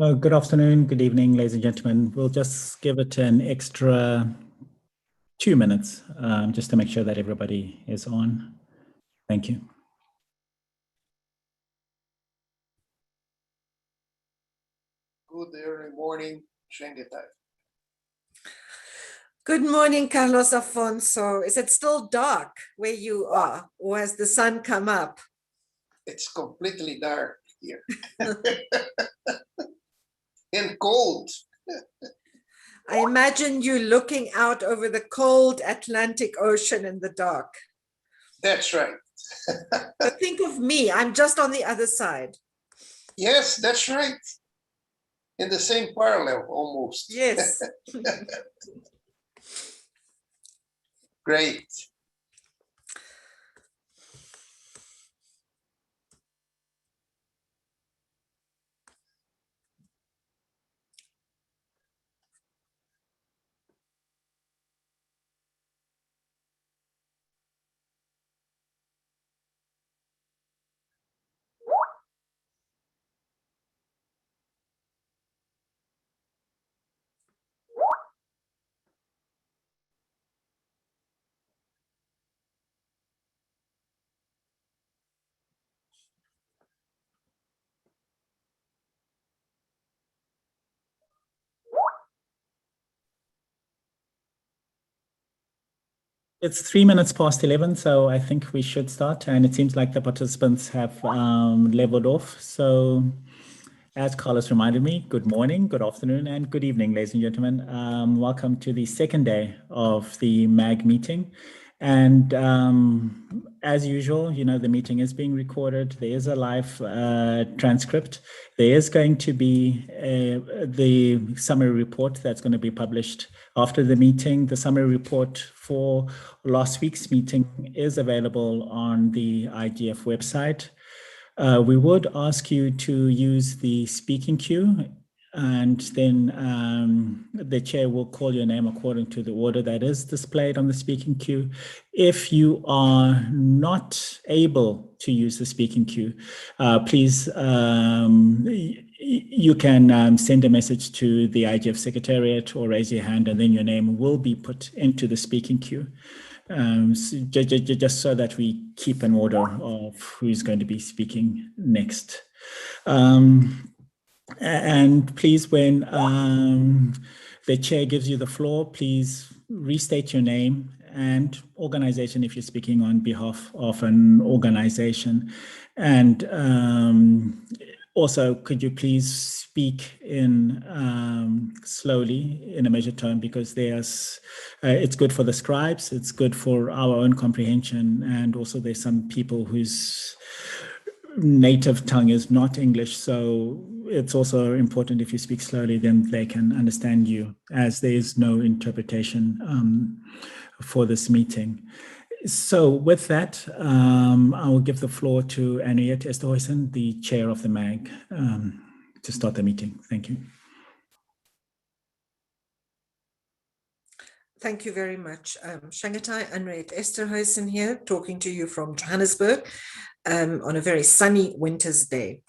Good afternoon, good evening, ladies and gentlemen. We'll just give it an extra 2 minutes just to make sure that everybody is on. Thank you. Good early morning, Shanghai. Good morning, Carlos Afonso. Is it still dark where you are, or has the sun come up? It's completely dark here. And cold. I imagine you looking out over the cold Atlantic Ocean in the dark. That's right. But think of me, I'm just on the other side. Yes, that's right. In the same parallel, almost. Yes. Great. It's 3 minutes past 11, so I think we should start. And it seems like the participants have leveled off. So as Carlos reminded me, good morning, good afternoon, and good evening, ladies and gentlemen. Welcome to the second day of the MAG meeting. And as usual, you know, the meeting is being recorded. There is a live transcript. There is going to be the summary report that's going to be published after the meeting. The summary report for last week's meeting is available on the IGF website. We would ask you to use the speaking queue, and then the chair will call your name according to the order that is displayed on the speaking queue. If you are not able to use the speaking queue, please, you can send a message to the IGF Secretariat or raise your hand, and then your name will be put into the speaking queue. So just so that we keep an order of who's going to be speaking next. And please, when the chair gives you the floor, please restate your name and organization if you're speaking on behalf of an organization. And also, could you please speak in slowly in a measured tone, because there's it's good for the scribes, it's good for our own comprehension, and also there's some people whose native tongue is not English, so it's also important if you speak slowly, then they can understand you, as there is no interpretation for this meeting. So with that, I will give the floor to Henriette Esterhuizen, the chair of the MAG, to start the meeting. Thank you. Thank you very much. Shanghai, Henriette Esterhuizen here, talking to you from Johannesburg on a very sunny winter's day.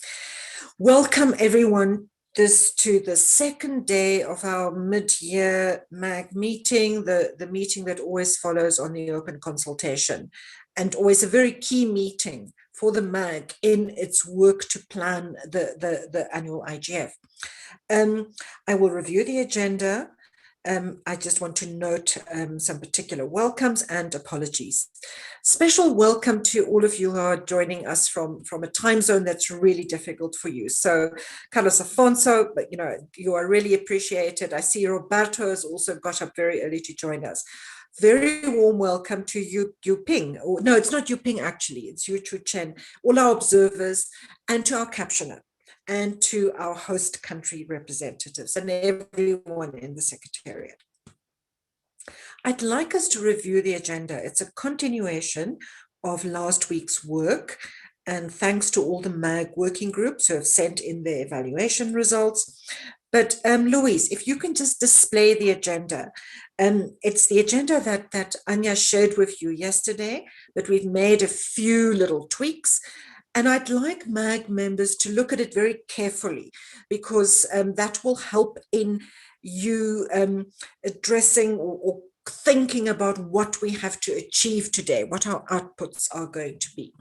Welcome everyone to the second day of our mid-year MAG meeting, the meeting that always follows on the open consultation, and always a very key meeting for the MAG in its work to plan the annual IGF. I will review the agenda. I just want to note some particular welcomes and apologies. Special welcome to all of you who are joining us from a time zone that's really difficult for you. So Carlos Afonso, you know, you are really appreciated. I see Roberto has also got up very early to join us. Very warm welcome to Yu Ping. Or, no, it's not Yu Ping actually, it's Yu Chu Chen, all our observers, and to our captioner, and to our host country representatives and everyone in the Secretariat. I'd like us to review the agenda. It's a continuation of last week's work, and thanks to all the MAG working groups who have sent in their evaluation results. But Louise, if you can just display the agenda. It's the agenda that Anya shared with you yesterday, but we've made a few little tweaks. And I'd like MAG members to look at it very carefully, because that will help in you addressing or thinking about what we have to achieve today, what our outputs are going to be.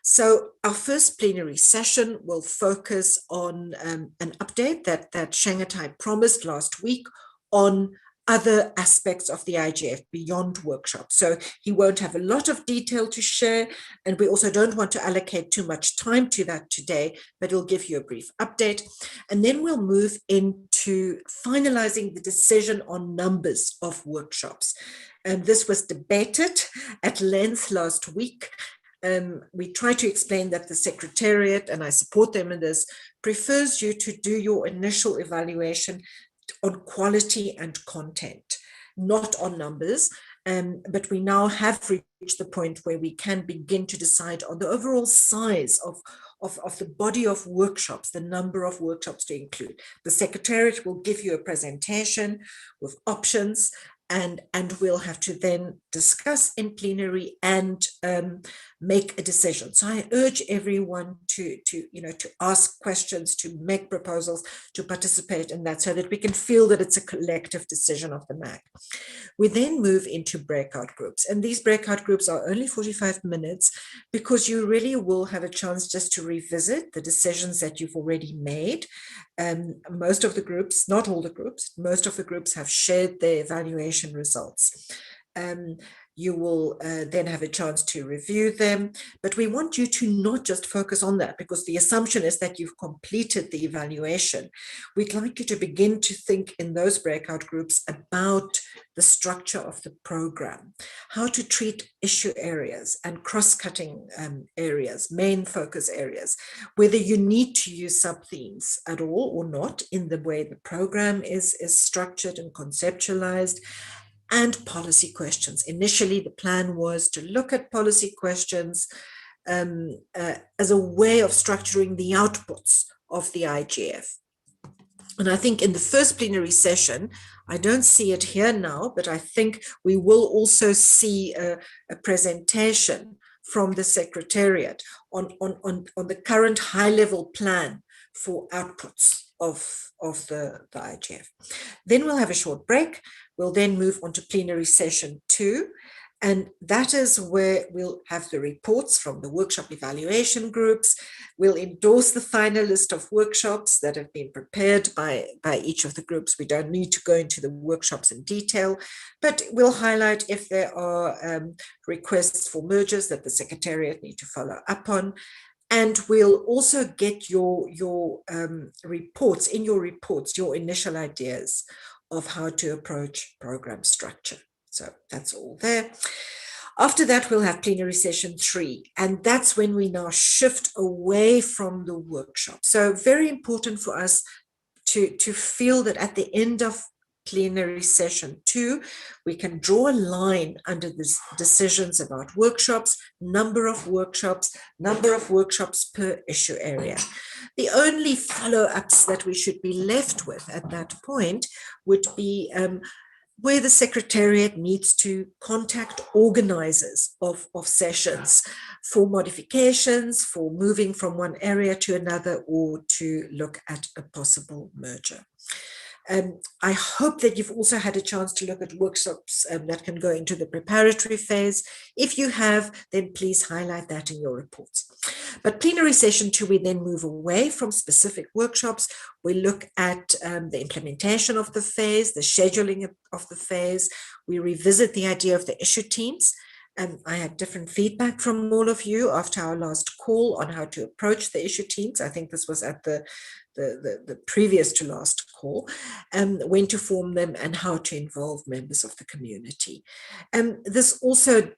So our first plenary session will focus on an update that Shangatai promised last week on other aspects of the IGF beyond workshops. So he won't have a lot of detail to share, and we also don't want to allocate too much time to that today, but he'll give you a brief update. And then we'll move into finalizing the decision on numbers of workshops. And this was debated at length last week. We try to explain that the Secretariat, and I support them in this, prefers you to do your initial evaluation on quality and content, not on numbers. But we now have reached the point where we can begin to decide on the overall size of the body of workshops, the number of workshops to include. The Secretariat will give you a presentation with options, and we'll have to then discuss in plenary and make a decision. So I urge everyone to ask questions, to make proposals, to participate in that, so that we can feel that it's a collective decision of the MAG. We then move into breakout groups, and these breakout groups are only 45 minutes, because you really will have a chance just to revisit the decisions that you've already made. Most of the groups, not all the groups, most of the groups have shared their evaluation results. You will then have a chance to review them, but we want you to not just focus on that, because the assumption is that you've completed the evaluation. We'd like you to begin to think in those breakout groups about the structure of the program, how to treat issue areas and cross-cutting areas, main focus areas, whether you need to use sub-themes at all or not in the way the program is structured and conceptualized, and policy questions. Initially, the plan was to look at policy questions as a way of structuring the outputs of the IGF. And I think in the first plenary session, I don't see it here now, but I think we will also see a presentation from the Secretariat on the current high-level plan for outputs of the IGF. Then we'll have a short break. We'll then move on to plenary session 2, and that is where we'll have the reports from the workshop evaluation groups. We'll endorse the final list of workshops that have been prepared by each of the groups. We don't need to go into the workshops in detail, but we'll highlight if there are requests for mergers that the Secretariat need to follow up on. And we'll also get your reports, your initial ideas of how to approach program structure. So that's all there. After that, we'll have plenary session 3, and that's when we now shift away from the workshop. So very important for us to feel that at the end of plenary session 2, we can draw a line under the decisions about workshops, number of workshops per issue area. The only follow-ups that we should be left with at that point would be where the Secretariat needs to contact organizers of sessions for modifications, for moving from one area to another, or to look at a possible merger. I hope that you've also had a chance to look at workshops that can go into the preparatory phase. If you have, then please highlight that in your reports. But plenary session 2, we then move away from specific workshops. We look at the implementation of the phase, the scheduling of the phase. We revisit the idea of the issue teams. I had different feedback from all of you after our last call on how to approach the issue teams. I think this was at the previous to last call, when to form them and how to involve members of the community. This also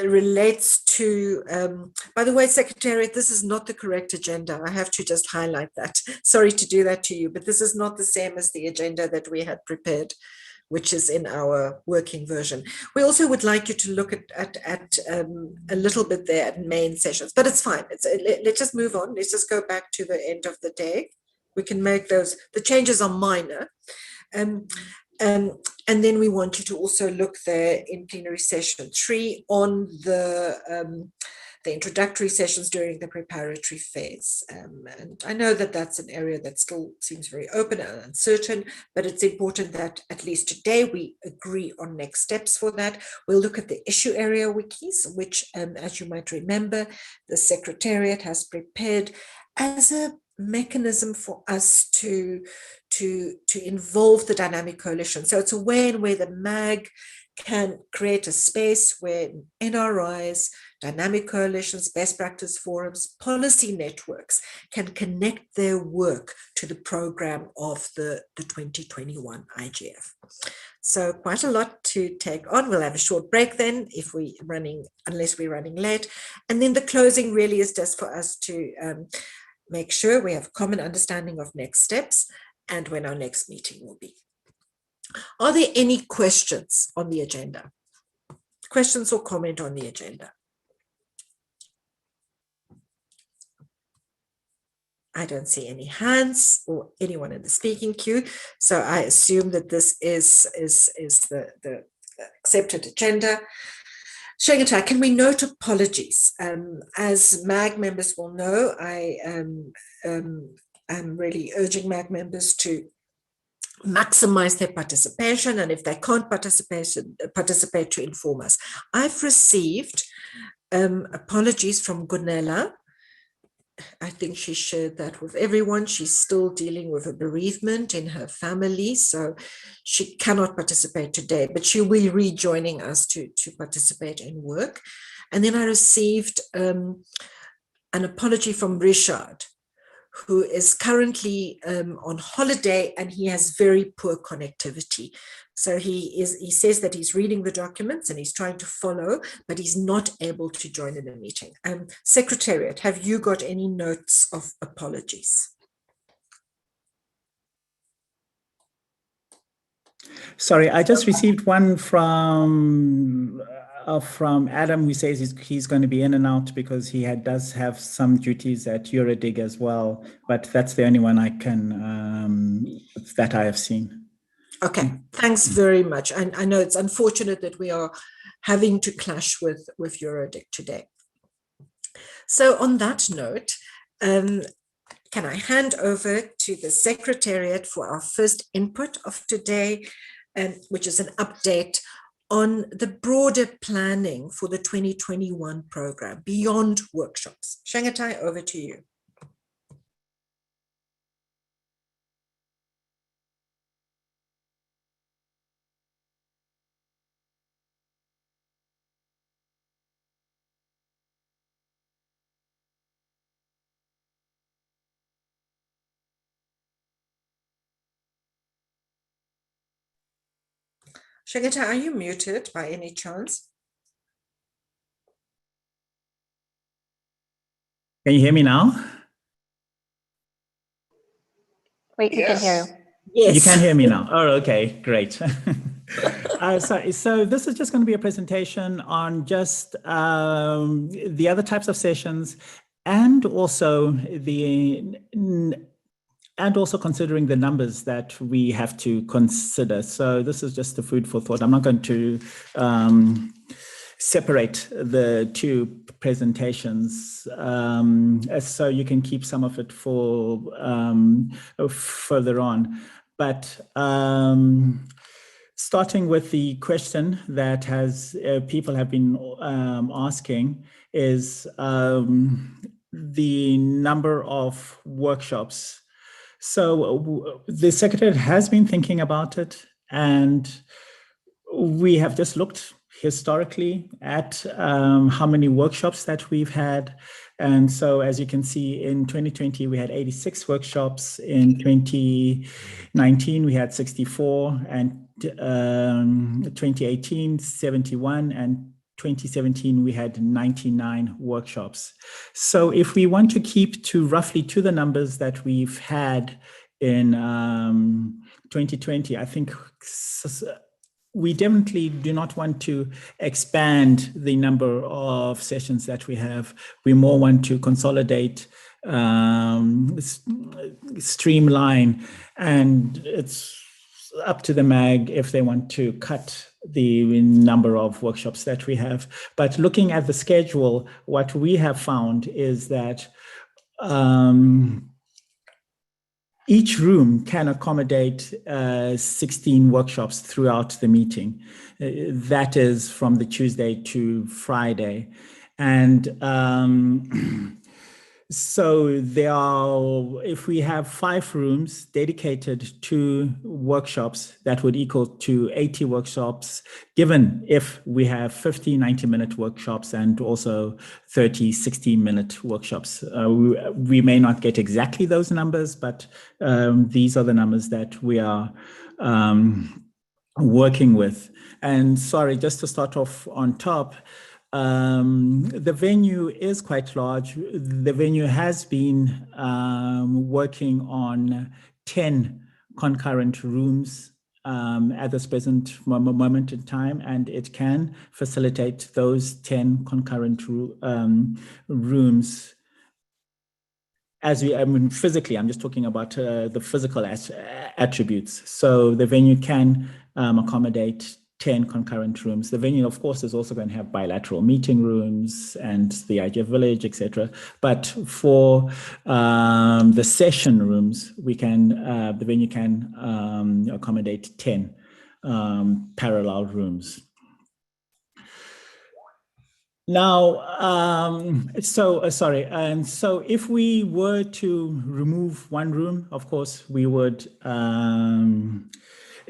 relates to, by the way, Secretariat, this is not the correct agenda. I have to just highlight that. Sorry to do that to you, but this is not the same as the agenda that we had prepared, which is in our working version. We also would like you to look at a little bit there at main sessions, but it's fine. Let's just move on. Let's just go back to the end of the day. We can make those, the changes are minor. And then we want you to also look there in plenary session 3 on the the introductory sessions during the preparatory phase. And I know that that's an area that still seems very open and uncertain, but it's important that at least today we agree on next steps for that. We'll look at the issue area wikis, which, as you might remember, the Secretariat has prepared as a mechanism for us to involve the dynamic coalition. So it's a way in where the MAG can create a space where NRIs, dynamic coalitions, best practice forums, policy networks can connect their work to the program of the 2021 IGF. So quite a lot to take on. We'll have a short break then unless we're running late. And then the closing really is just for us to make sure we have common understanding of next steps and when our next meeting will be. Are there any questions on the agenda? Questions or comment on the agenda? I don't see any hands or anyone in the speaking queue, so I assume that this is the accepted agenda. Shangatai, can we note apologies? As MAG members will know, I am really urging MAG members to maximize their participation, and if they can't participate to inform us. I've received apologies from Gunella. I think she shared that with everyone. She's still dealing with a bereavement in her family, so she cannot participate today, but she will be rejoining us to participate in work. And then I received an apology from Richard, who is currently on holiday, and he has very poor connectivity. So he says that he's reading the documents and he's trying to follow, but he's not able to join in the meeting. Secretariat, have you got any notes of apologies? Sorry, I just received one from Adam, who says he's going to be in and out because he does have some duties at Eurodig as well, but that's the only one I can that I have seen. Okay, thanks very much. I know it's unfortunate that we are having to clash with Eurodig today. So on that note, can I hand over to the Secretariat for our first input of today, which is an update on the broader planning for the 2021 program beyond workshops. Shangatai, over to you. Shangatai, are you muted by any chance? Can you hear me now? We can hear you. Yes. You can hear me now. Oh, okay, great. So this is just going to be a presentation on just the other types of sessions, and also considering the numbers that we have to consider. So this is just the food for thought. I'm not going to separate the two presentations, so you can keep some of it for further on. But starting with the question that people have been asking is the number of workshops. So the Secretariat has been thinking about it, and we have just looked historically at how many workshops that we've had. And so as you can see, in 2020, we had 86 workshops. In 2019, we had 64, and 2018, 71, and 2017, we had 99 workshops. So if we want to keep to roughly to the numbers that we've had in 2020, I think we definitely do not want to expand the number of sessions that we have. We more want to consolidate, streamline, and it's up to the MAG if they want to cut the number of workshops that we have. But looking at the schedule, what we have found is that each room can accommodate 16 workshops throughout the meeting. That is from the Tuesday to Friday. And so there are, if we have 5 rooms dedicated to workshops, that would equal to 80 workshops, given if we have 50 90-minute workshops and also 30 60-minute workshops. We may not get exactly those numbers, but these are the numbers that we are working with. And sorry, just to start off on top, the venue is quite large. The venue has been working on 10 concurrent rooms at this present moment in time, and it can facilitate those 10 concurrent rooms. Physically, I'm just talking about the physical attributes. So the venue can accommodate 10 concurrent rooms. The venue, of course, is also going to have bilateral meeting rooms and the IGF village, etc. But for the session rooms, we can the venue can accommodate 10 parallel rooms. Now, so if we were to remove one room, of course, we would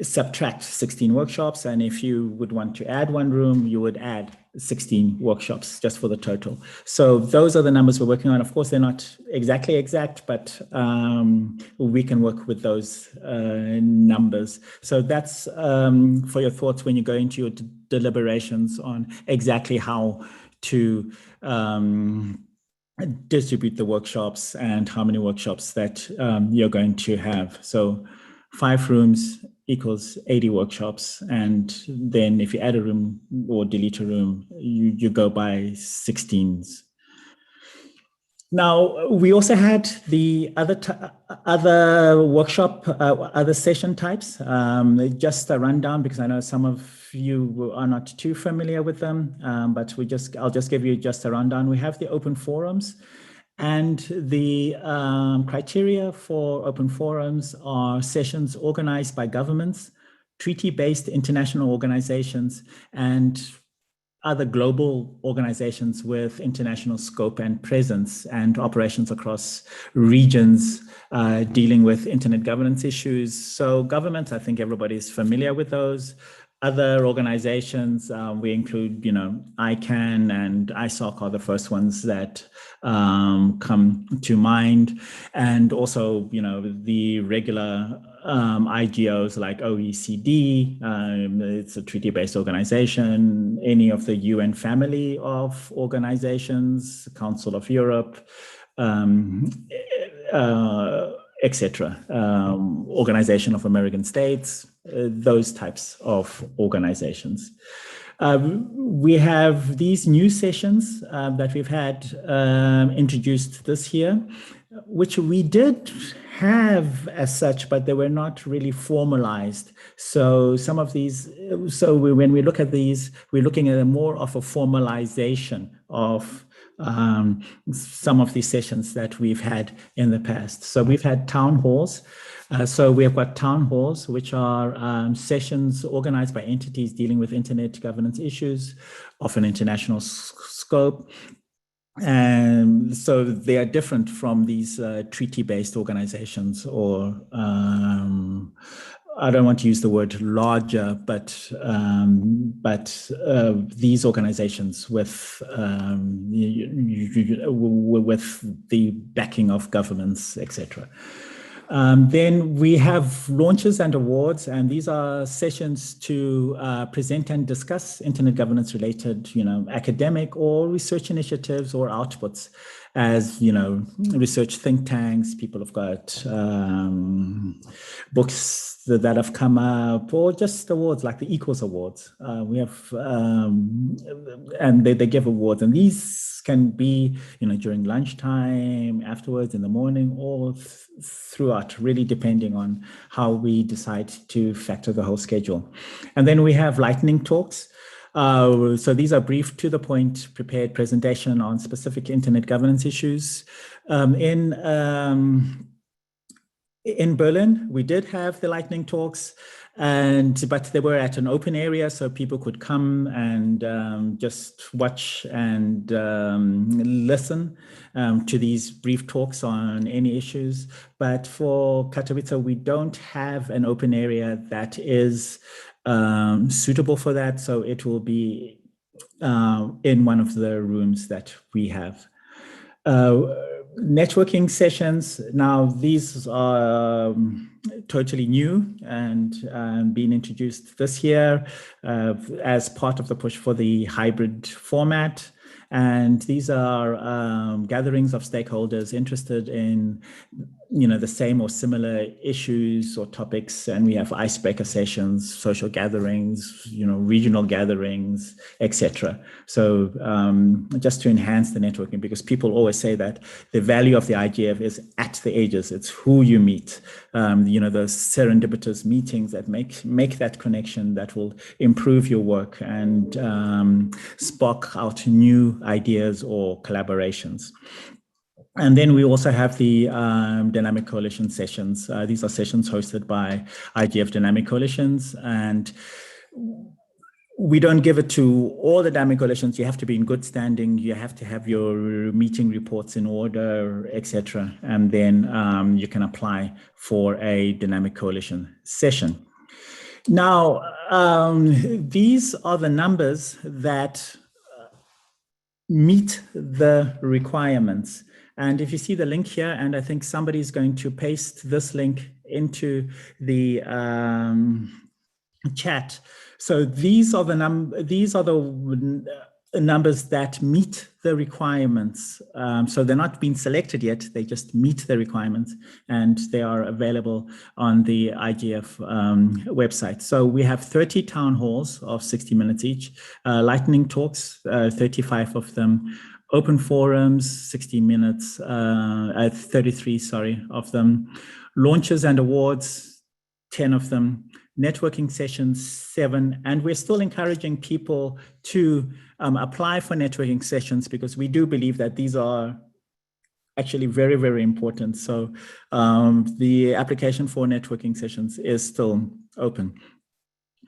subtract 16 workshops. And if you would want to add one room, you would add 16 workshops just for the total. So those are the numbers we're working on. Of course, they're not exactly exact, but we can work with those numbers. So that's for your thoughts when you go into your deliberations on exactly how to distribute the workshops and how many workshops that you're going to have. So 5 rooms equals 80 workshops. And then if you add a room or delete a room, you go by 16s. Now, we also had the other workshop, other session types. Just a rundown, because I know some of you are not too familiar with them, but I'll just give you just a rundown. We have the open forums, and the criteria for open forums are sessions organized by governments, treaty-based international organizations, and other global organizations with international scope and presence and operations across regions dealing with internet governance issues. So governments, I think everybody's familiar with those. Other organizations, we include, ICANN and ISOC are the first ones that come to mind. And also, the regular IGOs like OECD, it's a treaty-based organization, any of the UN family of organizations, Council of Europe, etc., Organization of American States, those types of organizations. We have these new sessions that we've had introduced this year, which we did have as such, but they were not really formalized. So some of these, when we look at these, we're looking at more of a formalization of some of these sessions that we've had in the past. So we've had town halls. So we have got town halls, which are sessions organized by entities dealing with internet governance issues of an international scope. And so they are different from these treaty-based organizations, or I don't want to use the word larger, but these organizations with the backing of governments, etc. Then we have launches and awards, and these are sessions to present and discuss internet governance related, academic or research initiatives or outputs. as, research think tanks. People have got books that have come up, or just awards like the Equals Awards. We have, and they give awards, and these can be, during lunchtime, afterwards, in the morning, or throughout, really depending on how we decide to factor the whole schedule. And then we have lightning talks. So these are brief, to the point, prepared presentation on specific internet governance issues. In Berlin, we did have the lightning talks, but they were at an open area, so people could come and just watch and listen to these brief talks on any issues. But for Katowice, we don't have an open area that is suitable for that, so it will be in one of the rooms that we have. Networking sessions, now these are totally new and being introduced this year as part of the push for the hybrid format. And these are gatherings of stakeholders interested in, the same or similar issues or topics. And we have icebreaker sessions, social gatherings, regional gatherings, etc. So just to enhance the networking, because people always say that the value of the IGF is at the edges. It's who you meet, those serendipitous meetings that make that connection that will improve your work and spark out new ideas or collaborations. And then we also have the Dynamic Coalition sessions. These are sessions hosted by IGF Dynamic Coalitions, and we don't give it to all the Dynamic Coalitions. You have to be in good standing. You have to have your meeting reports in order, etc. And then you can apply for a Dynamic Coalition session. Now, these are the numbers that meet the requirements. And if you see the link here, and I think somebody's going to paste this link into the chat. So these are the numbers that meet the requirements. So they're not being selected yet, they just meet the requirements, and they are available on the IGF website. So we have 30 town halls of 60 minutes each, lightning talks, 35 of them, open forums, 60 minutes, 33, of them, launches and awards, 10 of them, networking sessions, 7, and we're still encouraging people to apply for networking sessions, because we do believe that these are actually very, very important. So the application for networking sessions is still open.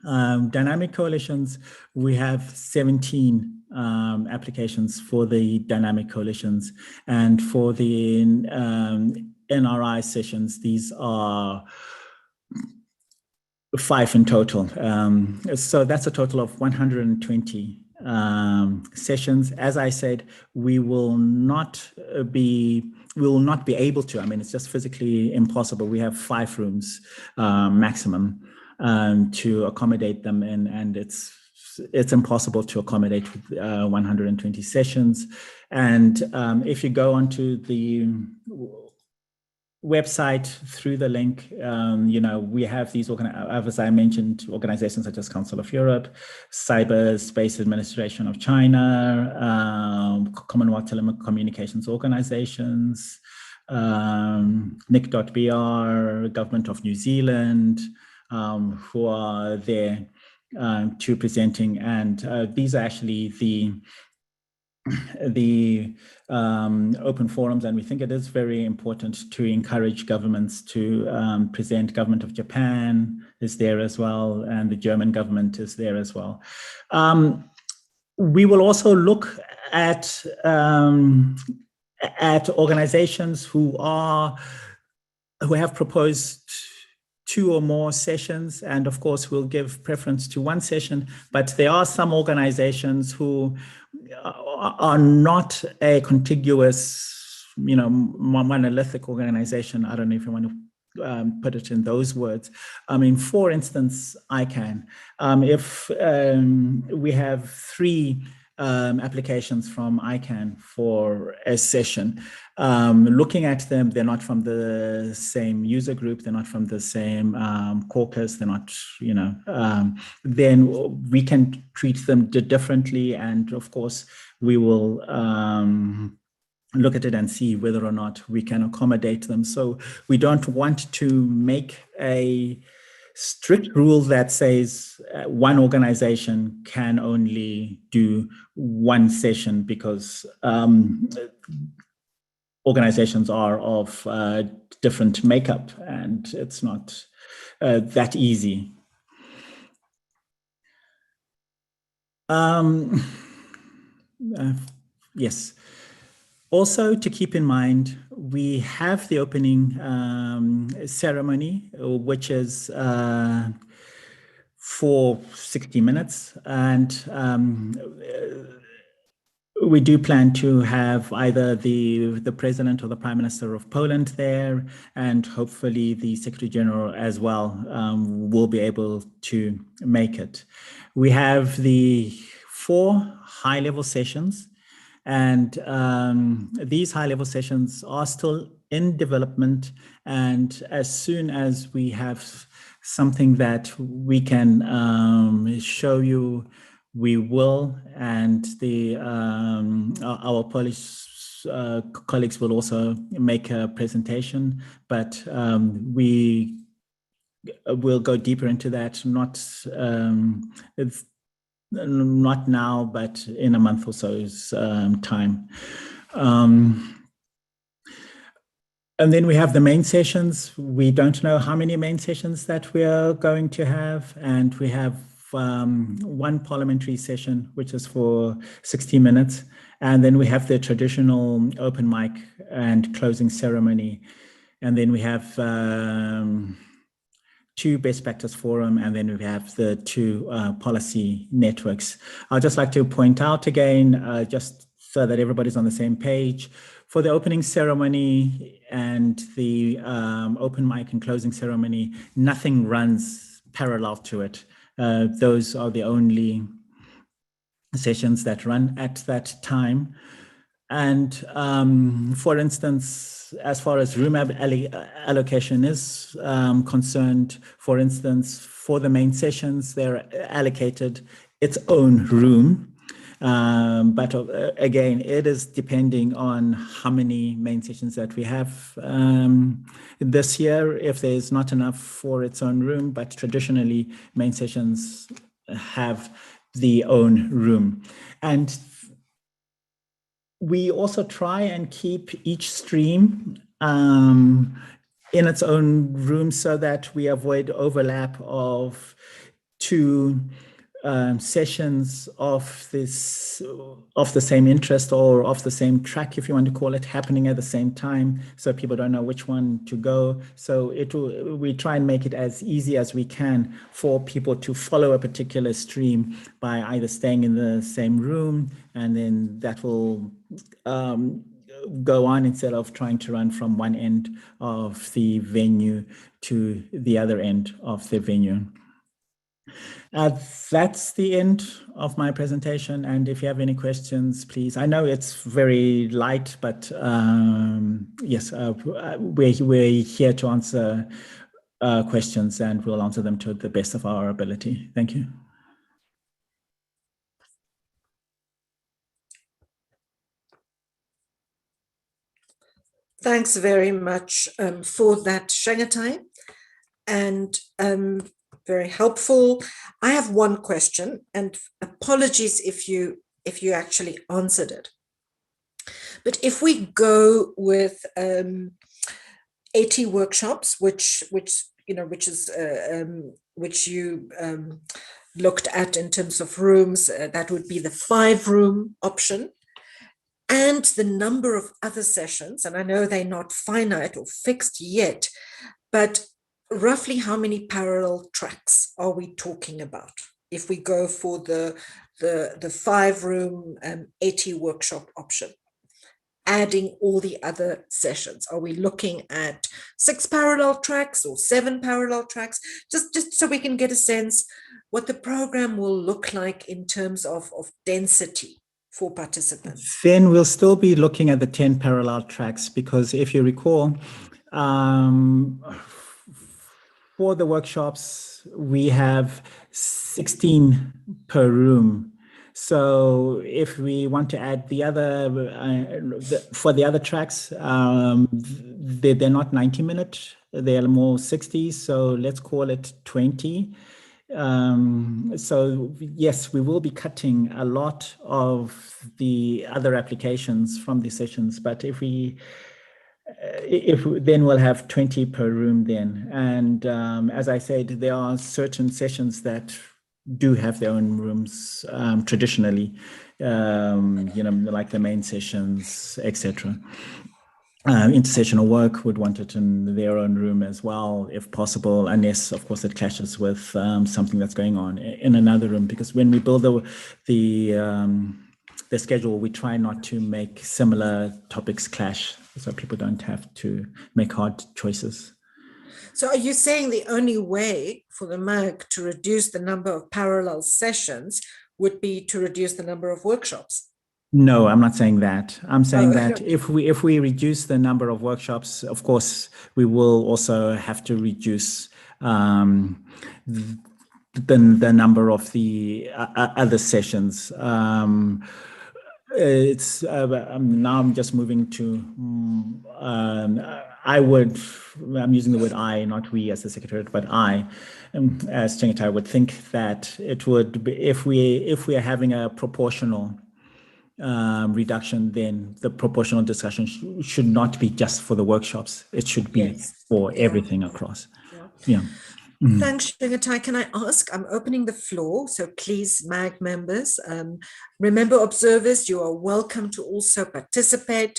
Dynamic Coalitions, we have 17 applications for the Dynamic Coalitions, and for the NRI sessions, these are 5 in total. So that's a total of 120 sessions. As I said, we will not be able to, it's just physically impossible. We have 5 rooms maximum to accommodate them in, and it's impossible to accommodate 120 sessions. And if you go onto the website through the link, we have these, as I mentioned, organizations such as Council of Europe, Cyberspace Administration of China, Commonwealth Telecommunications Organizations, NIC.br, Government of New Zealand, who are there to presenting. And these are actually the open forums, and we think it is very important to encourage governments to present. Government of Japan is there as well, and the German government is there as well. We will also look at organizations who have proposed 2 or more sessions, and of course we'll give preference to 1 session, but there are some organizations who are not a contiguous, monolithic organization. I don't know if you want to put it in those words. For instance, ICANN. If we have 3 applications from ICANN for a session. Looking at them, they're not from the same user group, they're not from the same caucus, they're not, then we can treat them differently. And of course, we will look at it and see whether or not we can accommodate them. So we don't want to make a strict rule that says one organization can only do one session, because organizations are of different makeup, and it's not that easy. Yes. Also, to keep in mind, we have the opening ceremony, which is for 60 minutes. And we do plan to have either the President or the Prime Minister of Poland there, and hopefully the Secretary General as well will be able to make it. We have the 4 high-level sessions. And these high-level sessions are still in development. And as soon as we have something that we can show you, we will. And our Polish colleagues will also make a presentation. But we will go deeper into that. Not now, but in a month or so's time. And then we have the main sessions. We don't know how many main sessions that we are going to have. And we have one parliamentary session, which is for 60 minutes. And then we have the traditional open mic and closing ceremony. And then we have 2 best practice forum, and then we have the 2 policy networks. I'd just like to point out again, just so that everybody's on the same page, for the opening ceremony and the open mic and closing ceremony, nothing runs parallel to it. Those are the only sessions that run at that time. And for instance, as far as room allocation is concerned, for instance, for the main sessions, they're allocated its own room. But again, it is depending on how many main sessions that we have this year, if there's not enough for its own room. But traditionally, main sessions have the own room. And we also try and keep each stream in its own room, so that we avoid overlap of 2 sessions of the same interest or of the same track, if you want to call it, happening at the same time, so people don't know which one to go. So we try and make it as easy as we can for people to follow a particular stream by either staying in the same room, and then that will go on, instead of trying to run from one end of the venue to the other end of the venue. That's the end of my presentation. And if you have any questions, please. I know it's very light, but yes, we're here to answer questions, and we'll answer them to the best of our ability. Thank you. Thanks very much for that, Shangatai, and very helpful. I have one question, and apologies if you actually answered it. But if we go with 80 workshops, which you looked at in terms of rooms, that would be the 5-room option. And the number of other sessions, and I know they're not finite or fixed yet, but roughly how many parallel tracks are we talking about if we go for the 5-room 80 workshop option, adding all the other sessions? Are we looking at 6 parallel tracks or 7 parallel tracks? Just so we can get a sense what the program will look like in terms of density for participants? Then we'll still be looking at the 10 parallel tracks, because if you recall, for the workshops, we have 16 per room. So if we want to add the other, for the other tracks, they're not 90-minute, they're more 60. So let's call it 20. So yes, we will be cutting a lot of the other applications from the sessions, but if then we'll have 20 per room then. And as I said, there are certain sessions that do have their own rooms traditionally, like the main sessions, etc. Intersessional work would want it in their own room as well, if possible, unless, of course, it clashes with something that's going on in another room. Because when we build the schedule, we try not to make similar topics clash, so people don't have to make hard choices. So are you saying the only way for the MAG to reduce the number of parallel sessions would be to reduce the number of workshops? No, I'm not saying that. I'm saying that if we reduce the number of workshops, of course, we will also have to reduce the number of the other sessions. It's now I'm just moving to I'm using the word I, not we as the secretariat, but I, as Chengetai, would think that it would be, if we are having a proportional reduction, then the proportional discussion should not be just for the workshops. It should be for everything across. Yeah. Mm-hmm. Thanks, Chengetai. Can I ask, I'm opening the floor, so please, MAG members, remember, observers, you are welcome to also participate.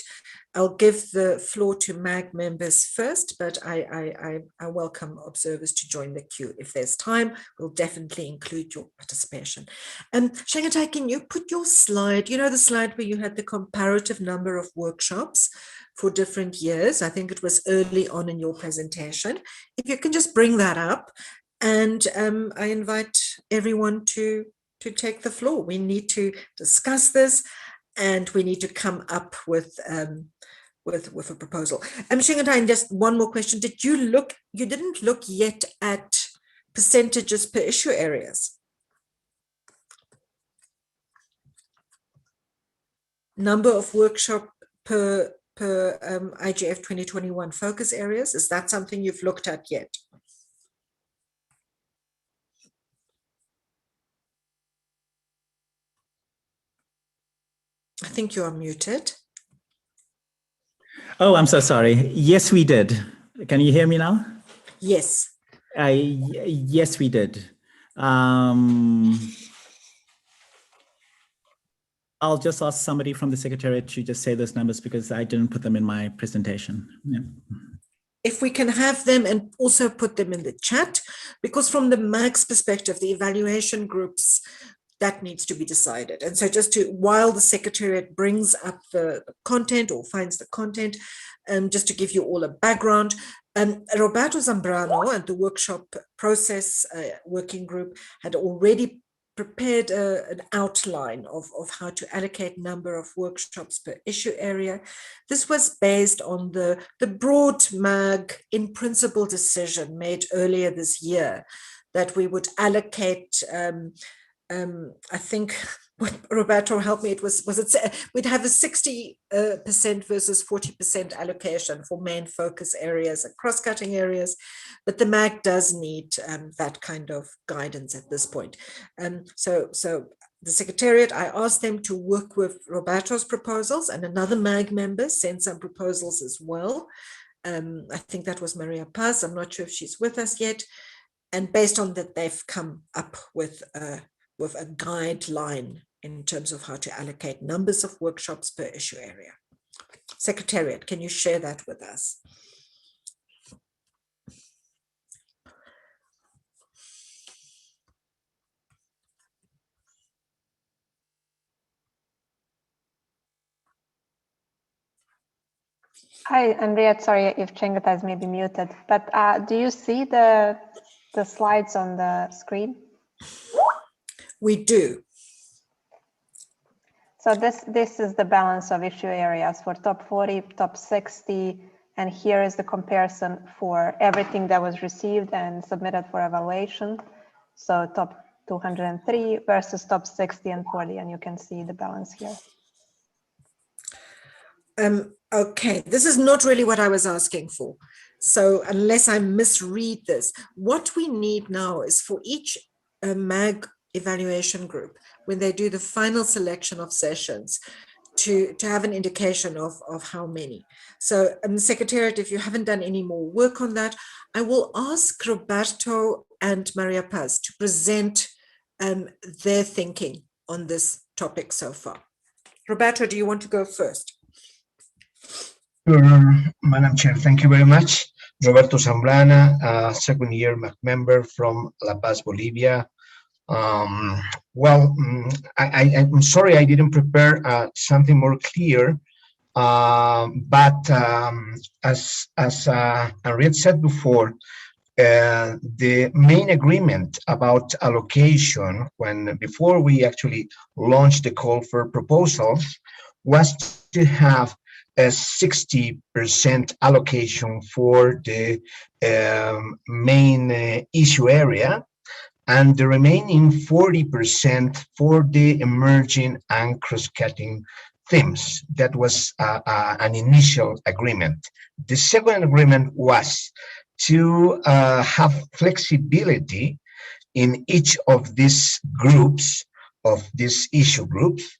I'll give the floor to MAG members first, but I welcome observers to join the queue. If there's time, we'll definitely include your participation. Chengetai, can you put your slide, the slide where you had the comparative number of workshops for different years? I think it was early on in your presentation. If you can just bring that up, and I invite everyone to take the floor. We need to discuss this, and we need to come up with a proposal. Chengetai, just one more question. Did you look? You didn't look yet at percentages per issue areas. Number of workshop per IGF 2021 focus areas. Is that something you've looked at yet? I think you are muted. Oh, I'm so sorry. Yes, we did. Can you hear me now? Yes. Yes, we did. I'll just ask somebody from the secretariat to just say those numbers, because I didn't put them in my presentation. Yeah. If we can have them and also put them in the chat, because from the MAG's perspective, the evaluation groups, that needs to be decided. And so just while the secretariat brings up the content or finds the content, just to give you all a background, Roberto Zambrano and the workshop process working group had already prepared an outline of how to allocate number of workshops per issue area. This was based on the broad MAG in principle decision made earlier this year that we would allocate, I think, what Roberto helped me, we'd have a 60% versus 40% allocation for main focus areas and cross-cutting areas, but the MAG does need that kind of guidance at this point. So the Secretariat, I asked them to work with Roberto's proposals, and another MAG member sent some proposals as well. I think that was Maria Paz. I'm not sure if she's with us yet. And based on that, they've come up with a guideline in terms of how to allocate numbers of workshops per issue area. Secretariat, can you share that with us? Hi, Andrea. Sorry if Chengetai is maybe muted, but do you see the slides on the screen? We do. So this is the balance of issue areas for top 40, top 60, and here is the comparison for everything that was received and submitted for evaluation. So top 203 versus top 60 and 40, and you can see the balance here. Okay, this is not really what I was asking for. So unless I misread this, what we need now is for each MAG evaluation group, when they do the final selection of sessions, to have an indication of how many. So Secretariat, if you haven't done any more work on that, I will ask Roberto and Maria Paz to present their thinking on this topic so far. Roberto, do you want to go first? Sure, Madam Chair, thank you very much. Roberto Zambrana, second year MAG member from La Paz, Bolivia. I'm sorry I didn't prepare something more clear, but as Henriette said before, the main agreement about allocation before we actually launched the call for proposals was to have a 60% allocation for the main issue area, and the remaining 40% for the emerging and cross-cutting themes. That was an initial agreement. The second agreement was to have flexibility in each of these groups, of these issue groups.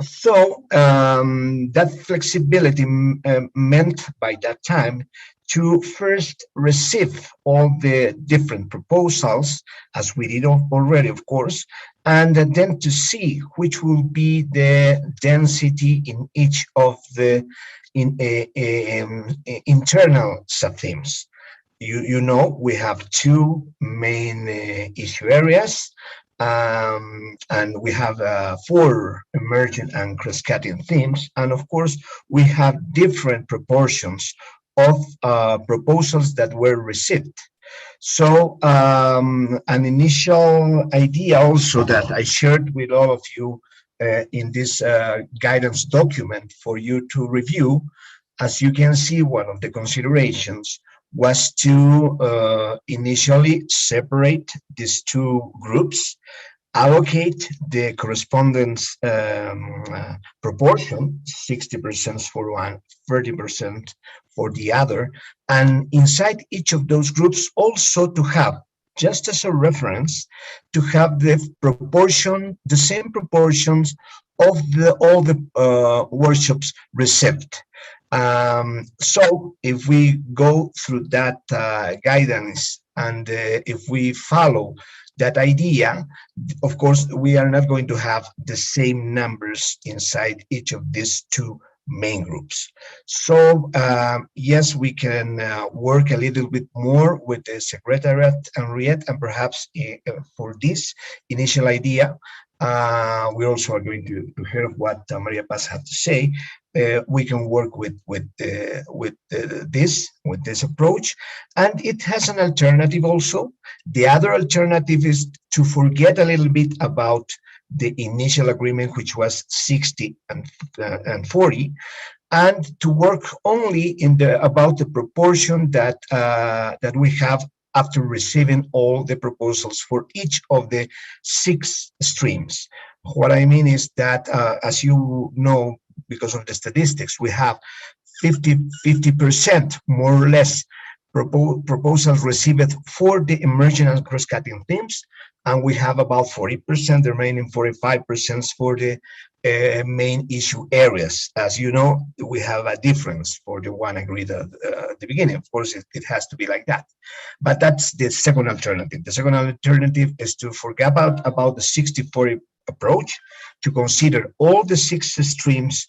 So that flexibility meant by that time to first receive all the different proposals, as we did already, of course, and then to see which will be the density in each of the internal subthemes. You know, we have two main issue areas, and we have 4 emerging and cross-cutting themes, and of course we have different proportions of proposals that were received. So an initial idea also that I shared with all of you in this guidance document for you to review, as you can see, one of the considerations was to initially separate these two groups, allocate the correspondence proportion, 60% for one, 30% for the other, and inside each of those groups also to have, just as a reference, to have the proportion, the same proportions of all the workshops received. So if we go through that guidance and if we follow that idea, of course, we are not going to have the same numbers inside each of these two main groups. So yes, we can work a little bit more with the Secretariat, Henriette, and perhaps for this initial idea, we also are going to hear what Maria Paz had to say. We can work with this approach, and it has an alternative also. The other alternative is to forget a little bit about the initial agreement, which was 60 and 40, and to work only in about the proportion that that we have after receiving all the proposals for each of the 6 streams. What I mean is that, as you know, because of the statistics, we have 50% more or less proposals received for the emerging and cross-cutting themes, and we have about 40%, the remaining 45% for the main issue areas. As you know, we have a difference for the one agreed at the beginning. Of course, it has to be like that. But that's the second alternative. The second alternative is to forget about the 60-40 approach, to consider all the 6 streams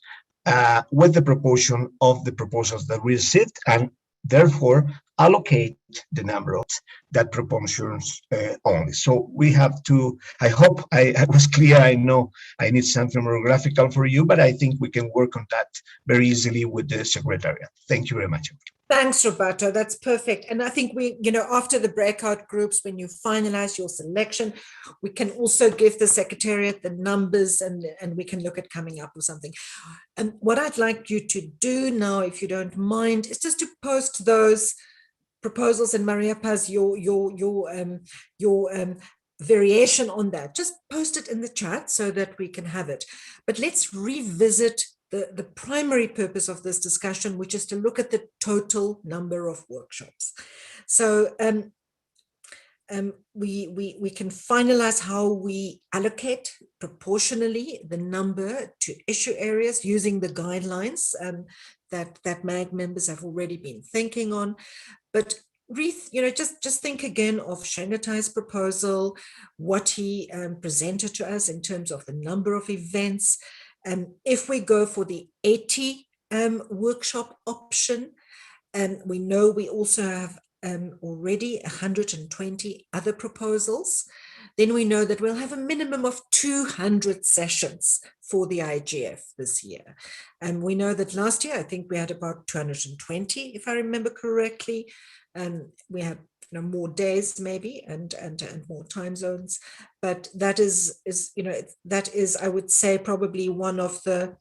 with the proportion of the proposals that we received, and therefore allocate the number of that proportions only. So we have to, I hope I was clear. I know I need something more graphical for you, but I think we can work on that very easily with the Secretariat. Thank you very much. Thanks, Roberto. That's perfect. And I think we, after the breakout groups, when you finalize your selection, we can also give the Secretariat the numbers and we can look at coming up with something. And what I'd like you to do now, if you don't mind, is just to post those proposals, and Maria Paz, your variation on that. Just post it in the chat so that we can have it. But let's revisit the primary purpose of this discussion, which is to look at the total number of workshops. So we can finalize how we allocate proportionally the number to issue areas using the guidelines that MAG members have already been thinking on. But just think again of Shangatai's proposal, what he presented to us in terms of the number of events. If we go for the 80 workshop option, we know we also have already 120 other proposals, then we know that we'll have a minimum of 200 sessions for the IGF this year. And we know that last year, I think we had about 220, if I remember correctly. And we had more days maybe and more time zones, but that is I would say probably one of the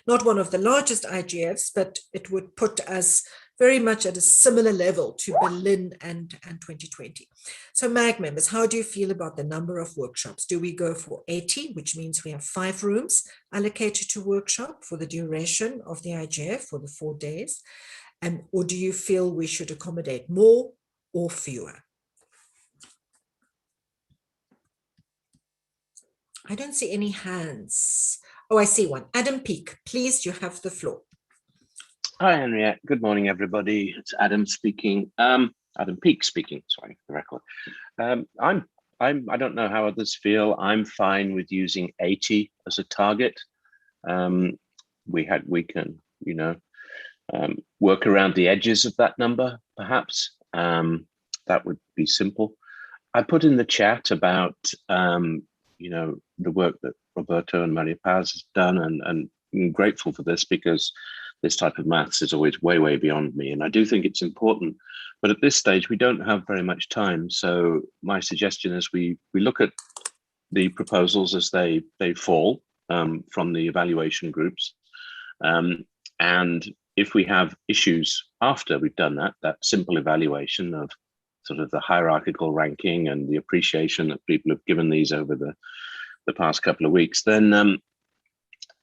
not one of the largest IGFs, but it would put us very much at a similar level to Berlin and 2020. So MAG members, how do you feel about the number of workshops? Do we go for 80, which means we have 5 rooms allocated to workshop for the duration of the IGF for the 4 days? Or do you feel we should accommodate more or fewer? I don't see any hands. Oh, I see one. Adam Peake, please, you have the floor. Hi, Henriette. Good morning, everybody. It's Adam speaking. Adam Peake speaking. Sorry for the record. I don't know how others feel. I'm fine with using 80 as a target. We can, work around the edges of that number, perhaps. That would be simple. I put in the chat about, the work that Roberto and Maria Paz has done, and I'm grateful for this because this type of maths is always way, way beyond me. And I do think it's important, but at this stage, we don't have very much time. So my suggestion is we look at the proposals as they fall from the evaluation groups. And if we have issues after we've done that simple evaluation of sort of the hierarchical ranking and the appreciation that people have given these over the past couple of weeks, then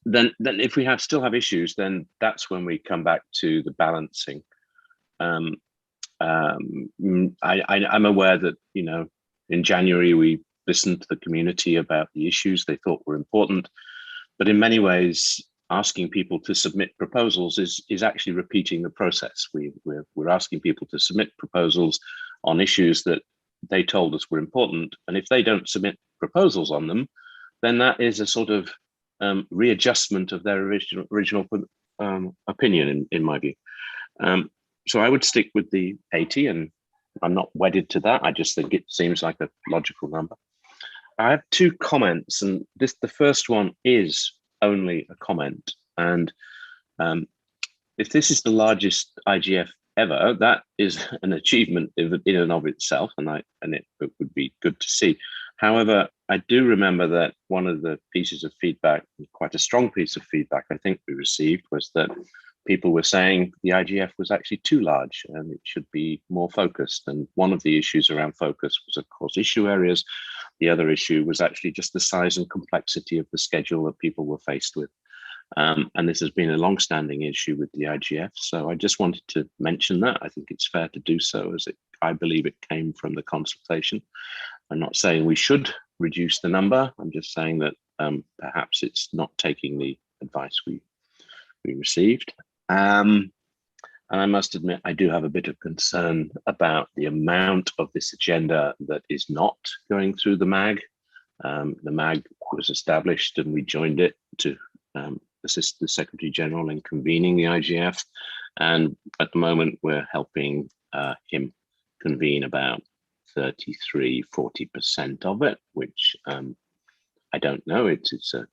if we still have issues, then that's when we come back to the balancing. I'm aware that, in January, we listened to the community about the issues they thought were important, but in many ways, asking people to submit proposals is actually repeating the process. We're asking people to submit proposals on issues that they told us were important, and if they don't submit proposals on them, then that is a sort of readjustment of their original opinion, in my view. So I would stick with the 80, and I'm not wedded to that. I just think it seems like a logical number. I have 2 comments, and the first one is only a comment. And if this is the largest IGF ever, that is an achievement in and of itself, and it would be good to see. However, I do remember that one of the pieces of feedback, quite a strong piece of feedback I think we received, was that people were saying the IGF was actually too large and it should be more focused. And one of the issues around focus was, of course, issue areas. The other issue was actually just the size and complexity of the schedule that people were faced with. And this has been a long-standing issue with the IGF. So I just wanted to mention that. I think it's fair to do so, as I believe it came from the consultation. I'm not saying we should reduce the number. I'm just saying that perhaps it's not taking the advice we received. And I must admit, I do have a bit of concern about the amount of this agenda that is not going through the MAG. The MAG was established and we joined it to assist the Secretary General in convening the IGF. And at the moment, we're helping him convene about 33–40% of it, which I don't know. It's a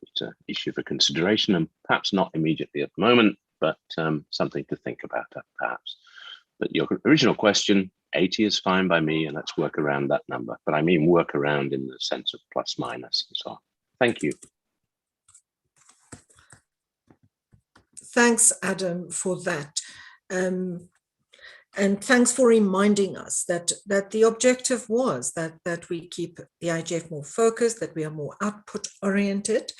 issue for consideration, and perhaps not immediately at the moment, but something to think about, perhaps. But your original question, 80 is fine by me, and let's work around that number. But I mean work around in the sense of plus minus and so on. Thank you. Thanks, Adam, for that. And thanks for reminding us that the objective was that we keep the IGF more focused, that we are more output oriented.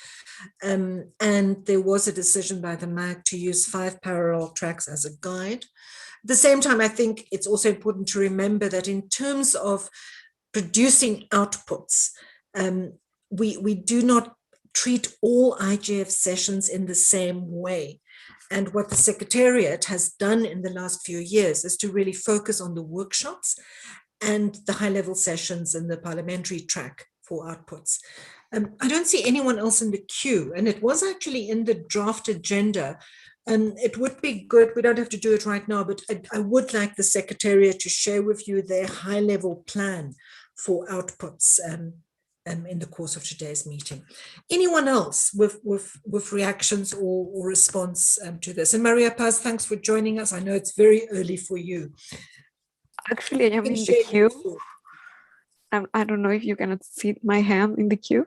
And there was a decision by the MAG to use 5 parallel tracks as a guide. At the same time, I think it's also important to remember that in terms of producing outputs, we do not treat all IGF sessions in the same way. And what the Secretariat has done in the last few years is to really focus on the workshops and the high-level sessions in the parliamentary track for outputs. I don't see anyone else in the queue, and it was actually in the draft agenda. It would be good, we don't have to do it right now, but I would like the Secretariat to share with you their high-level plan for outputs in the course of today's meeting. Anyone else with reactions or response to this? And Maria Paz, thanks for joining us. I know it's very early for you. Actually, I am in the queue. I don't know if you cannot see my hand in the queue.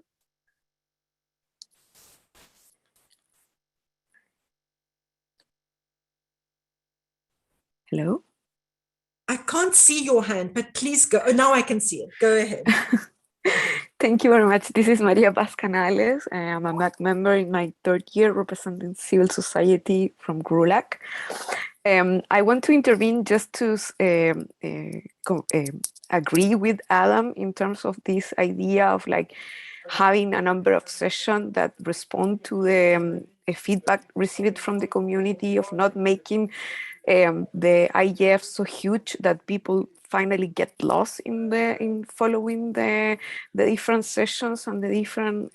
Hello? I can't see your hand, but please go. Oh, now I can see it. Go ahead. Thank you very much. This is Maria Paz Canales. I am a MAC member in my 3rd year representing civil society from GRULAC. I want to intervene just to agree with Adam in terms of this idea of like having a number of sessions that respond to the feedback received from the community, of not making the IGF so huge that people finally get lost in following the different sessions and the different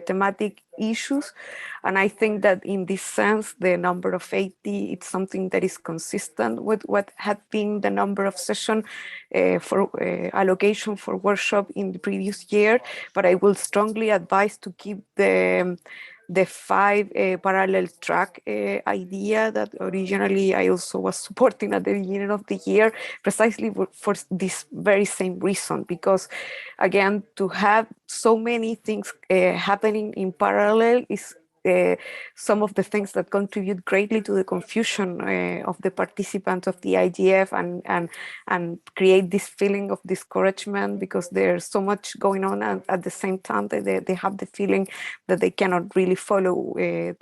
thematic issues. And I think that in this sense, the number of 80, it's something that is consistent with what had been the number of session for allocation for workshop in the previous year. But I will strongly advise to keep the 5 parallel track idea that originally I also was supporting at the beginning of the year, precisely for this very same reason, because again, to have so many things happening in parallel is some of the things that contribute greatly to the confusion of the participants of the IGF and create this feeling of discouragement, because there's so much going on, and at the same time they have the feeling that they cannot really follow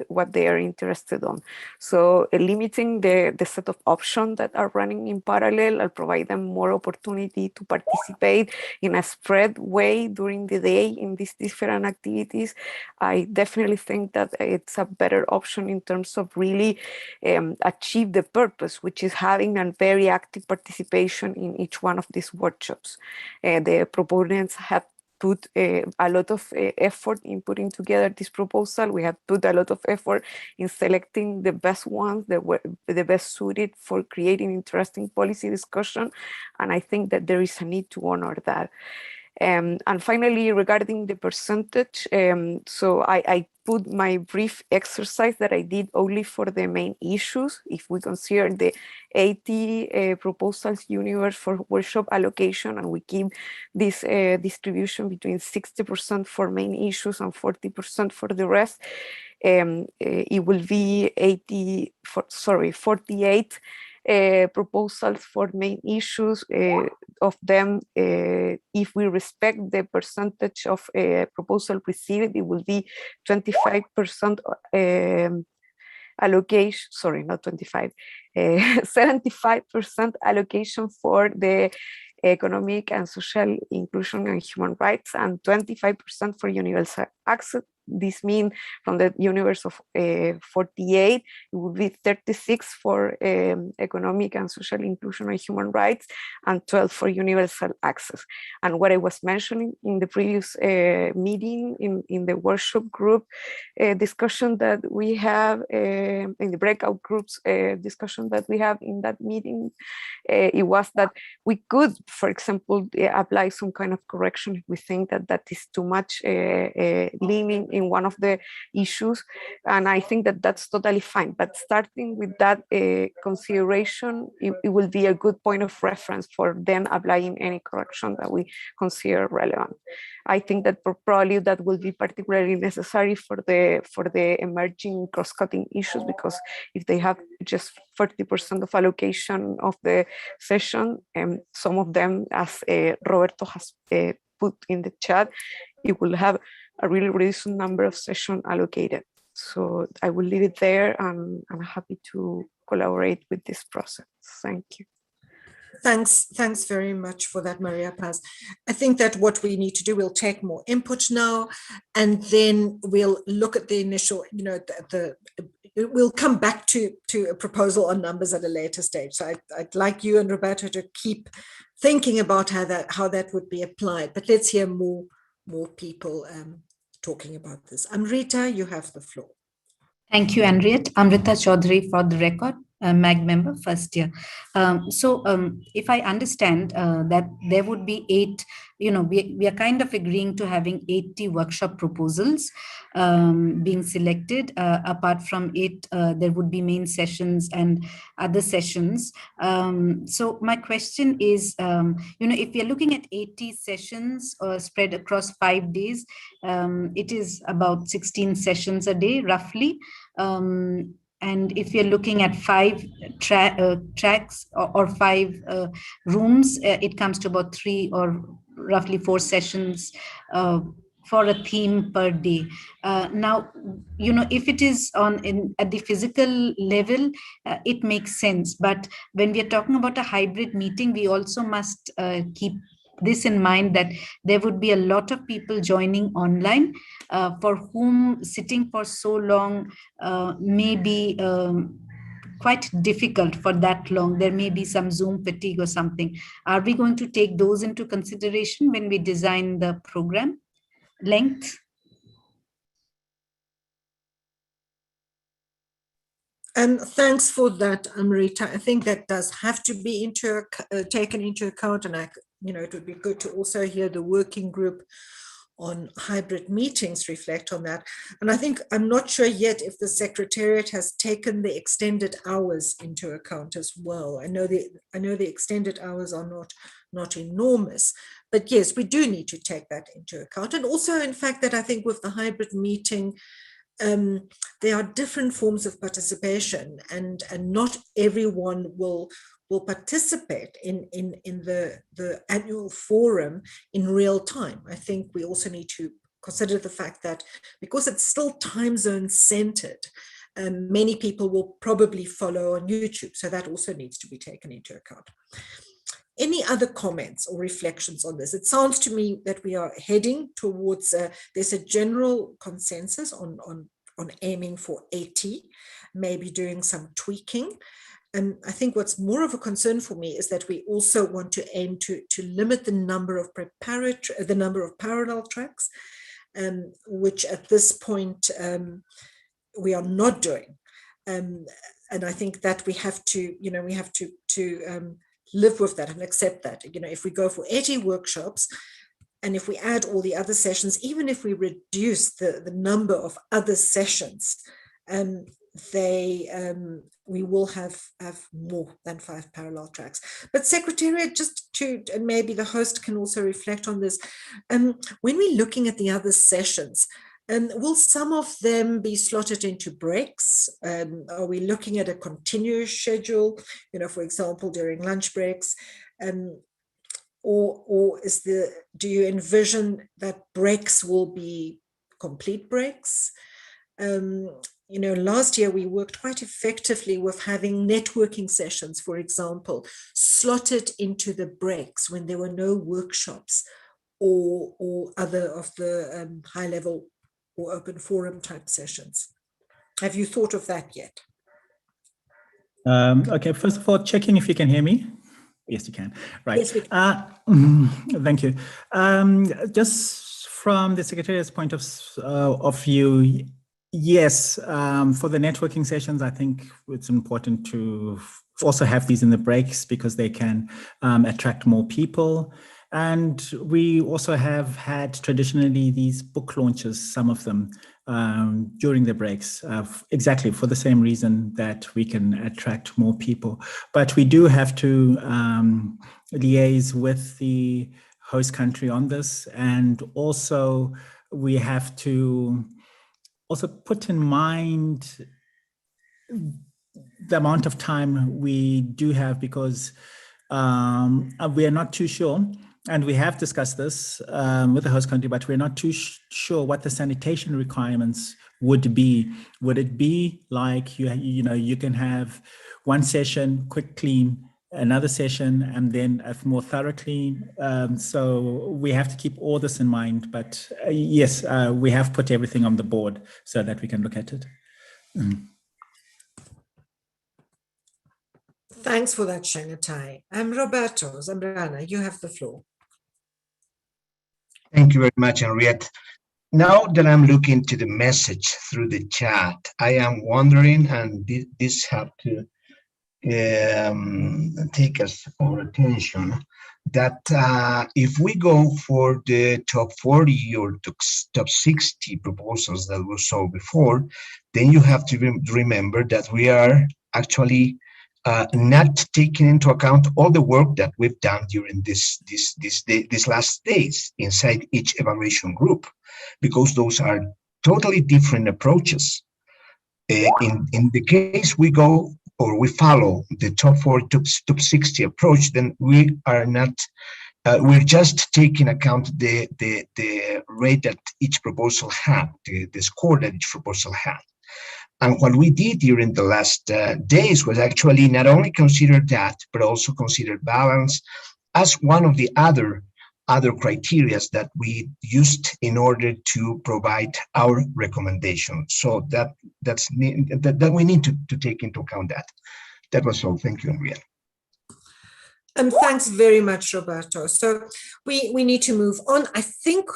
what they are interested on. So limiting the set of options that are running in parallel, I'll provide them more opportunity to participate in a spread way during the day in these different activities. I definitely think that it's a better option in terms of really achieve the purpose, which is having a very active participation in each one of these workshops. The proponents have put a lot of effort in putting together this proposal. We have put a lot of effort in selecting the best ones, the best suited for creating interesting policy discussion. And I think that there is a need to honor that. And finally, regarding the percentage, so I put my brief exercise that I did only for the main issues. If we consider the 80 proposals universe for workshop allocation, and we keep this distribution between 60% for main issues and 40% for the rest, it will be 48 proposals for main issues. Of them, if we respect the percentage of proposal received, it will be 25% allocation, sorry, not 25, 75% allocation for the economic and social inclusion and human rights, and 25% for universal access. This means from the universe of 48, it would be 36 for economic and social inclusion and human rights, and 12 for universal access. And what I was mentioning in the previous meeting, in the workshop group discussion that we have, in the breakout groups discussion that we have in that meeting, it was that we could, for example, apply some kind of correction if we think that that is too much leaning in one of the issues. And I think that that's totally fine. But starting with that consideration, it will be a good point of reference for then applying any correction that we consider relevant. I think that probably that will be particularly necessary for the emerging cross-cutting issues, because if they have just 40% of allocation of the session, and some of them, as Roberto has put in the chat, you will have a really reduced number of sessions allocated. So I will leave it there, and I'm happy to collaborate with this process. Thank you. Thanks very much for that, Maria Paz. I think that what we need to do, we'll take more input now, and then we'll look at the initial, we'll come back to a proposal on numbers at a later stage. So I'd like you and Roberto to keep thinking about how that would be applied, but let's hear more people talking about this. Amrita, you have the floor. Thank you, Henriette. Amrita Chaudhary for the record, MAG member, first year. If I understand that there would be 8, we are kind of agreeing to having 80 workshop proposals being selected. Apart from 8, there would be main sessions and other sessions. So my question is, if you're looking at 80 sessions spread across 5 days, it is about 16 sessions a day, roughly. And if you're looking at 5 tracks or 5 rooms, it comes to about 3 or roughly 4 sessions for a theme per day. Now, if it is at the physical level, it makes sense. But when we are talking about a hybrid meeting, we also must keep this in mind, that there would be a lot of people joining online for whom sitting for so long may be quite difficult for that long. There may be some Zoom fatigue or something. Are we going to take those into consideration when we design the program length? Thanks for that, Amrita. I think that does have to be taken into account, and it would be good to also hear the working group on hybrid meetings reflect on that. And I think, I'm not sure yet if the Secretariat has taken the extended hours into account as well. I know the extended hours are not enormous, but yes, we do need to take that into account. And also, in fact, that I think with the hybrid meeting, there are different forms of participation, and not everyone will participate in the annual forum in real time. I think we also need to consider the fact that because it's still time zone centered, many people will probably follow on YouTube. So that also needs to be taken into account. Any other comments or reflections on this? It sounds to me that we are heading towards, there's a general consensus on aiming for 80, maybe doing some tweaking. And I think what's more of a concern for me is that we also want to aim to limit the number of parallel tracks, which at this point we are not doing. And I think that we have to live with that and accept that. If we go for 80 workshops, and if we add all the other sessions, even if we reduce the number of other sessions, we will have more than 5 parallel tracks. But Secretariat, and maybe the host can also reflect on this, when we're looking at the other sessions, will some of them be slotted into breaks? Are we looking at a continuous schedule, for example, during lunch breaks? Or do you envision that breaks will be complete breaks? Last year we worked quite effectively with having networking sessions, for example, slotted into the breaks when there were no workshops or other of the high level or open forum type sessions. Have you thought of that yet? Okay, first of all, checking if you can hear me. Yes, you can. Right. Yes, we can. Thank you. Just from the Secretariat's point of view, yes, for the networking sessions, I think it's important to also have these in the breaks because they can attract more people. And we also have had traditionally these book launches, some of them, during the breaks, exactly for the same reason that we can attract more people. But we do have to liaise with the host country on this, and also we have to also put in mind the amount of time we do have, because we are not too sure, and we have discussed this with the host country, but we're not too sure what the sanitation requirements would be. Would it be like you can have one session, quick clean, another session, and then a more thorough clean? So we have to keep all this in mind. But yes, we have put everything on the board so that we can look at it. Thanks for that, Shangatai. Roberto Zambrana, you have the floor. Thank you very much, Henriette. Now that I'm looking to the message through the chat, I am wondering, and this have to take us our attention, that if we go for the top 40 or top 60 proposals that we saw before, then you have to remember that we are actually not taking into account all the work that we've done during these last days inside each evaluation group, because those are totally different approaches. In the case we go or we follow the top 40, top 60 approach, then we are not. We're just taking account the rate that each proposal had, the score that each proposal had. And what we did during the last days was actually not only consider that, but also consider balance as one of the other criteria that we used in order to provide our recommendation. So that we need to take into account that. That was all. Thank you, Henriette. Thanks very much, Roberto. So we need to move on. I think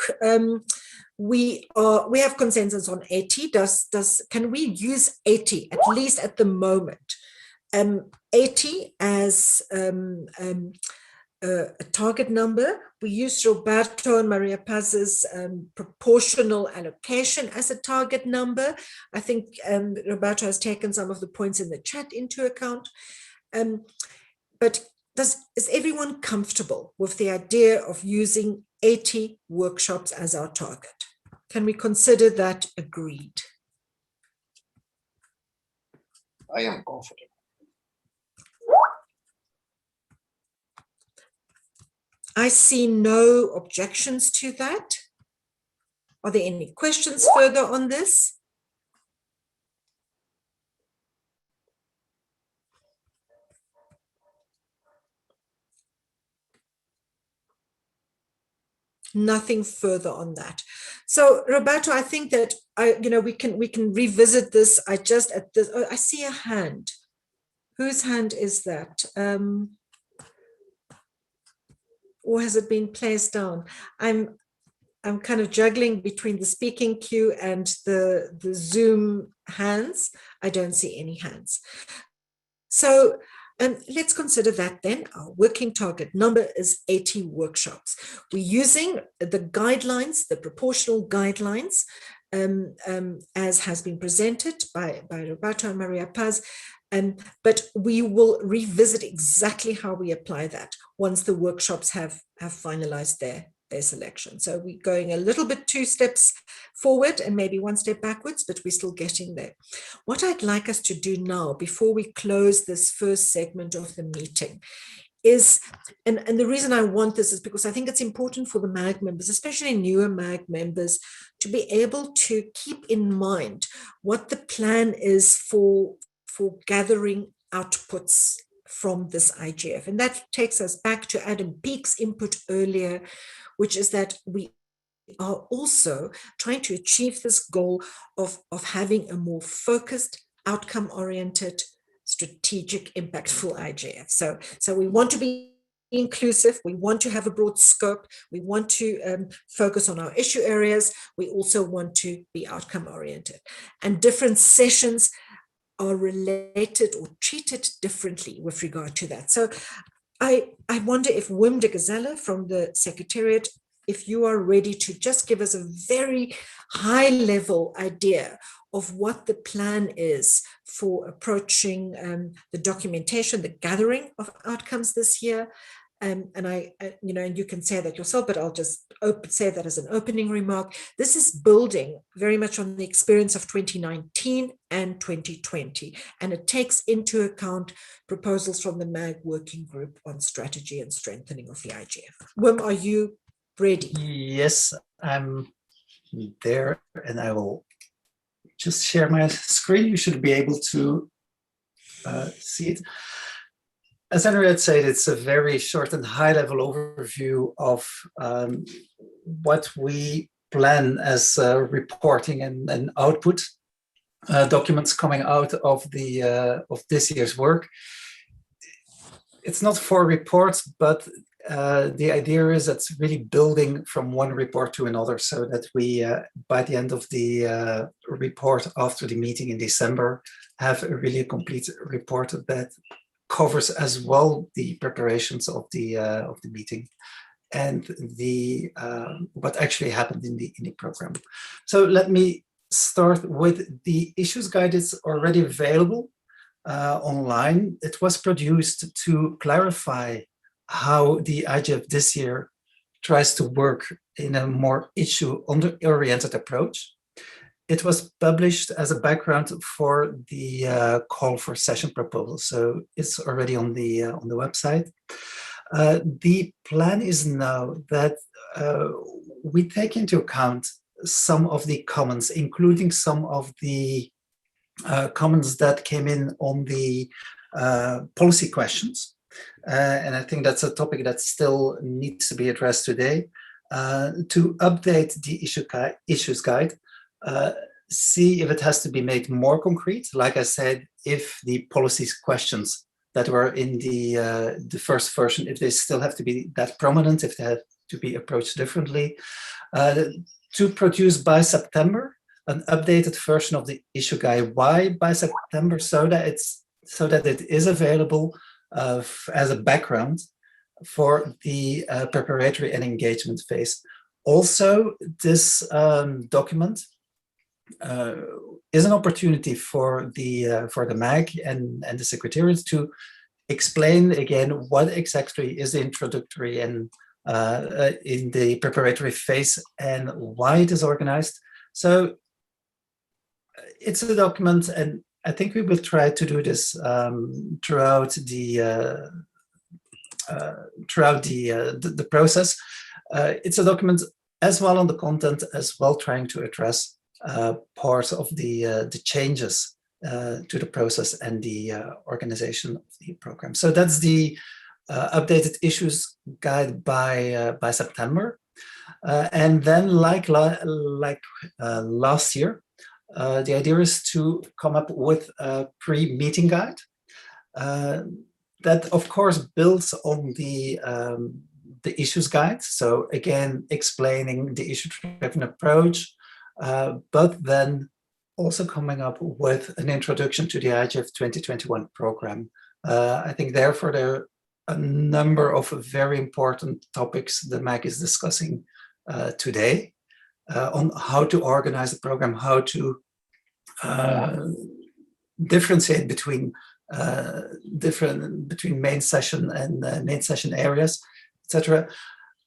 we have consensus on 80. Can we use 80 at least at the moment? 80 as a target number. We used Roberto and Maria Paz's proportional allocation as a target number. I think Roberto has taken some of the points in the chat into account. But is everyone comfortable with the idea of using 80 workshops as our target? Can we consider that agreed? I am confident. I see no objections to that. Are there any questions further on this? Nothing further on that. So Roberto, I think that we can revisit this. I see a hand. Whose hand is that? Or has it been placed down? I'm kind of juggling between the speaking queue and the Zoom hands. I don't see any hands. So let's consider that then. Our working target number is 80 workshops. We're using the guidelines, the proportional guidelines, as has been presented by Roberto and Maria Paz. But we will revisit exactly how we apply that once the workshops have finalized their selection. So we're going a little bit 2 steps forward and maybe 1 step backwards, but we're still getting there. What I'd like us to do now, before we close this first segment of the meeting, is, and the reason I want this is because I think it's important for the MAG members, especially newer MAG members, to be able to keep in mind what the plan is for gathering outputs from this IGF. And that takes us back to Adam Peake's input earlier, which is that we are also trying to achieve this goal of having a more focused, outcome-oriented, strategic, impactful IGF. So we want to be inclusive, we want to have a broad scope, we want to focus on our issue areas, we also want to be outcome-oriented. And different sessions are related or treated differently with regard to that. So I wonder if Wim de Gazelle from the Secretariat, if you are ready to just give us a very high level idea of what the plan is for approaching the documentation, the gathering of outcomes this year. And and you can say that yourself, but I'll just say that as an opening remark. This is building very much on the experience of 2019 and 2020, and it takes into account proposals from the MAG working group on strategy and strengthening of the IGF. Wim, are you ready? Yes, I'm there, and I will just share my screen. You should be able to see it. As Henriette said, it's a very short and high-level overview of what we plan as reporting and output documents coming out of this year's work. It's not 4 reports, but the idea is that's really building from one report to another, so that we, by the end of the report after the meeting in December, have a really complete report that covers as well the preparations of the meeting and the what actually happened in the program. So let me start with the issues guide. It's already available online. It was produced to clarify how the IGF this year tries to work in a more issue-oriented approach. It was published as a background for the call for session proposal, so it's already on the website. The plan is now that we take into account some of the comments, including some of the comments that came in on the policy questions. And I think that's a topic that still needs to be addressed today. To update the issues guide, see if it has to be made more concrete. Like I said, if the policy questions that were in the first version, if they still have to be that prominent, if they have to be approached differently. To produce by September an updated version of the issue guide. Why by September? So that it is available as a background for the preparatory and engagement phase. Also, this document is an opportunity for the MAG and the Secretariat to explain again what exactly is the introductory and in the preparatory phase and why it is organized. So it's a document, and I think we will try to do this throughout the process. It's a document as well on the content, as well trying to address parts of the changes to the process and the organization of the program. So that's the updated issues guide by September, and then like last year, the idea is to come up with a pre-meeting guide that, of course, builds on the issues guide. So again, explaining the issue-driven approach, but then also coming up with an introduction to the IGF 2021 program. I think therefore there are a number of very important topics the MAG is discussing today on how to organize the program, how to differentiate between main session and main session areas, etc.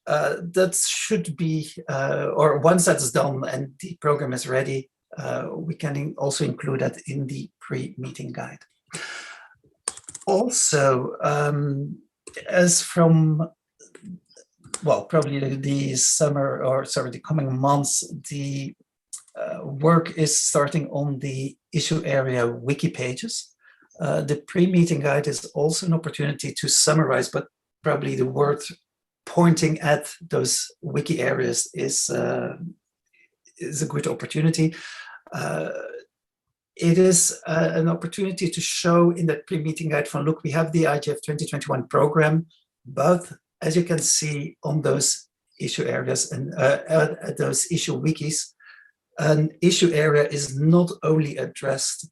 That should be, or once that's done and the program is ready, we can also include that in the pre-meeting guide. Also, as from, well, probably the summer, or sorry, the coming months, the work is starting on the issue area wiki pages. The pre-meeting guide is also an opportunity to summarize, but probably the word pointing at those wiki areas is a good opportunity. It is an opportunity to show in that pre-meeting guide from, look, we have the IGF 2021 program, but as you can see on those issue areas and those issue wikis, an issue area is not only addressed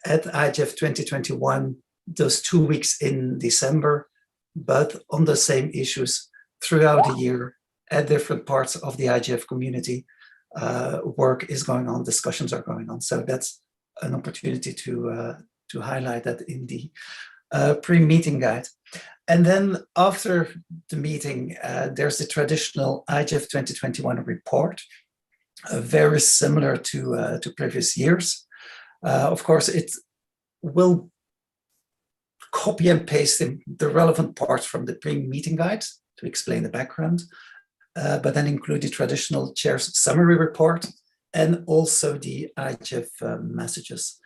at IGF 2021, those 2 weeks in December, but on the same issues throughout the year at different parts of the IGF community. Work is going on, discussions are going on. So that's an opportunity to highlight that in the pre-meeting guide. And then after the meeting, there's the traditional IGF 2021 report, very similar to previous years. Of course, it will copy and paste the relevant parts from the pre-meeting guide to explain the background, but then include the traditional chair's summary report and also the IGF messages.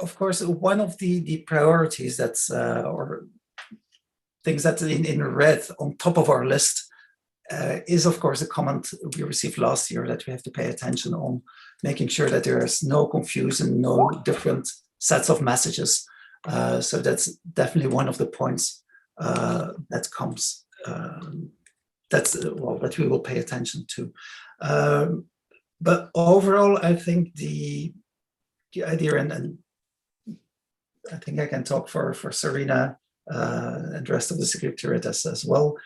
Of course, one of the priorities that's or things that in red on top of our list is, of course, a comment we received last year that we have to pay attention on making sure that there is no confusion, no different sets of messages. So that's definitely one of the points that comes that we will pay attention to. But overall, I think the idea, and I think I can talk for Serena and the rest of the Secretariat as well.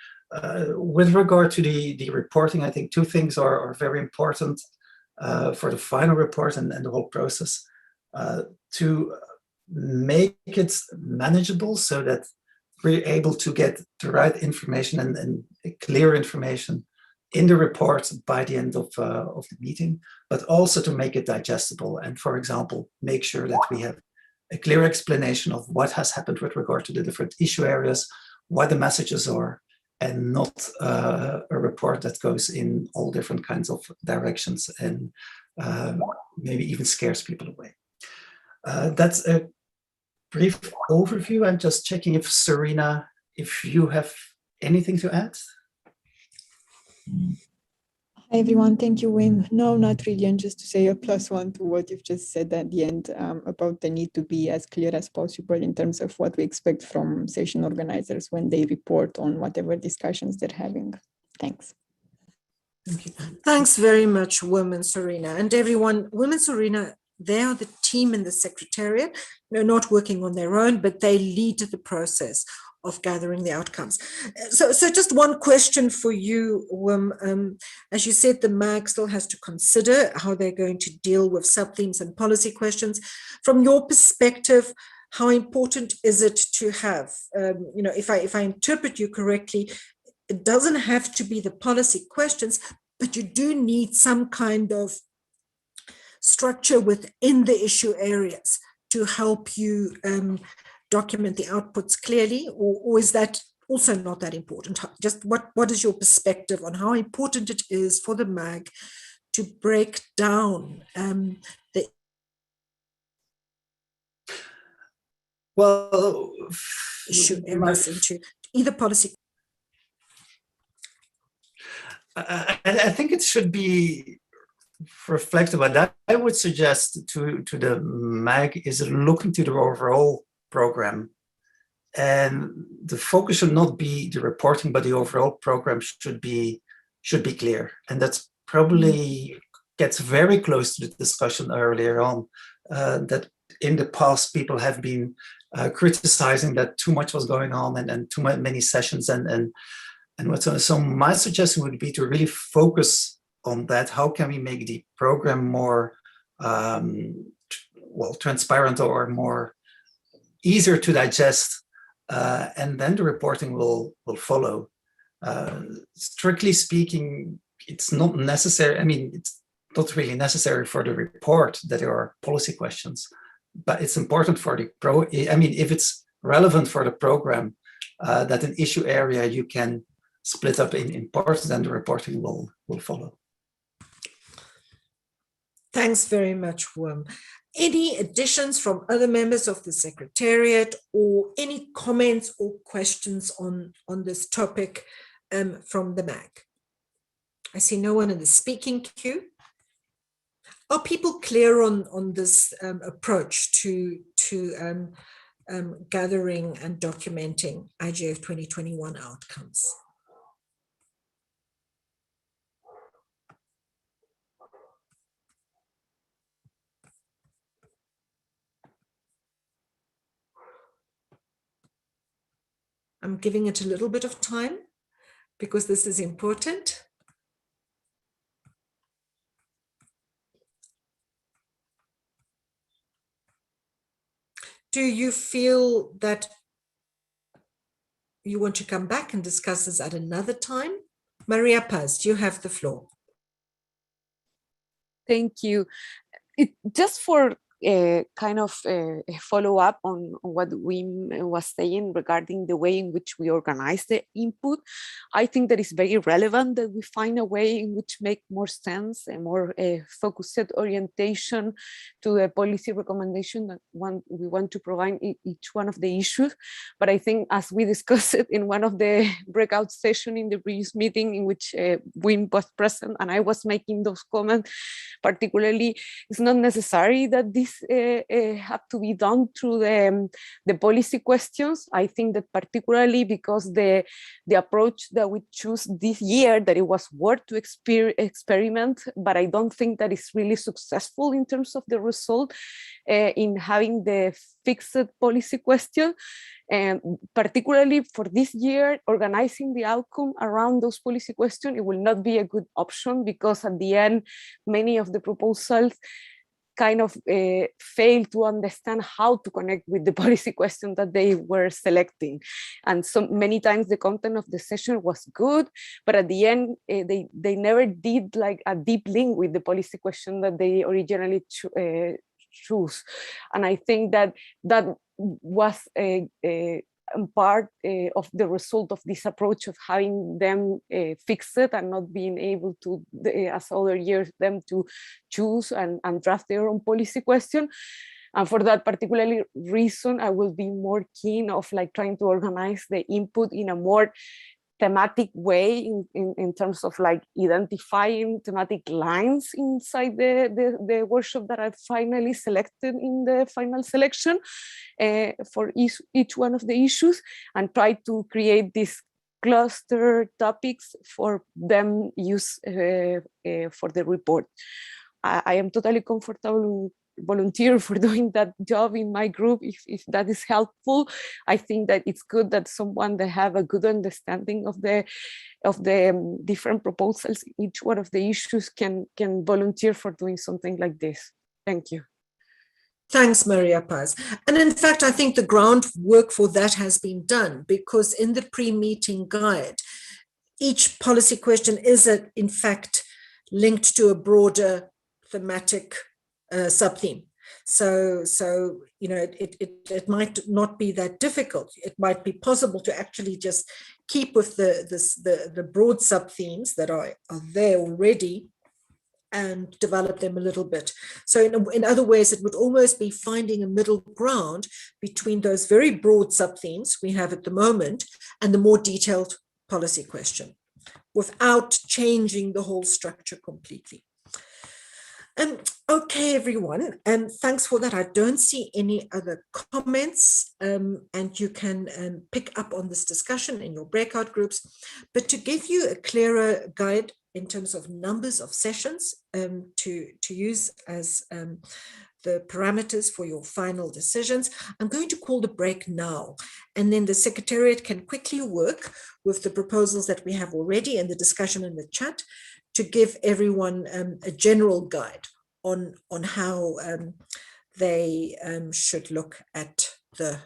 With regard to the reporting, I think two things are very important for the final report and the whole process. To make it manageable so that we're able to get the right information and clear information in the report by the end of the meeting, but also to make it digestible. And for example, make sure that we have a clear explanation of what has happened with regard to the different issue areas, what the messages are, and not a report that goes in all different kinds of directions and maybe even scares people away. That's a brief overview. I'm just checking if Serena, if you have anything to add. Hi everyone, thank you, Wim. No, not really, and just to say a +1 to what you've just said at the end about the need to be as clear as possible in terms of what we expect from session organizers when they report on whatever discussions they're having. Thanks. Thank you. Thanks very much, Wim and Serena. And everyone, Wim and Serena, they are the team in the Secretariat. They're not working on their own, but they lead the process of gathering the outcomes. So just one question for you, Wim. As you said, the MAG still has to consider how they're going to deal with sub-themes and policy questions. From your perspective, how important is it to have, if I interpret you correctly, it doesn't have to be the policy questions, but you do need some kind of structure within the issue areas to help you document the outputs clearly, or is that also not that important? Just what is your perspective on how important it is for the MAG to break down the issue areas into either policy? I think it should be reflective on that. I would suggest to the MAG is look into the overall program, and the focus should not be the reporting, but the overall program should be clear. And that's probably gets very close to the discussion earlier on, that in the past people have been criticizing that too much was going on and too many sessions and what's so my suggestion would be to really focus on that. How can we make the program more transparent or more easier to digest, and then the reporting will follow. Strictly speaking, it's not necessary. I mean, it's not really necessary for the report that there are policy questions, but it's important for the if it's relevant for the program, that an issue area you can split up in parts, then the reporting will follow. Thanks very much, Wim. Any additions from other members of the Secretariat, or any comments or questions on this topic from the MAG? I see no one in the speaking queue. Are people clear on this approach to gathering and documenting IGF 2021 outcomes? I'm giving it a little bit of time because this is important. Do you feel that you want to come back and discuss this at another time? Maria Paz, you have the floor. Thank you. Just for kind of a follow up on what Wim was saying regarding the way in which we organize the input, I think that it's very relevant that we find a way in which make more sense and more focused orientation to the policy recommendation that we want to provide in each one of the issues. But I think, as we discussed it in one of the breakout sessions in the previous meeting in which Wim was present and I was making those comments, particularly, it's not necessary that this have to be done through the policy questions. I think that particularly because the approach that we choose this year, that it was worth to experiment, but I don't think that it's really successful in terms of the result in having the fixed policy question. And particularly for this year, organizing the outcome around those policy questions, it will not be a good option because at the end, many of the proposals kind of fail to understand how to connect with the policy question that they were selecting. And so many times the content of the session was good, but at the end, they never did like a deep link with the policy question that they originally choose. And I think that that was part of the result of this approach of having them fix it and not being able to, as other years, them to choose and draft their own policy question. And for that particular reason, I will be more keen of like trying to organize the input in a more thematic way in terms of like identifying thematic lines inside the workshop that I finally selected in the final selection for each one of the issues, and try to create these cluster topics for them use for the report. I am totally comfortable volunteer for doing that job in my group if that is helpful. I think that it's good that someone that have a good understanding of the different proposals, each one of the issues can volunteer for doing something like this. Thank you. Thanks, Maria Paz. And in fact, I think the groundwork for that has been done, because in the pre-meeting guide, each policy question is in fact linked to a broader thematic sub-theme. So you know, it might not be that difficult. It might be possible to actually just keep with the broad sub-themes that are there already and develop them a little bit. So in other ways, it would almost be finding a middle ground between those very broad sub-themes we have at the moment and the more detailed policy question, without changing the whole structure completely. Okay, everyone, thanks for that. I don't see any other comments, and you can pick up on this discussion in your breakout groups. But to give you a clearer guide in terms of numbers of sessions to use as the parameters for your final decisions, I'm going to call the break now, and then the Secretariat can quickly work with the proposals that we have already and the discussion in the chat to give everyone a general guide on how they should look at the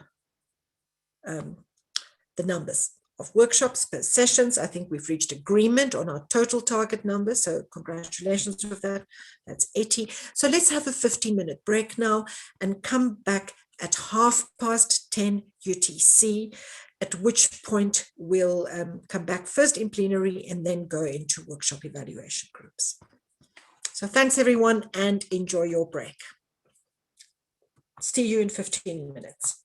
numbers of workshops per sessions. I think we've reached agreement on our total target number, so congratulations with that. That's 80. So let's have a 15-minute break now and come back at 10:30 UTC, at which point we'll come back first in plenary and then go into workshop evaluation groups. So thanks everyone and enjoy your break. See you in 15 minutes.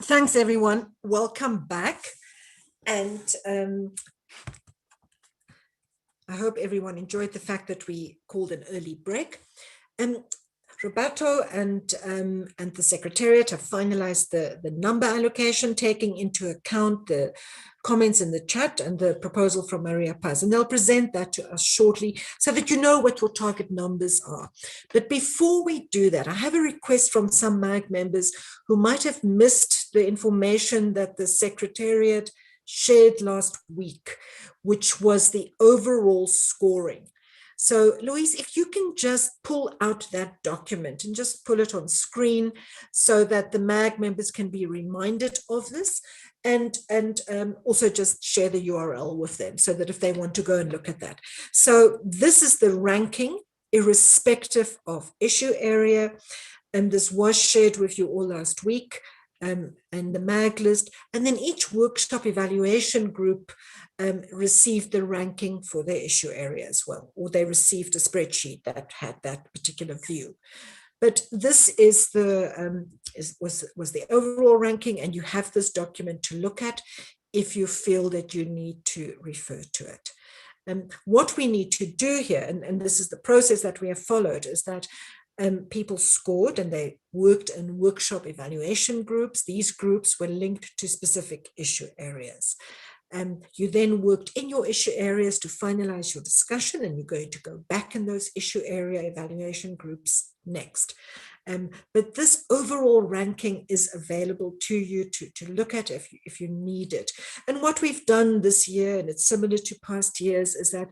Thanks, everyone. Welcome back. And I hope everyone enjoyed the fact that we called an early break. Roberto and the Secretariat have finalized the number allocation, taking into account the comments in the chat and the proposal from Maria Paz. And they'll present that to us shortly so that you know what your target numbers are. But before we do that, I have a request from some MAG members who might have missed the information that the Secretariat shared last week, which was the overall scoring. So, Louise, if you can just pull out that document and just pull it on screen so that the MAG members can be reminded of this, and also just share the URL with them so that if they want to go and look at that. So this is the ranking irrespective of issue area, and this was shared with you all last week. And the MAG list, and then each workshop evaluation group received the ranking for their issue area as well, or they received a spreadsheet that had that particular view. But this is the was the overall ranking, and you have this document to look at if you feel that you need to refer to it. What we need to do here, and this is the process that we have followed, is that people scored and they worked in workshop evaluation groups. These groups were linked to specific issue areas. You then worked in your issue areas to finalize your discussion, and you're going to go back in those issue area evaluation groups next. But this overall ranking is available to you to look at if you need it. And what we've done this year, and it's similar to past years, is that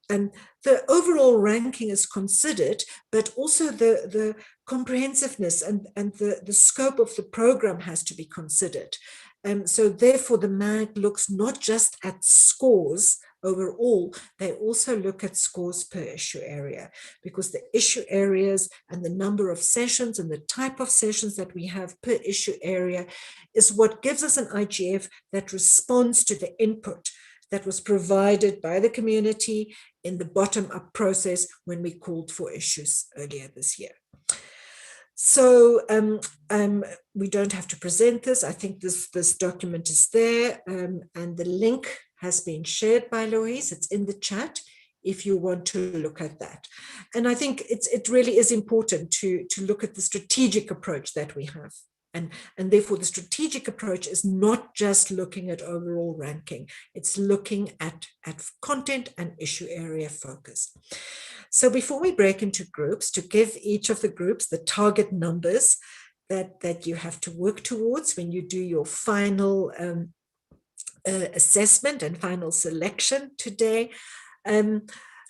the overall ranking is considered, but also the comprehensiveness and the scope of the program has to be considered. So therefore, the MAG looks not just at scores overall, they also look at scores per issue area, because the issue areas and the number of sessions and the type of sessions that we have per issue area is what gives us an IGF that responds to the input that was provided by the community in the bottom-up process when we called for issues earlier this year. So we don't have to present this. I think this document is there, and the link has been shared by Louise. It's in the chat if you want to look at that. And I think it really is important to look at the strategic approach that we have. And therefore, the strategic approach is not just looking at overall ranking, it's looking at content and issue area focus. So before we break into groups, to give each of the groups the target numbers that you have to work towards when you do your final assessment and final selection today.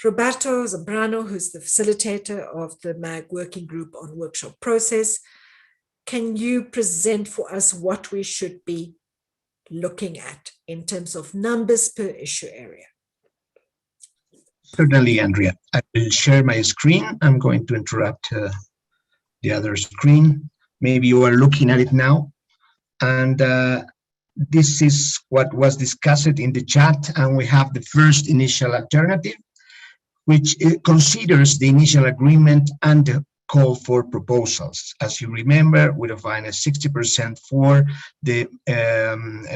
Roberto Zambrano, who's the facilitator of the MAG working group on workshop process, can you present for us what we should be looking at in terms of numbers per issue area? Certainly, Andrea. I will share my screen. I'm going to interrupt the other screen. Maybe you are looking at it now. And this is what was discussed in the chat. And we have the first initial alternative, which considers the initial agreement and the call for proposals. As you remember, we defined a 60% for the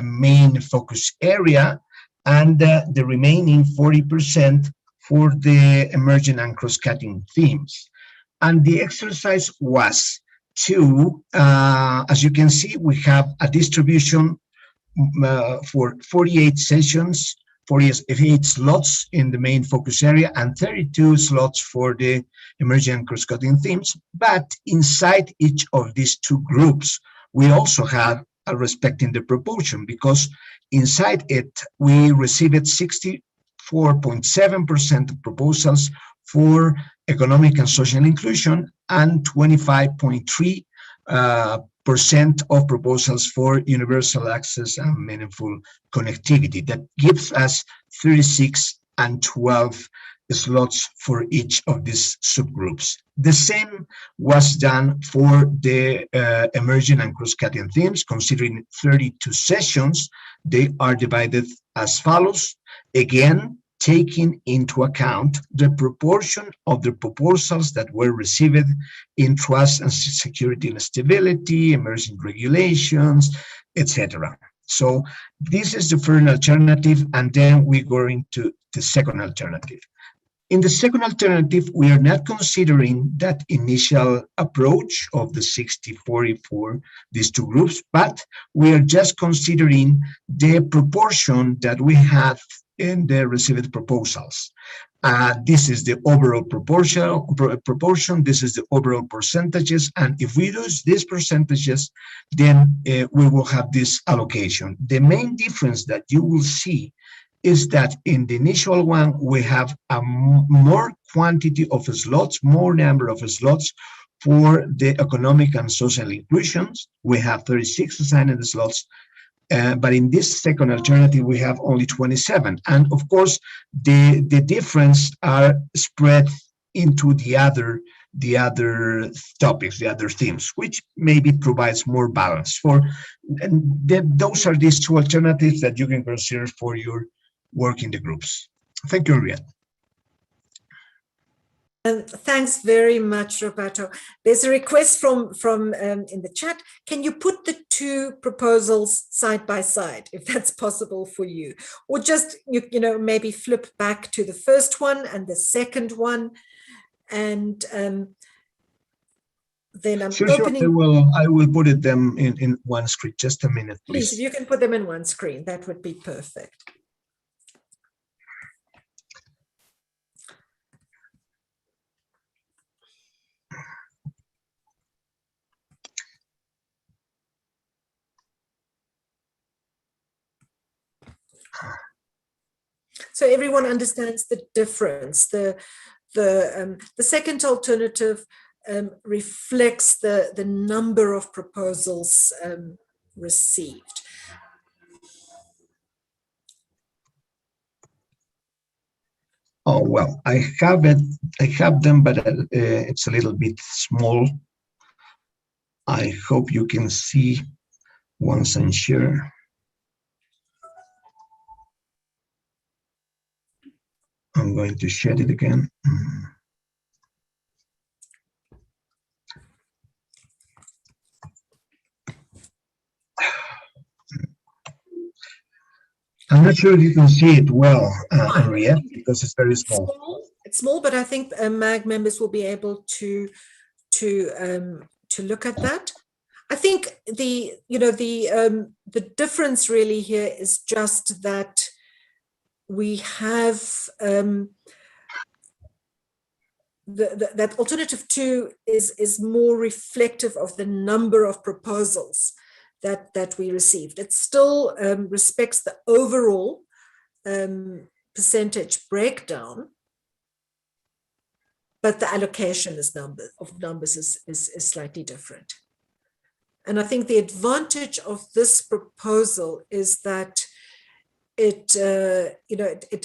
main focus area, and the remaining 40% for the emerging and cross-cutting themes. And the exercise was to, as you can see, we have a distribution for 48 sessions, 48 slots in the main focus area, and 32 slots for the emerging and cross-cutting themes. But inside each of these two groups, we also have a respecting the proportion, because inside it, we received 64.7% of proposals for economic and social inclusion and 25.3% of proposals for universal access and meaningful connectivity. That gives us 36 and 12 slots for each of these subgroups. The same was done for the emerging and cross-cutting themes, considering 32 sessions. They are divided as follows. Again, taking into account the proportion of the proposals that were received in trust and security and stability, emerging regulations, etc. So this is the first alternative, and then we go into the second alternative. In the second alternative, we are not considering that initial approach of the 60-40 for these two groups, but we are just considering the proportion that we have in the received proposals. This is the overall proportion, this is the overall percentages, and if we use these percentages, then we will have this allocation. The main difference that you will see is that in the initial one, we have a more quantity of slots, more number of slots for the economic and social inclusions. We have 36 assigned slots, but in this second alternative, we have only 27. And of course, the difference are spread into the other topics, the other themes, which maybe provides more balance for. And those are these two alternatives that you can consider for your work in the groups. Thank you, Henriette. Thanks very much, Roberto. There's a request from in the chat. Can you put the two proposals side by side, if that's possible for you, or just you know maybe flip back to the first one and the second one, and then I'm opening. Sure, I will put them in one screen. Just a minute, please. Please, if you can put them in one screen, that would be perfect. So everyone understands the difference. The second alternative reflects the number of proposals received. Oh, well, I have them, but it's a little bit small. I hope you can see once and share. I'm going to share it again. I'm not sure if you can see it well, Henriette, because it's very small. It's small, but I think MAG members will be able to look at that. I think the difference really here is just that we have that alternative 2 is more reflective of the number of proposals that we received. It still respects the overall percentage breakdown, but the allocation of numbers is slightly different. And I think the advantage of this proposal is that it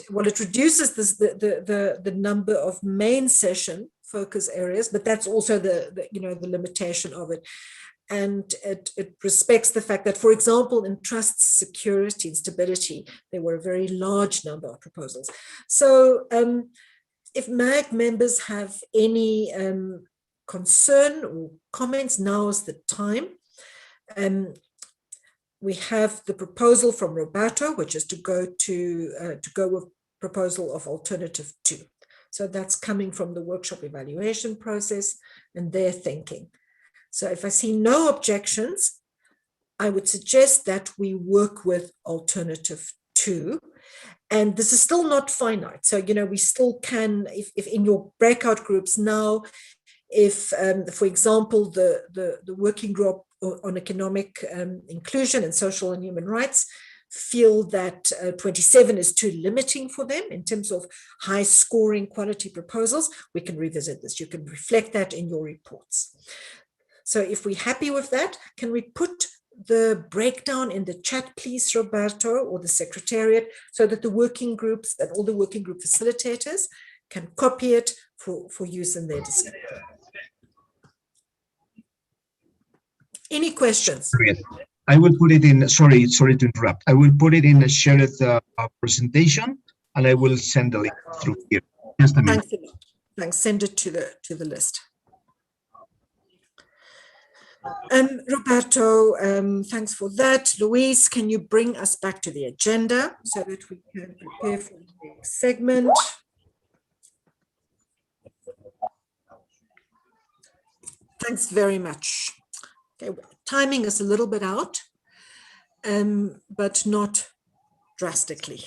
reduces the number of main session focus areas, but that's also the limitation of it. And it respects the fact that, for example, in trust, security, and stability, there were a very large number of proposals. So if MAG members have any concern or comments, now is the time. We have the proposal from Roberto, which is to go with proposal of alternative 2. So that's coming from the workshop evaluation process and their thinking. So if I see no objections, I would suggest that we work with alternative 2. And this is still not finite. So, we still can, if in your breakout groups now, if, for example, the working group on economic inclusion and social and human rights feel that 27 is too limiting for them in terms of high scoring quality proposals, we can revisit this. You can reflect that in your reports. So if we're happy with that, can we put the breakdown in the chat, please, Roberto, or the Secretariat, so that the working groups and all the working group facilitators can copy it for use in their discussion? Any questions? I will put it in, sorry to interrupt. I will put it in a shared presentation, and I will send the link through here. Just a minute. Thanks a lot. Thanks. Send it to the list. Roberto, thanks for that. Louise, can you bring us back to the agenda so that we can prepare for the next segment? Thanks very much. Okay, timing is a little bit out, but not drastically.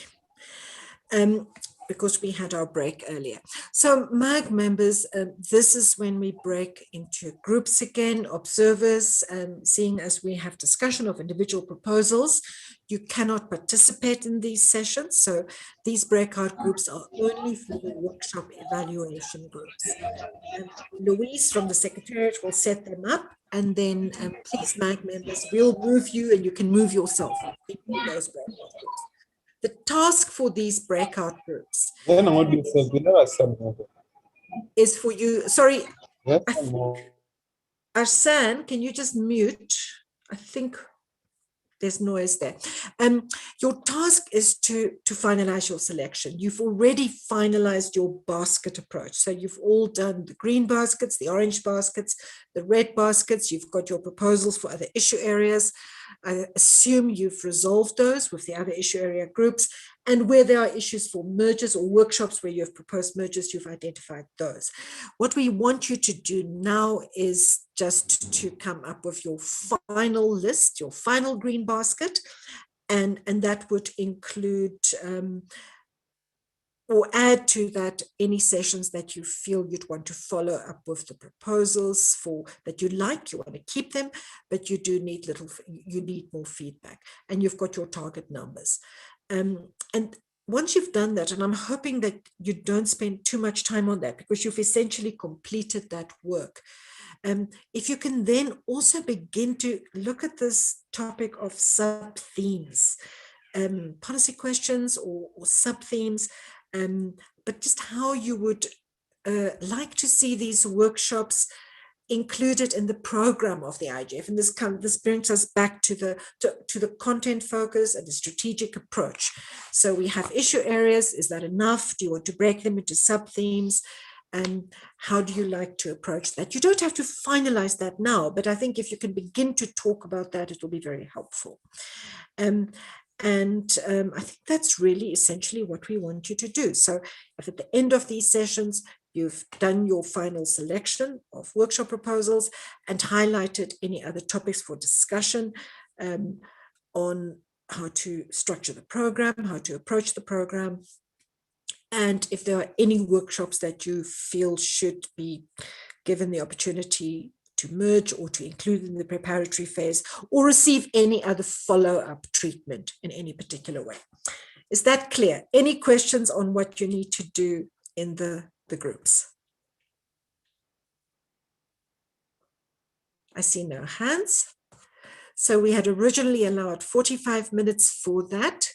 Because we had our break earlier. So MAG members, this is when we break into groups again, observers, seeing as we have discussion of individual proposals, you cannot participate in these sessions. So these breakout groups are only for the workshop evaluation groups. Louise from the Secretariat will set them up, and then please MAG members, we'll move you and you can move yourself into those breakout groups. The task for these breakout groups is for you. Sorry, Arsene, can you just mute? I think there's noise there. Your task is to finalize your selection. You've already finalized your basket approach. So you've all done the green baskets, the orange baskets, the red baskets. You've got your proposals for other issue areas. I assume you've resolved those with the other issue area groups, and where there are issues for mergers or workshops where you've proposed mergers, you've identified those. What we want you to do now is just to come up with your final list, your final green basket, and that would include or add to that any sessions that you feel you'd want to follow up with the proposals for that you like, you want to keep them, but you do need you need more feedback, and you've got your target numbers. And once you've done that, and I'm hoping that you don't spend too much time on that because you've essentially completed that work. If you can then also begin to look at this topic of sub-themes, policy questions or sub-themes, but just how you would like to see these workshops included in the program of the IGF. And this brings us back to the content focus and the strategic approach. So we have issue areas. Is that enough? Do you want to break them into sub-themes? And how do you like to approach that? You don't have to finalize that now, but I think if you can begin to talk about that, it will be very helpful. I think that's really essentially what we want you to do. So if at the end of these sessions, you've done your final selection of workshop proposals and highlighted any other topics for discussion on how to structure the program, how to approach the program, and if there are any workshops that you feel should be given the opportunity to merge or to include in the preparatory phase or receive any other follow-up treatment in any particular way. Is that clear? Any questions on what you need to do in the groups? I see no hands. So we had originally allowed 45 minutes for that.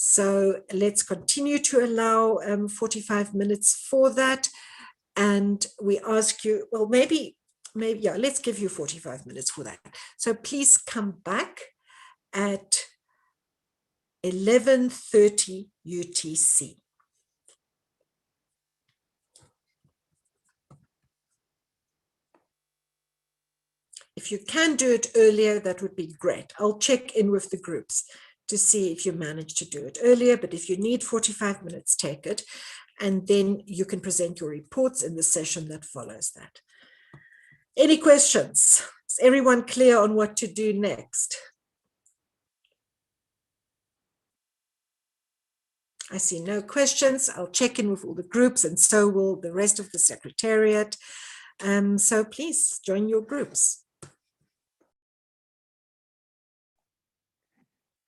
So let's continue to allow 45 minutes for that. And we ask you, well, maybe, yeah, let's give you 45 minutes for that. So please come back at 11:30 UTC. If you can do it earlier, that would be great. I'll check in with the groups to see if you manage to do it earlier, but if you need 45 minutes, take it, and then you can present your reports in the session that follows that. Any questions? Is everyone clear on what to do next? I see no questions. I'll check in with all the groups, and so will the rest of the Secretariat. So please join your groups.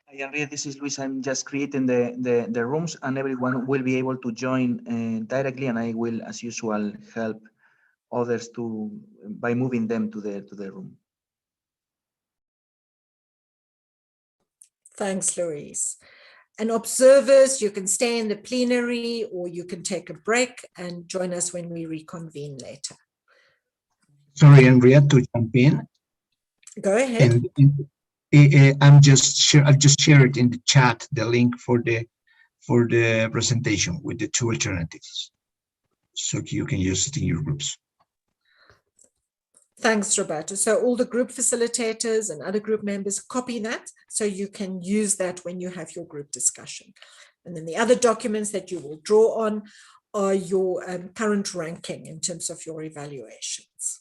Hi, Henriette, this is Luis. I'm just creating the rooms, and everyone will be able to join directly, and I will, as usual, help others by moving them to the room. Thanks, Louise. And observers, you can stay in the plenary or you can take a break and join us when we reconvene later. Sorry, Henriette, to jump in. Go ahead. I'll just share it in the chat, the link for the presentation with the two alternatives, so you can use it in your groups. Thanks, Roberto. So all the group facilitators and other group members copy that so you can use that when you have your group discussion. And then the other documents that you will draw on are your current ranking in terms of your evaluations.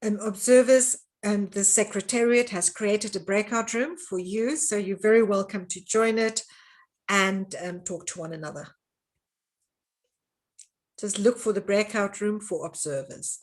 Observers, the Secretariat has created a breakout room for you, so you're very welcome to join it and talk to one another. Just look for the breakout room for observers.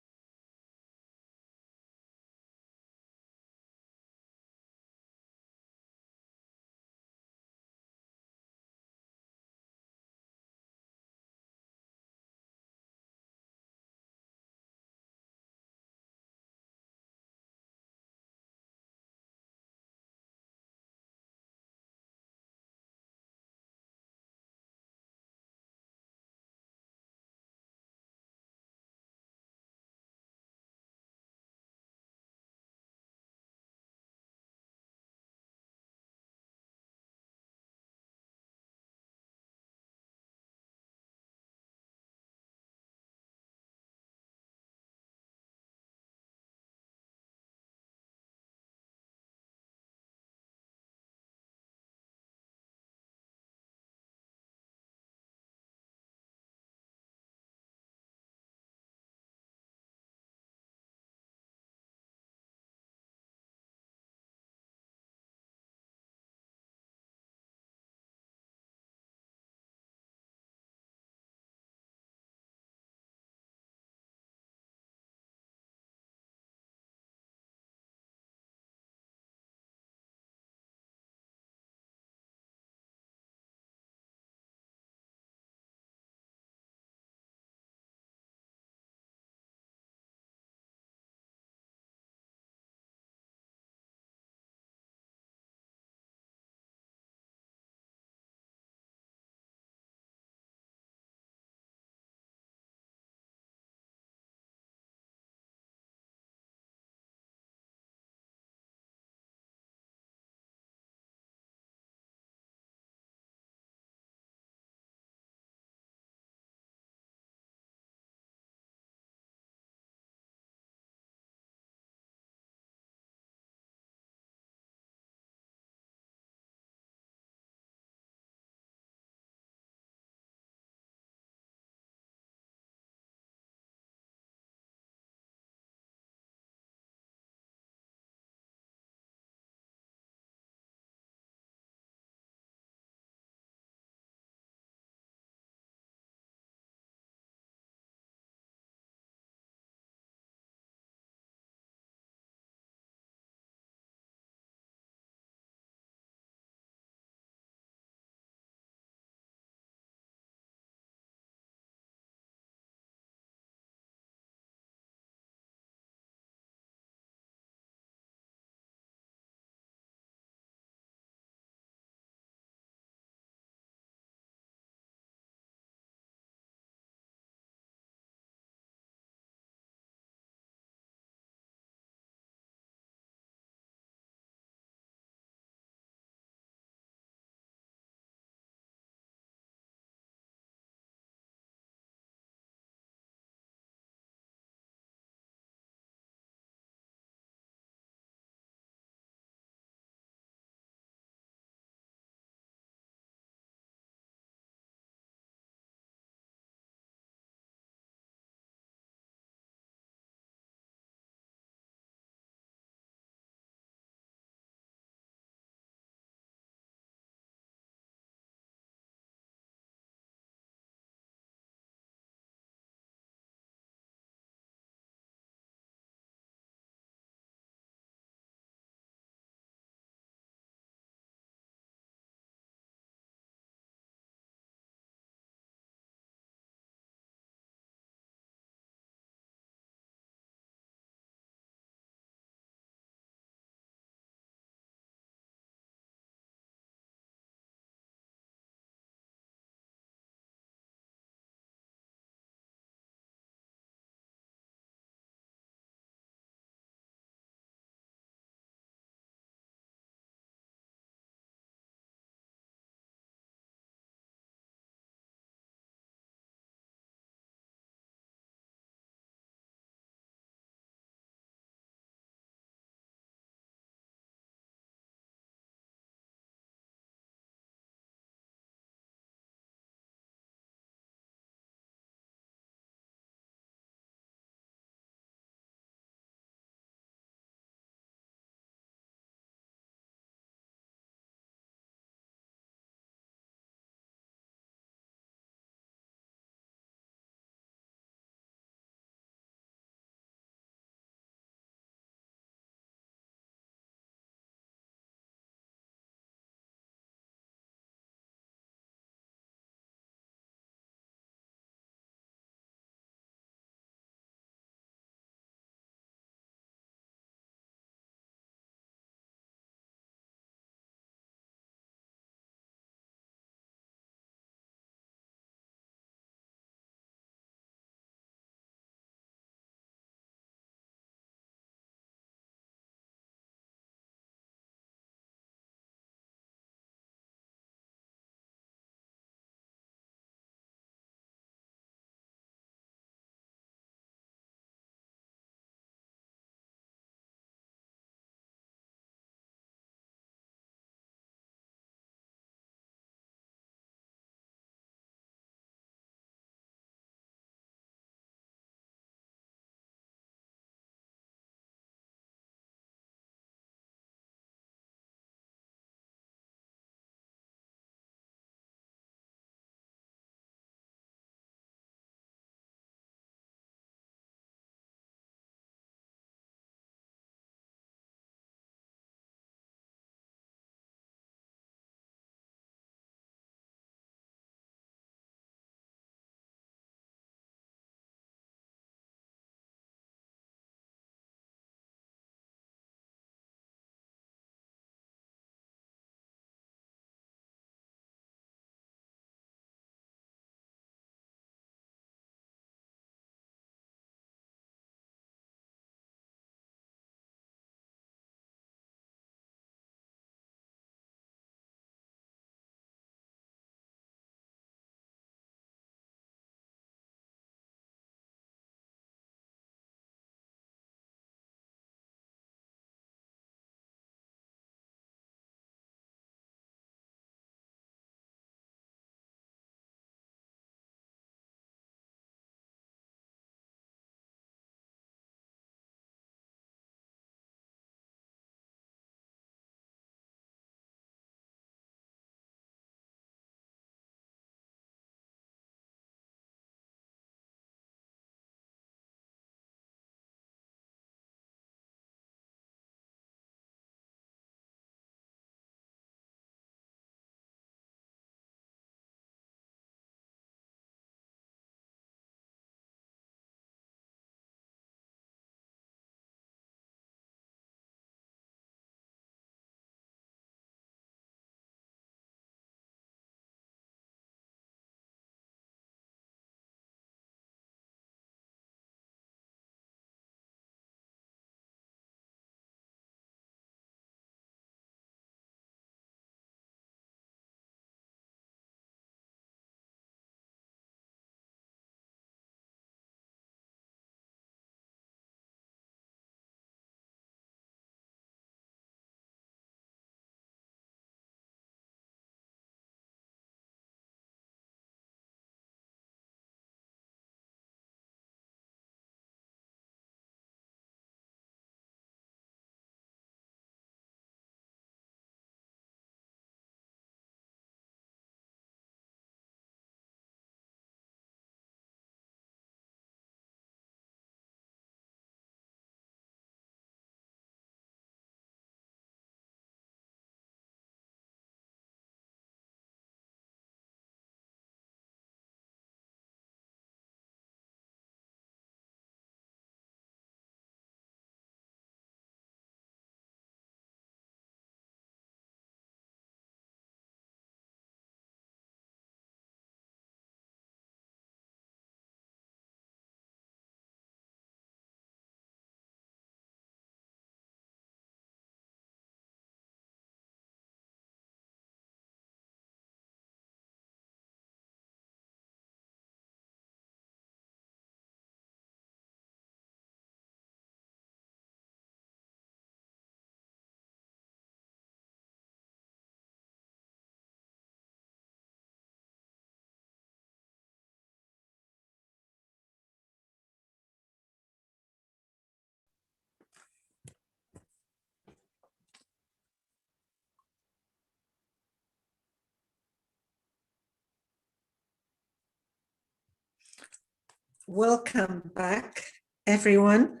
Welcome back, everyone.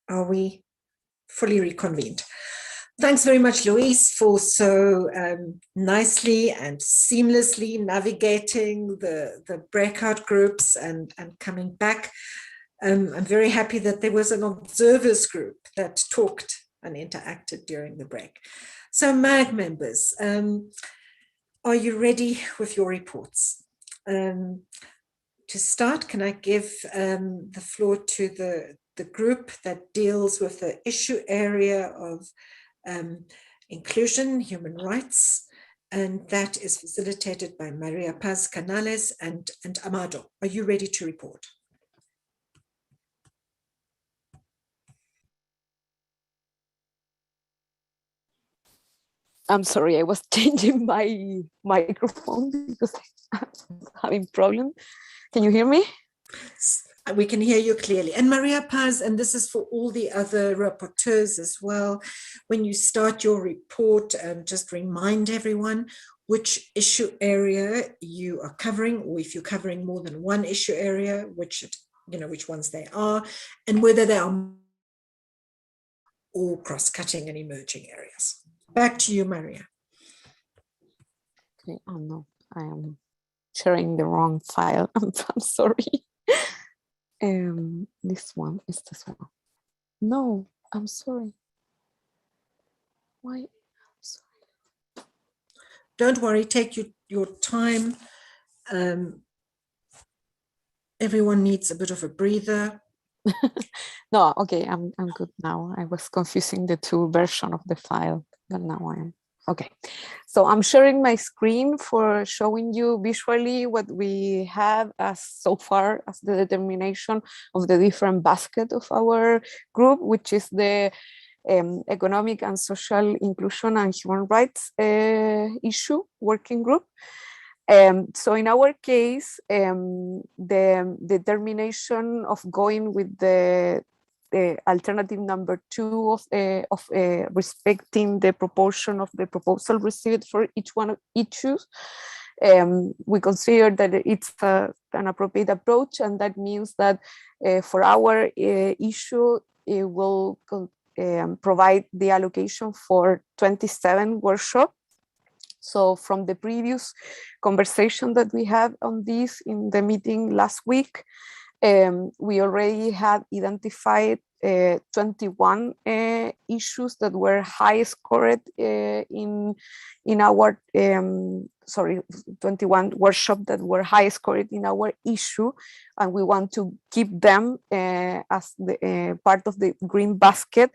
Are we fully reconvened? Thanks very much, Louise, for so nicely and seamlessly navigating the breakout groups and coming back. I'm very happy that there was an observers group that talked and interacted during the break. So MAG members, are you ready with your reports? To start, can I give the floor to the group that deals with the issue area of inclusion, human rights, and that is facilitated by Maria Paz Canales and Amado. Are you ready to report? I'm sorry, I was changing my microphone because I'm having problem. Can you hear me? We can hear you clearly. And Maria Paz, and this is for all the other rapporteurs as well, when you start your report, just remind everyone which issue area you are covering, or if you're covering more than one issue area, which ones they are, and whether they are all cross-cutting and emerging areas. Back to you, Maria. Okay. Oh no, I am sharing the wrong file. I'm sorry. This one is this one. No, I'm sorry. Why? I'm sorry. Don't worry, take your time. Everyone needs a bit of a breather. No, okay, I'm good now. I was confusing the two versions of the file, but now I am. Okay, so I'm sharing my screen for showing you visually what we have as so far as the determination of the different basket of our group, which is the economic and social inclusion and human rights issue working group. So in our case, the determination of going with the alternative number 2 of respecting the proportion of the proposal received for each one of issues, we consider that it's an appropriate approach, and that means that for our issue, it will provide the allocation for 27 workshops. So from the previous conversation that we had on this in the meeting last week, we already had identified 21 issues that were high scored in our 21 workshops that were high scored in our issue, and we want to keep them as the part of the green basket,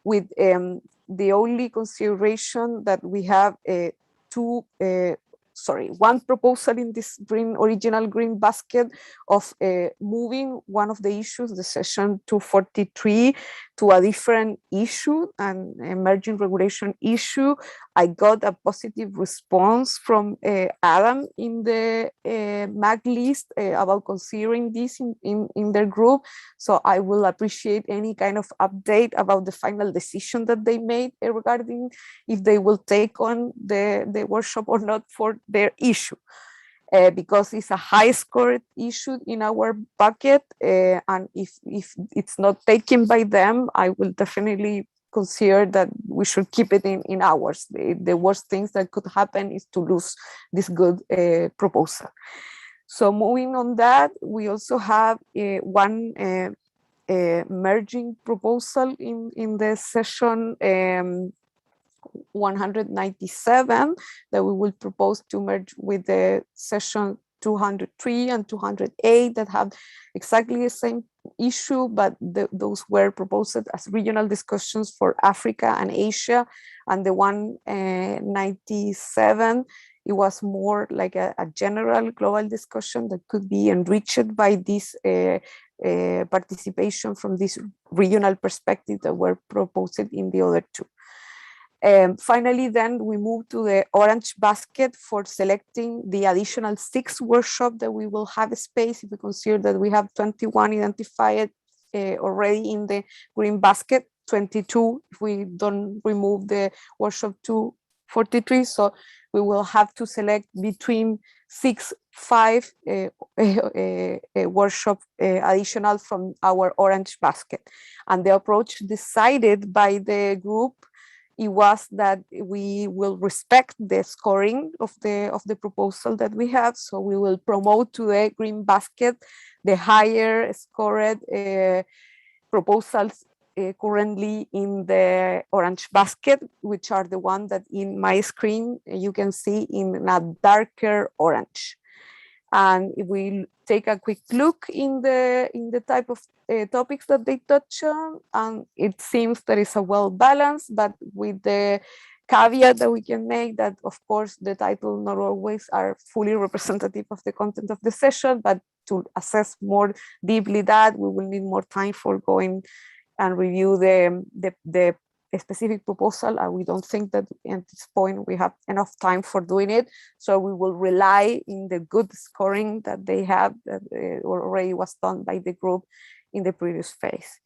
with the only consideration that we have one proposal in this original green basket of moving one of the issues, the session 243, to a different issue, an emerging regulation issue. I got a positive response from Adam in the MAG list about considering this in their group. So I will appreciate any kind of update about the final decision that they made regarding if they will take on the workshop or not for their issue. Because it's a high scored issue in our bucket, and if it's not taken by them, I will definitely consider that we should keep it in ours. The worst things that could happen is to lose this good proposal. So moving on that, we also have one merging proposal in the session 197 that we will propose to merge with the session 203 and 208 that have exactly the same issue, but those were proposed as regional discussions for Africa and Asia. And the 197, it was more like a general global discussion that could be enriched by this participation from this regional perspective that were proposed in the other two. Finally, then we move to the orange basket for selecting the additional 6 workshops that we will have space if we consider that we have 21 identified already in the green basket, 22 if we don't remove the workshop 2 43. So we will have to select between 5 workshop additional from our orange basket. And the approach decided by the group, it was that we will respect the scoring of the proposal that we have. So we will promote to the green basket the higher scored proposals currently in the orange basket, which are the one that in my screen you can see in a darker orange. And if we take a quick look in the type of topics that they touch on, and it seems that it's a well balanced, but with the caveat that we can make that, of course, the title not always are fully representative of the content of the session, but to assess more deeply that, we will need more time for going and review the specific proposal. And we don't think that at this point we have enough time for doing it. So we will rely in the good scoring that they have that already was done by the group in the previous phase.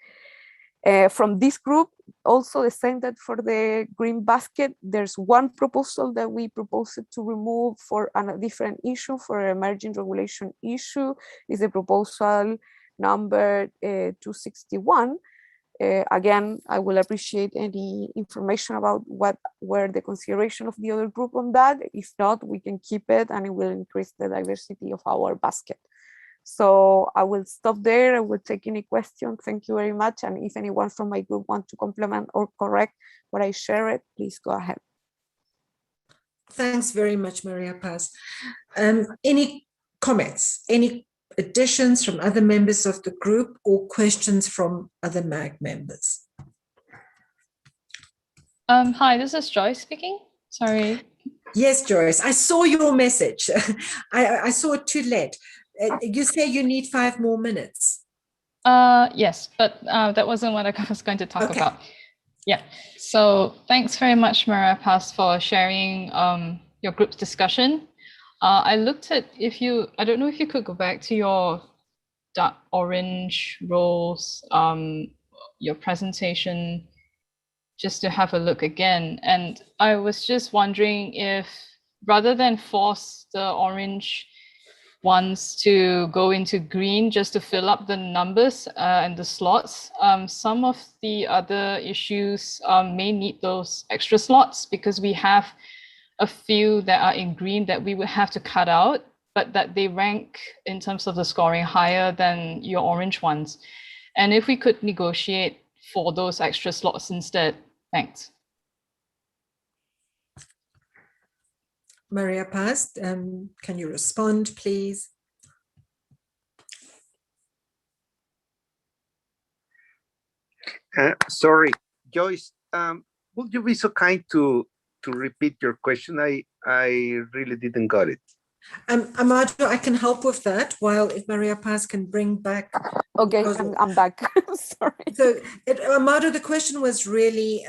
From this group, also the same that for the green basket, there's one proposal that we proposed to remove for a different issue, for an emerging regulation issue, is the proposal number 261. Again, I will appreciate any information about what were the consideration of the other group on that. If not, we can keep it and it will increase the diversity of our basket. So I will stop there. I will take any questions. Thank you very much. And if anyone from my group wants to complement or correct what I share, please go ahead. Thanks very much, Maria Paz. Any comments, any additions from other members of the group or questions from other MAG members? Hi, this is Joyce speaking. Sorry. Yes, Joyce, I saw your message. I saw it too late. You say you need 5 more minutes. Yes, but that wasn't what I was going to talk about. Yeah, so thanks very much, Maria Paz, for sharing your group's discussion. I looked at, I don't know if you could go back to your dark orange rows, your presentation, just to have a look again. And I was just wondering if, rather than force the orange ones to go into green just to fill up the numbers and the slots, some of the other issues may need those extra slots, because we have a few that are in green that we would have to cut out, but that they rank in terms of the scoring higher than your orange ones. And if we could negotiate for those extra slots instead. Thanks. Maria Paz, can you respond, please? Sorry, Joyce, would you be so kind to repeat your question? I really didn't got it. Amado, I can help with that while if Maria Paz can bring back. Okay, I'm back. Sorry. So, Amado, the question was really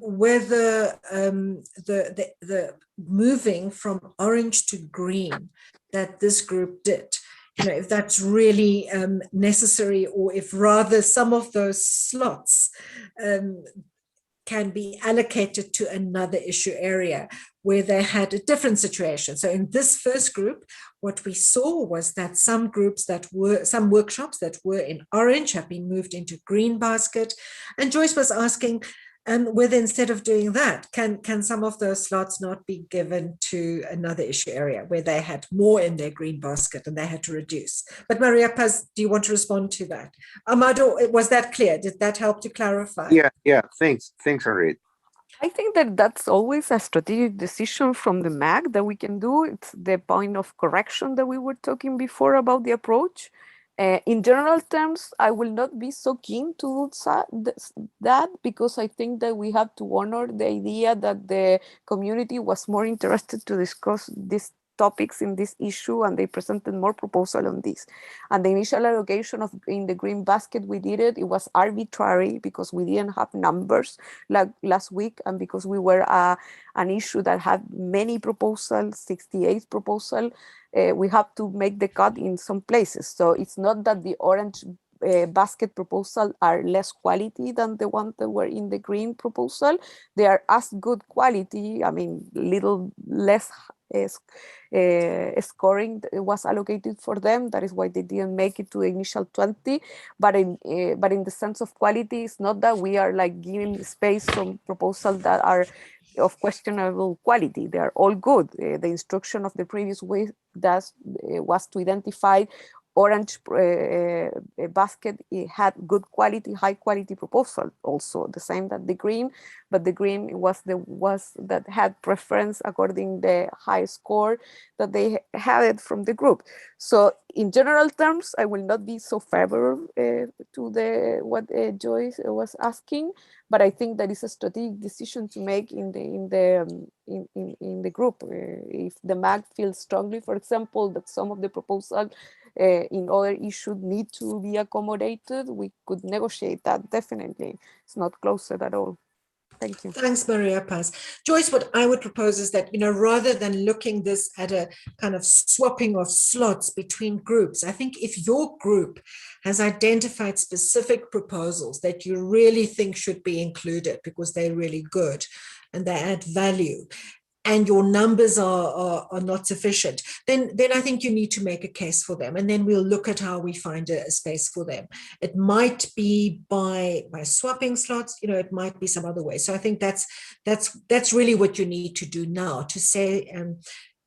whether the moving from orange to green that this group did, if that's really necessary, or if rather some of those slots can be allocated to another issue area where they had a different situation. So in this first group, what we saw was that some workshops that were in orange have been moved into green basket. And Joyce was asking whether instead of doing that, can some of those slots not be given to another issue area where they had more in their green basket and they had to reduce? But Maria Paz, do you want to respond to that? Amado, was that clear? Did that help to clarify? Yeah, thanks, Henriette. I think that that's always a strategic decision from the MAG that we can do. It's the point of correction that we were talking before about the approach. In general terms, I will not be so keen to do that, because I think that we have to honor the idea that the community was more interested to discuss these topics in this issue, and they presented more proposal on this. And the initial allocation in the green basket, we did it was arbitrary because we didn't have numbers like last week, and because we were an issue that had many proposals, 68 proposals. We have to make the cut in some places. So it's not that the orange basket proposal are less quality than the ones that were in the green proposal. They are as good quality, I mean, little less scoring was allocated for them. That is why they didn't make it to the initial 20. But in the sense of quality, it's not that we are like giving space from proposals that are of questionable quality. They are all good. The instruction of the previous way was to identify orange basket. It had good quality, high quality proposal also, the same that the green, but the green was that had preference according the high score that they had it from the group. So in general terms, I will not be so favorable to what Joyce was asking, but I think that is a strategic decision to make in the group. If the MAG feels strongly, for example, that some of the proposals in other issues need to be accommodated, we could negotiate that definitely. It's not closed at all. Thank you. Thanks, Maria Paz. Joyce, what I would propose is that, rather than looking this at a kind of swapping of slots between groups, I think if your group has identified specific proposals that you really think should be included because they're really good and they add value, and your numbers are not sufficient, then I think you need to make a case for them, and then we'll look at how we find a space for them. It might be by swapping slots, it might be some other way. So I think that's really what you need to do now, to say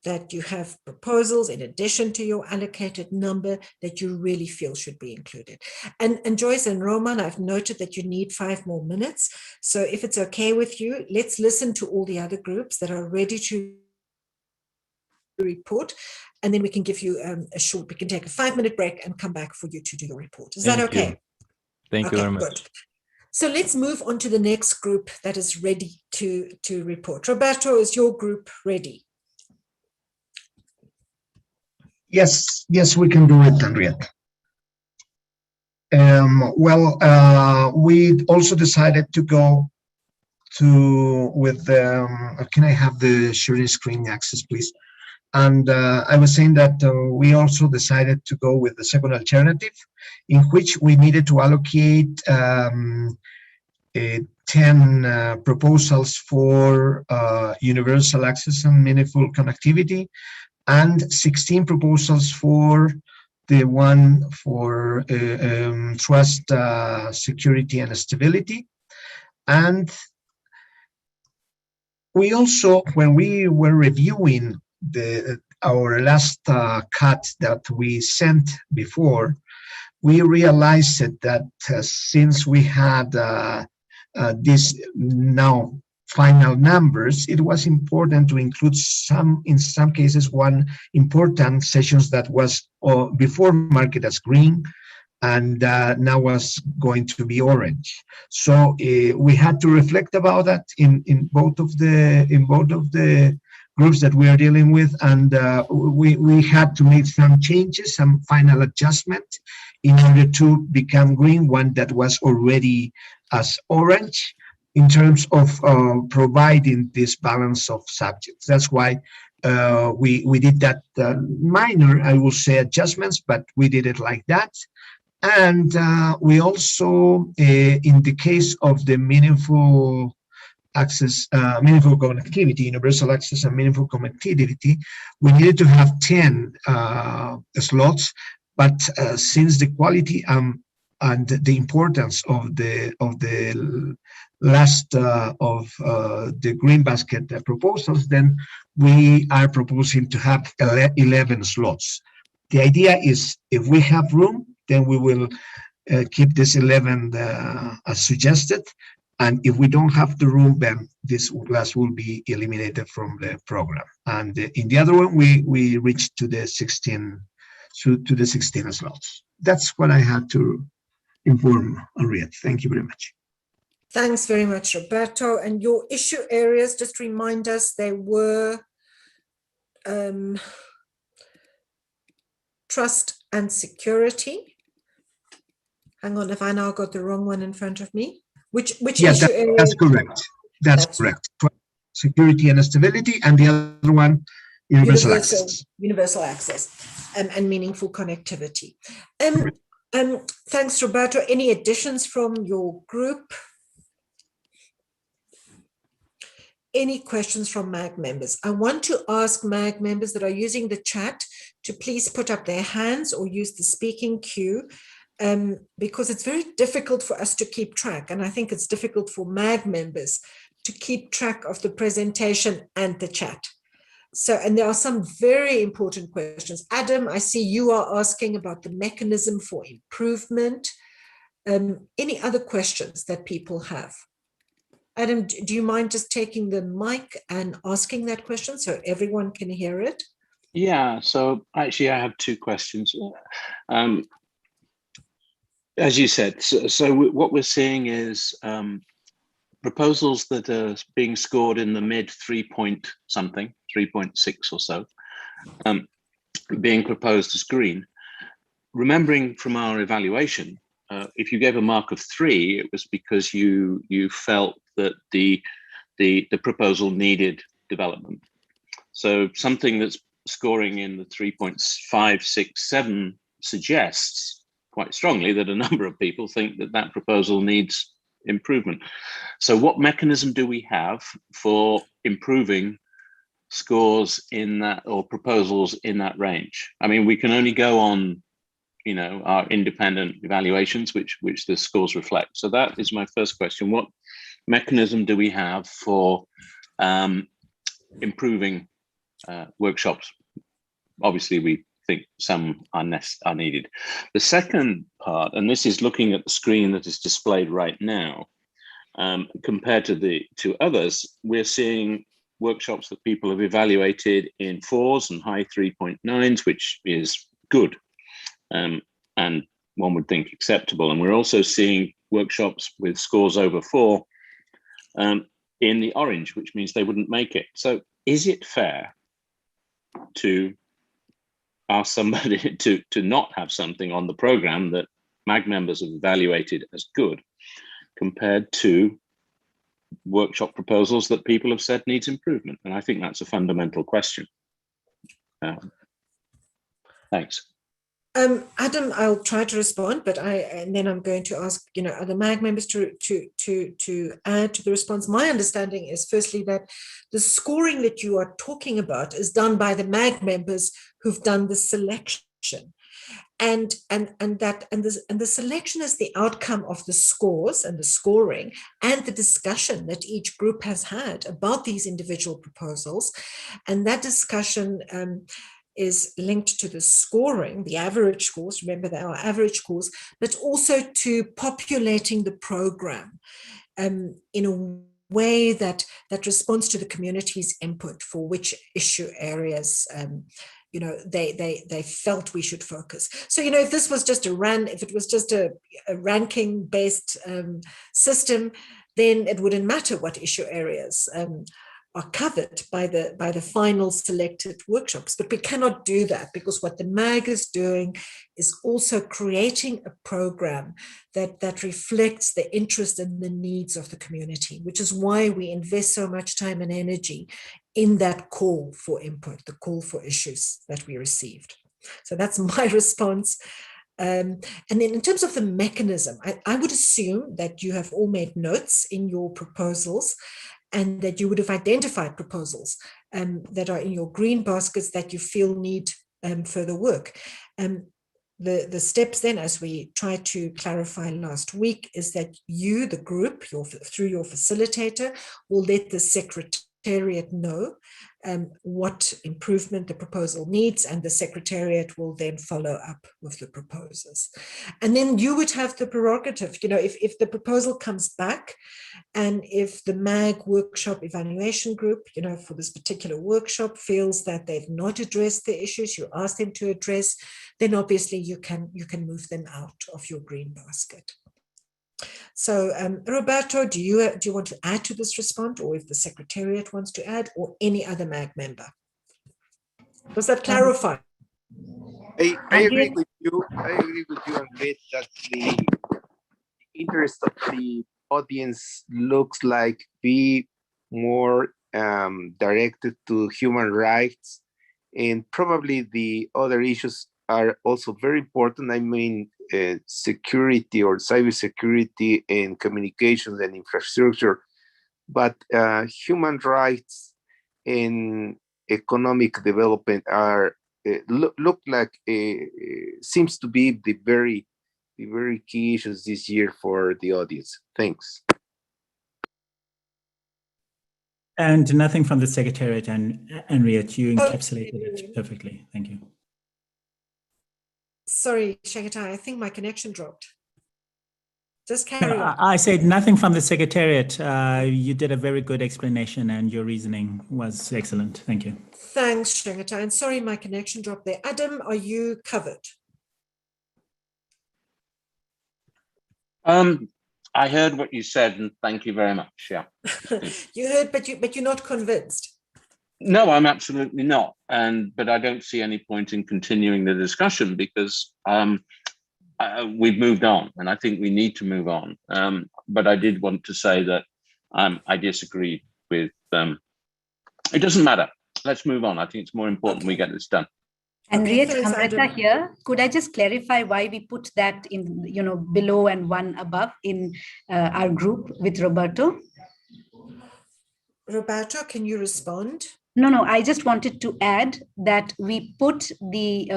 that you have proposals in addition to your allocated number that you really feel should be included. And Joyce and Roman, I've noted that you need 5 more minutes. So if it's okay with you, let's listen to all the other groups that are ready to report, and then we can give you we can take a 5-minute break and come back for you to do your report. Is that okay? Thank you very much. Good. So let's move on to the next group that is ready to report. Roberto, is your group ready? Yes, we can do it, Henriette. We also decided to go with can I have the sharing screen access, please? And I was saying that we also decided to go with the second alternative, in which we needed to allocate 10 proposals for universal access and meaningful connectivity, and 16 proposals for the one for trust, security, and stability. And we also, when we were reviewing our last cut that we sent before, we realized that since we had these now final numbers, it was important to include in some cases, one important sessions that was before marked as green and now was going to be orange. So we had to reflect about that in both of the groups that we are dealing with, and we had to make some changes, some final adjustment in order to become green, one that was already as orange, in terms of providing this balance of subjects. That's why we did that minor, I will say, adjustments, but we did it like that. And we also, in the case of the meaningful access, meaningful connectivity, universal access and meaningful connectivity, we needed to have 10 slots, but since the quality and the importance of the last of the green basket proposals, then we are proposing to have 11 slots. The idea is, if we have room, then we will keep this 11 as suggested, and if we don't have the room, then this class will be eliminated from the program. And in the other one, we reached to the 16 slots. That's what I had to inform Henriette. Thank you very much. Thanks very much, Roberto. And your issue areas, just remind us, they were trust and security. Hang on, if I now got the wrong one in front of me. Which issue area? That's correct. That's correct. Security and stability, and the other one, universal access. Universal access and meaningful connectivity. Thanks, Roberto. Any additions from your group? Any questions from MAG members? I want to ask MAG members that are using the chat to please put up their hands or use the speaking queue, because it's very difficult for us to keep track. And I think it's difficult for MAG members to keep track of the presentation and the chat. So, and there are some very important questions. Adam, I see you are asking about the mechanism for improvement. Any other questions that people have? Adam, do you mind just taking the mic and asking that question so everyone can hear it? Yeah, so actually I have two questions. As you said, so what we're seeing is proposals that are being scored in the mid 3.something, 3.6 or so, being proposed as green. Remembering from our evaluation, if you gave a mark of 3, it was because you felt that the proposal needed development. So something that's scoring in the 3.567 suggests quite strongly that a number of people think that that proposal needs improvement. So what mechanism do we have for improving scores in that, or proposals in that range? I mean, we can only go on, you know, our independent evaluations, which the scores reflect. So that is my first question. What mechanism do we have for improving workshops? Obviously, we think some are needed. The second part, and this is looking at the screen that is displayed right now, compared to others, we're seeing workshops that people have evaluated in 4s and high 3.9s, which is good, and one would think acceptable. And we're also seeing workshops with scores over 4 in the orange, which means they wouldn't make it. So is it fair to ask somebody to not have something on the program that MAG members have evaluated as good, compared to workshop proposals that people have said needs improvement? And I think that's a fundamental question. Thanks. Adam, I'll try to respond, but and then I'm going to ask, you know, other MAG members to add to the response. My understanding is, firstly, that the scoring that you are talking about is done by the MAG members who've done the selection, and the selection is the outcome of the scores and the scoring and the discussion that each group has had about these individual proposals, and that discussion is linked to the scoring, the average scores, remember they are average scores, but also to populating the program in a way that responds to the community's input for which issue areas you know, they felt we should focus. So, you know, if this was just if it was just a ranking based system, then it wouldn't matter what issue areas are covered by the final selected workshops. But we cannot do that, because what the MAG is doing is also creating a program that reflects the interest and the needs of the community, which is why we invest so much time and energy in that call for input, the call for issues that we received. So that's my response. And then in terms of the mechanism, I would assume that you have all made notes in your proposals, and that you would have identified proposals that are in your green baskets that you feel need further work. The steps then, as we tried to clarify last week, is that you, the group, through your facilitator, will let the Secretariat know what improvement the proposal needs, and the Secretariat will then follow up with the proposers. And then you would have the prerogative, you know, if the proposal comes back, and if the MAG workshop evaluation group, you know, for this particular workshop feels that they've not addressed the issues you asked them to address, then obviously you can move them out of your green basket. So Roberto, do you want to add to this response, or if the Secretariat wants to add, or any other MAG member? Does that clarify? I agree with you. I agree with you, Andrea, that the interest of the audience looks like be more directed to human rights, and probably the other issues are also very important. I mean, security or cybersecurity in communications and infrastructure, but human rights and economic development are look like seems to be the very key issues this year for the audience. Thanks. And nothing from the Secretariat, and Henriette, you encapsulated it perfectly. Thank you. Sorry, Shangatai, I think my connection dropped. Just carry on. I said nothing from the Secretariat. You did a very good explanation and your reasoning was excellent. Thank you. Thanks, Shangatai. And sorry, my connection dropped there. Adam, are you covered? I heard what you said, and thank you very much. Yeah. You heard, but you're not convinced. No, I'm absolutely not. But I don't see any point in continuing the discussion because we've moved on, and I think we need to move on. But I did want to say that I disagree with. It doesn't matter. Let's move on. I think it's more important we get this done. Henriette, Amrita here. Could I just clarify why we put that in, below and one above in our group with Roberto? Roberto, can you respond? No, I just wanted to add that we put the,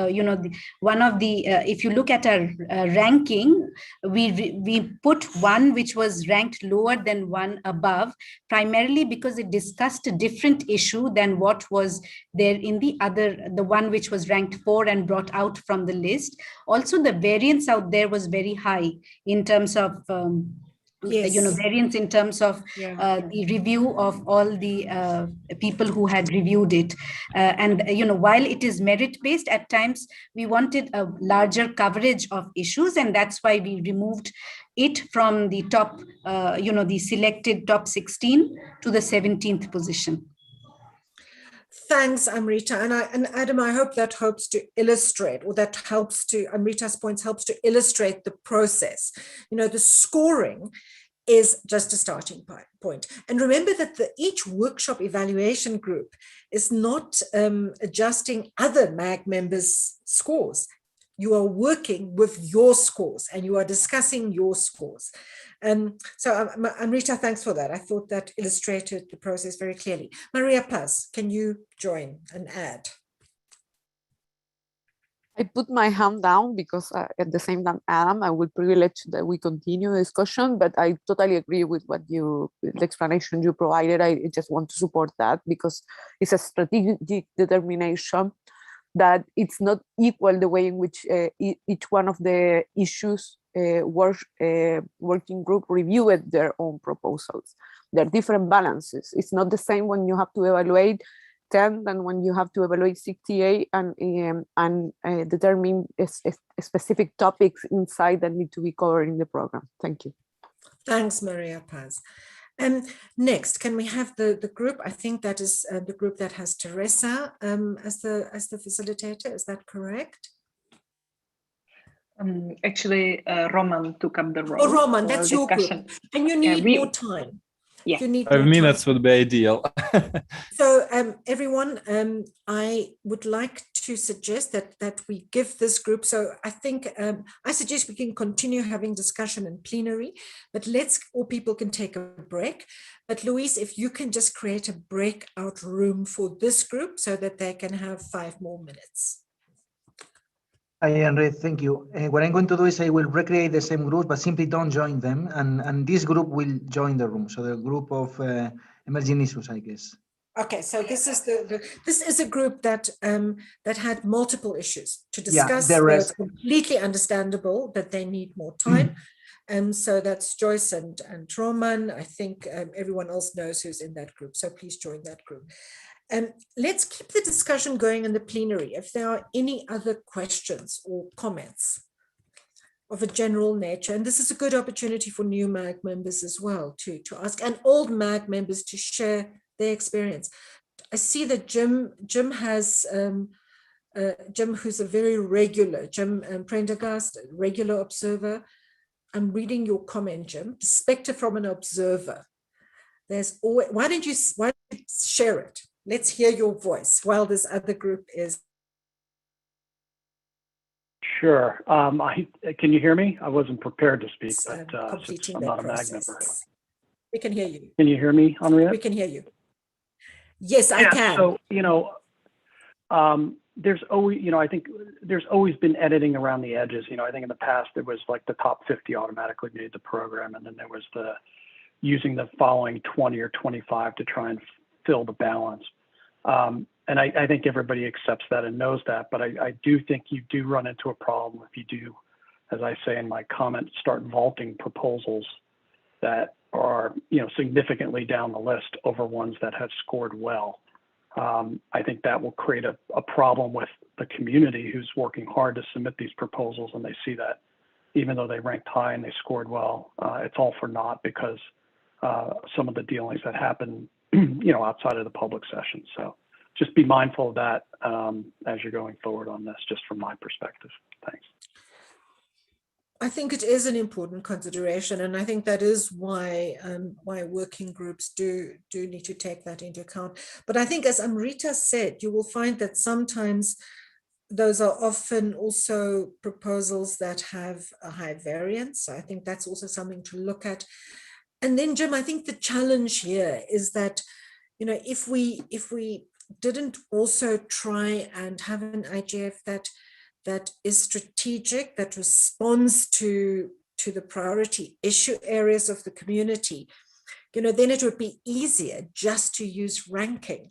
one of the, if you look at our ranking, we put one which was ranked lower than one above, primarily because it discussed a different issue than what was there in the one which was ranked 4 and brought out from the list. Also, the variance out there was very high in terms of, variance in terms of the review of all the people who had reviewed it. And while it is merit-based, at times we wanted a larger coverage of issues, and that's why we removed it from the top, the selected top 16 to the 17th position. Thanks, Amrita. And Adam, I hope that helps to illustrate, or that helps to, Amrita's points helps to illustrate the process. The scoring is just a starting point. And remember that each workshop evaluation group is not adjusting other MAG members' scores. You are working with your scores and you are discussing your scores. So Amrita, thanks for that. I thought that illustrated the process very clearly. Maria Paz, can you join and add? I put my hand down because at the same time, Adam, I would privilege that we continue the discussion, but I totally agree with the explanation you provided. I just want to support that because it's a strategic determination that it's not equal the way in which each one of the issues working group reviewed their own proposals. There are different balances. It's not the same when you have to evaluate 10 than when you have to evaluate 68 and determine specific topics inside that need to be covered in the program. Thank you. Thanks, Maria Paz. Next, can we have the group? I think that is the group that has Teresa as the facilitator. Is that correct? Actually, Roman took up the role. Oh, Roman, that's your group. And you need more time. Yeah, 5 minutes would be ideal. So everyone, I would like to suggest that we give this group, so I think I suggest we can continue having discussion in plenary, but all people can take a break. But Luis, if you can just create a breakout room for this group so that they can have 5 more minutes. Henry, thank you. What I'm going to do is I will recreate the same group, but simply don't join them. And this group will join the room. So the group of emerging issues, I guess. Okay, so this is a group that that had multiple issues to discuss. Yeah, it's completely understandable that they need more time. And so that's Joyce and Roman. I think everyone else knows who's in that group. So please join that group. Let's keep the discussion going in the plenary. If there are any other questions or comments of a general nature, and this is a good opportunity for new MAG members as well to ask, and old MAG members to share their experience. I see that Jim has, Jim who's a very regular, Jim Prendergast, regular observer. I'm reading your comment, Jim, perspective from an observer. There's always, why don't you share it? Let's hear your voice while this other group is. Sure. Can you hear me? I wasn't prepared to speak, but completing I'm that not a MAG process. member. We can hear you. Can you hear me, Henriette? We can hear you. Yes, I can. So, there's always, I think there's always been editing around the edges. I think in the past there was like the top 50 automatically made the program, and then there was the using the following 20 or 25 to try and fill the balance. And I think everybody accepts that and knows that, but I do think you do run into a problem if you do, as I say in my comment, start vaulting proposals that are, significantly down the list over ones that have scored well. I think that will create a problem with the community who's working hard to submit these proposals, and they see that even though they ranked high and they scored well, it's all for naught because some of the dealings that happen, outside of the public session. So just be mindful of that as you're going forward on this, just from my perspective. Thanks. I think it is an important consideration, and I think that is why working groups do need to take that into account. But I think, as Amrita said, you will find that sometimes those are often also proposals that have a high variance. So I think that's also something to look at. And then, Jim, I think the challenge here is that, if we didn't also try and have an IGF that is strategic, that responds to the priority issue areas of the community, then it would be easier just to use ranking.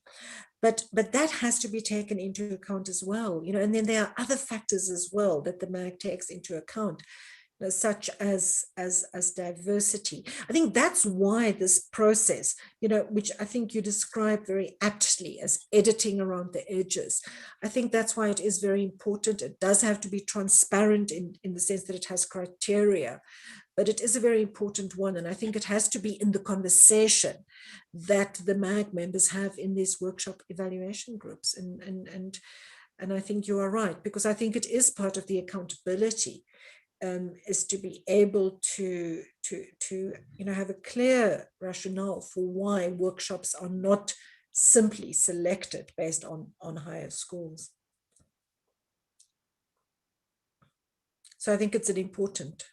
But that has to be taken into account as well, and then there are other factors as well that the MAG takes into account, such as diversity. I think that's why this process, which I think you describe very aptly as editing around the edges, I think that's why it is very important. It does have to be transparent in the sense that it has criteria, but it is a very important one. And I think it has to be in the conversation that the MAG members have in these workshop evaluation groups. And I think you are right, because I think it is part of the accountability. Is to be able to have a clear rationale for why workshops are not simply selected based on higher scores. So I think it's an important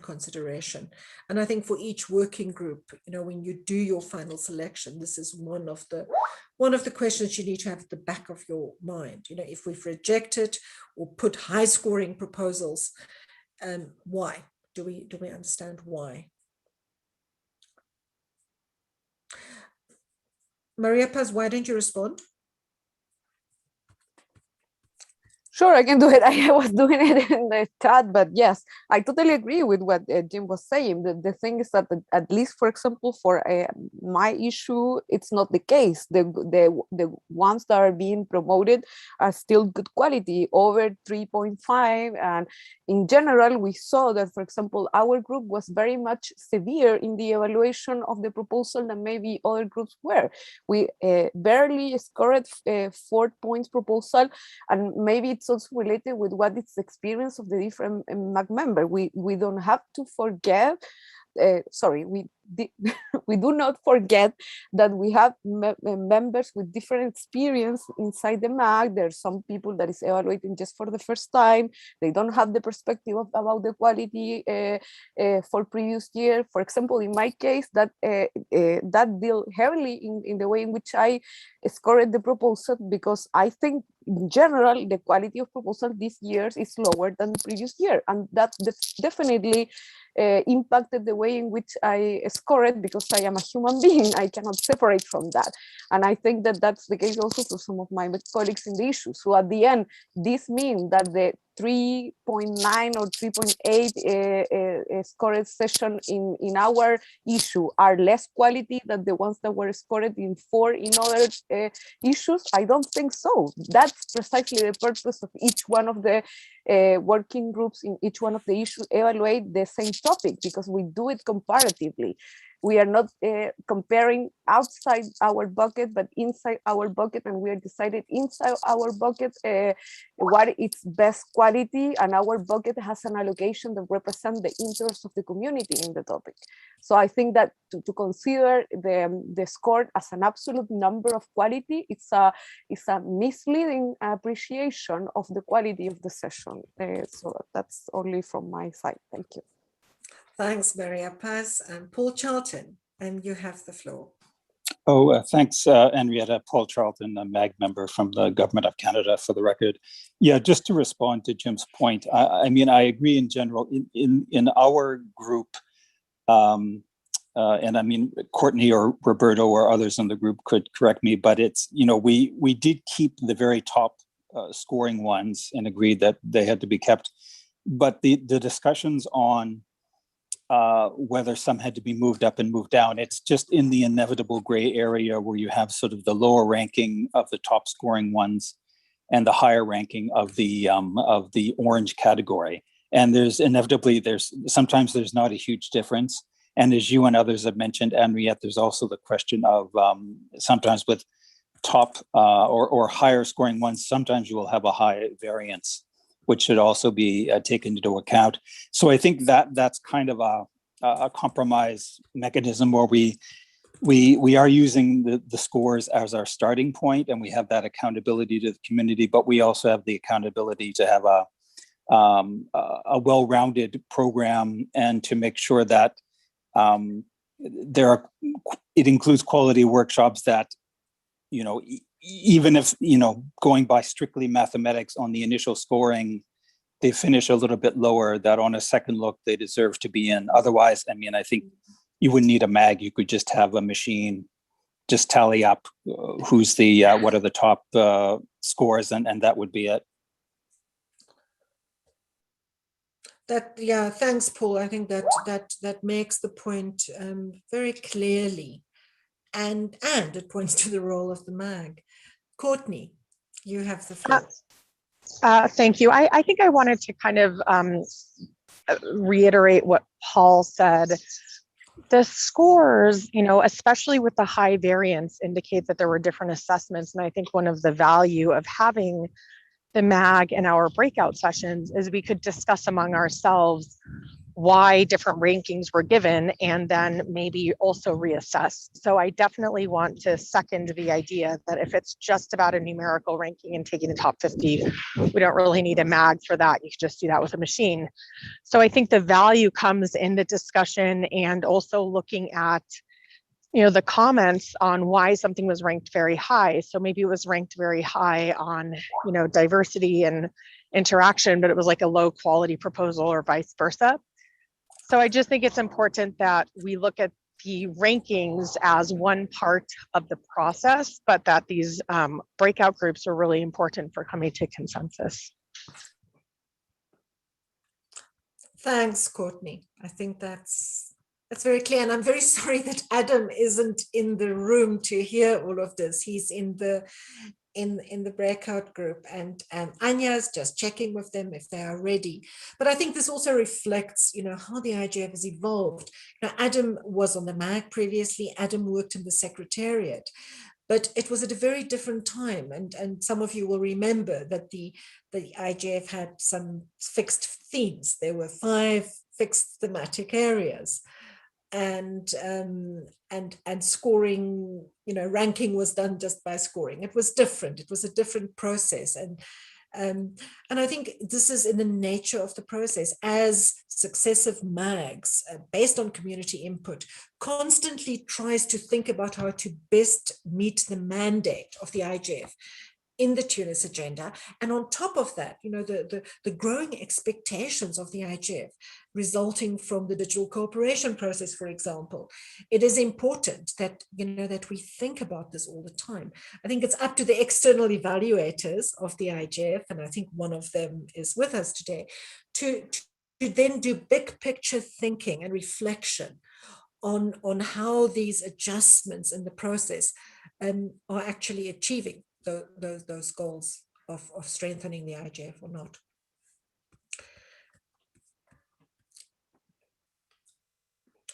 consideration. And I think for each working group, when you do your final selection, this is one of the questions you need to have at the back of your mind. If we've rejected or put high scoring proposals, why? Do we understand why? Maria Paz, why don't you respond? Sure, I can do it. I was doing it in the chat, but yes, I totally agree with what Jim was saying. The thing is that, at least, for example, for my issue, it's not the case. The ones that are being promoted are still good quality, over 3.5. And in general, we saw that, for example, our group was very much severe in the evaluation of the proposal than maybe other groups were. We barely scored 4 points proposal, and maybe it's also related with what is the experience of the different MAG member. We don't have to forget, we do not forget that we have members with different experience inside the MAG. There's some people that is evaluating just for the first time. They don't have the perspective about the quality for previous year. For example, in my case, that deal heavily in the way in which I scored the proposal, because I think in general the quality of proposal this year is lower than the previous year, and that's definitely impacted the way in which I score it, because I am a human being. I cannot separate from that. And I think that that's the case also for some of my colleagues in the issue. So at the end, this means that the 3.9 or 3.8 scored session in our issue are less quality than the ones that were scored in 4 in other issues. I don't think so. That's precisely the purpose of each one of the working groups in each one of the issues evaluate the same topic, because we do it comparatively. we are not comparing outside our bucket, but inside our bucket, and we are decided inside our bucket what is best quality, and our bucket has an allocation that represents the interest of the community in the topic. So I think that to consider the score as an absolute number of quality, it's a misleading appreciation of the quality of the session. So that's only from my side. Thank you. Thanks, Maria Paz. And Paul Charlton, and you have the floor. Oh, thanks, Henrietta. Paul Charlton, a MAG member from the Government of Canada, for the record. Yeah, just to respond to Jim's point, I mean, I agree in general. In our group, and I mean, Courtney or Roberto or others in the group could correct me, but it's, you know, we did keep the very top scoring ones and agreed that they had to be kept. But the discussions on whether some had to be moved up and moved down, it's just in the inevitable gray area where you have sort of the lower ranking of the top scoring ones and the higher ranking of the orange category. And there's inevitably, sometimes there's not a huge difference. And as you and others have mentioned, Henriette, there's also the question of sometimes with top or higher scoring ones, sometimes you will have a high variance, which should also be taken into account. So I think that's kind of a compromise mechanism where we are using the scores as our starting point, and we have that accountability to the community, but we also have the accountability to have a well-rounded program and to make sure that it includes quality workshops that, you know, even if, you know, going by strictly mathematics on the initial scoring, they finish a little bit lower, that on a second look, they deserve to be in. Otherwise, I mean, I think you wouldn't need a MAG. You could just have a machine just tally up who's the, what are the top scores, and that would be it. Yeah, thanks, Paul. I think that makes the point very clearly, and it points to the role of the MAG. Courtney, you have the floor. Thank you. I think I wanted to kind of reiterate what Paul said. The scores, you know, especially with the high variance, indicate that there were different assessments. And I think one of the value of having the MAG in our breakout sessions is we could discuss among ourselves why different rankings were given, and then maybe also reassess. So I definitely want to second the idea that if it's just about a numerical ranking and taking the top 50, we don't really need a MAG for that. You could just do that with a machine. So I think the value comes in the discussion and also looking at, you know, the comments on why something was ranked very high. So maybe it was ranked very high on, you know, diversity and interaction, but it was like a low quality proposal or vice versa. So I just think it's important that we look at the rankings as one part of the process, but that these breakout groups are really important for coming to consensus. Thanks, Courtney. I think that's very clear. And I'm very sorry that Adam isn't in the room to hear all of this. He's in the breakout group, and Anya's just checking with them if they are ready. But I think this also reflects, you know, how the IGF has evolved. You know, Adam was on the MAG previously. Adam worked in the Secretariat, but it was at a very different time. And some of you will remember that the IGF had some fixed themes. There were 5 fixed thematic areas. And scoring, you know, ranking was done just by scoring. It was different. It was a different process. And I think this is in the nature of the process, as successive MAGs, based on community input, constantly tries to think about how to best meet the mandate of the IGF in the Tunis agenda. And on top of that, you know, the growing expectations of the IGF resulting from the digital cooperation process, for example. It is important that, you know, that we think about this all the time. I think it's up to the external evaluators of the IGF, and I think one of them is with us today, to then do big picture thinking and reflection on how these adjustments in the process are actually achieving those goals of strengthening the IGF or not.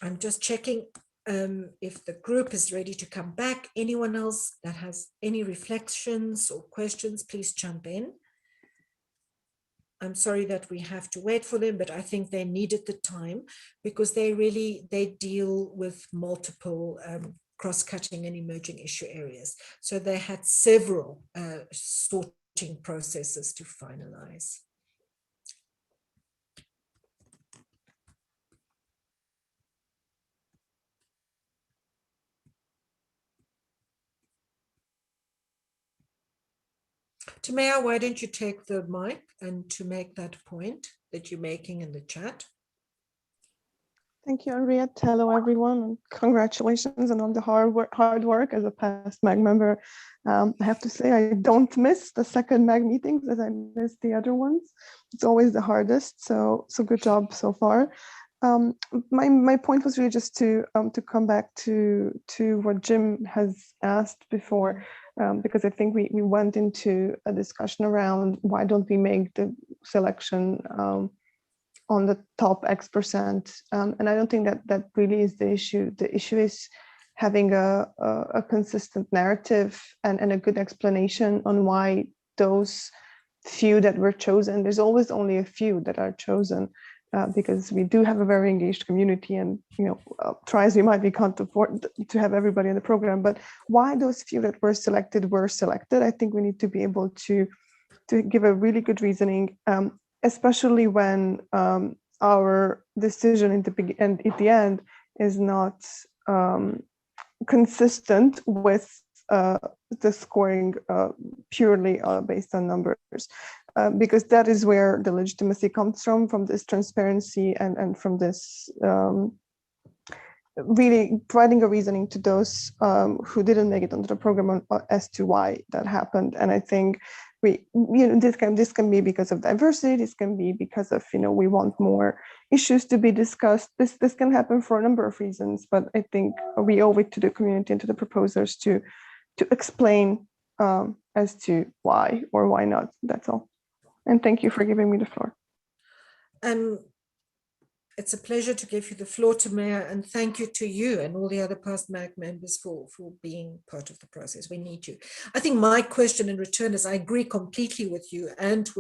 I'm just checking. if the group is ready to come back, anyone else that has any reflections or questions, please jump in. I'm sorry that we have to wait for them, but I think they needed the time because they deal with multiple cross-cutting and emerging issue areas. So they had several sorting processes to finalize. Tamaya, why don't you take the mic and to make that point that you're making in the chat? Thank you, Henriette. Hello, everyone, and congratulations on all the hard work as a past MAG member. I have to say I don't miss the second MAG meetings as I miss the other ones. It's always the hardest, so good job so far. My point was really just to come back to what Jim has asked before, because I think we went into a discussion around why don't we make the selection on the top X%, and I don't think that really is the issue. The issue is having a consistent narrative and a good explanation on why those few that were chosen. There's always only a few that are chosen. Because we do have a very engaged community, and try as we might, we can't afford to have everybody in the program. But why those few that were selected, I think we need to be able to give a really good reasoning, especially when our decision at the end is not consistent with the scoring purely based on numbers. Because that is where the legitimacy comes from this transparency and from this really providing a reasoning to those who didn't make it onto the program as to why that happened. And I think this can be because of diversity. This can be because of we want more issues to be discussed. This can happen for a number of reasons, but I think we owe it to the community and to the proposers to explain as to why or why not. That's all. And thank you for giving me the floor. It's a pleasure to give you the floor, Tamaya, and thank you to you and all the other past MAG members for being part of the process. We need you. I think my question in return is I agree completely with you and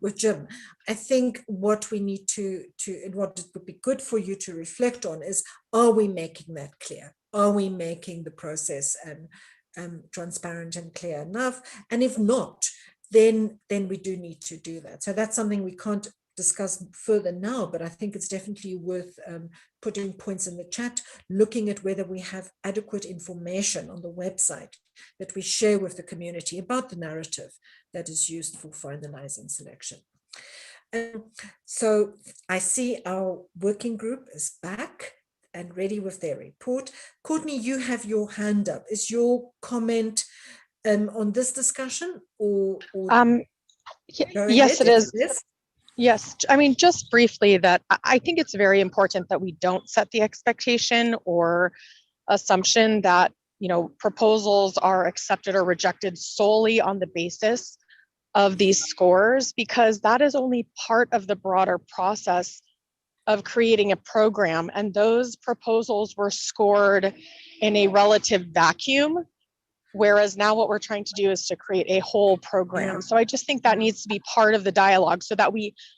with Jim. I think what we need to and what it would be good for you to reflect on is, are we making that clear? Are we making the process transparent and clear enough? And if not, then we do need to do that. So that's something we can't discuss further now, but I think it's definitely worth putting points in the chat, looking at whether we have adequate information on the website that we share with the community about the narrative that is used for finalizing selection. So I see our working group is back and ready with their report. Courtney, you have your hand up. Is your comment on this discussion or yes, it is. Yes, I mean, just briefly that I think it's very important that we don't set the expectation or assumption that, proposals are accepted or rejected solely on the basis of these scores, because that is only part of the broader process of creating a program. And those proposals were scored in a relative vacuum. Whereas now what we're trying to do is to create a whole program. So I just think that needs to be part of the dialogue so that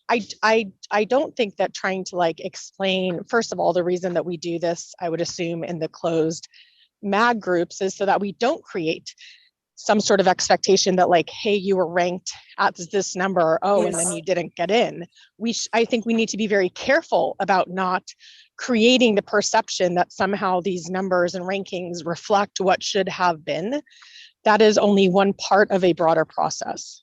I don't think that trying to explain, first of all, the reason that we do this, I would assume in the closed MAG groups is so that we don't create some sort of expectation that hey, you were ranked at this number, and then you didn't get in. I think we need to be very careful about not creating the perception that somehow these numbers and rankings reflect what should have been. That is only one part of a broader process.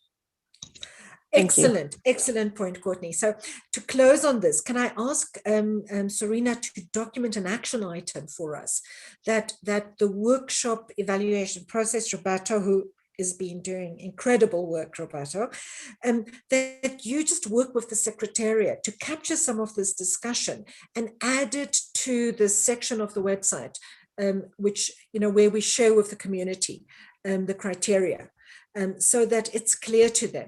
Excellent point, Courtney. So to close on this, can I ask Serena to document an action item for us that the workshop evaluation process, Roberto, who has been doing incredible work, Roberto, that you just work with the Secretariat to capture some of this discussion and add it to the section of the website, which, where we share with the community the criteria, so that it's clear to them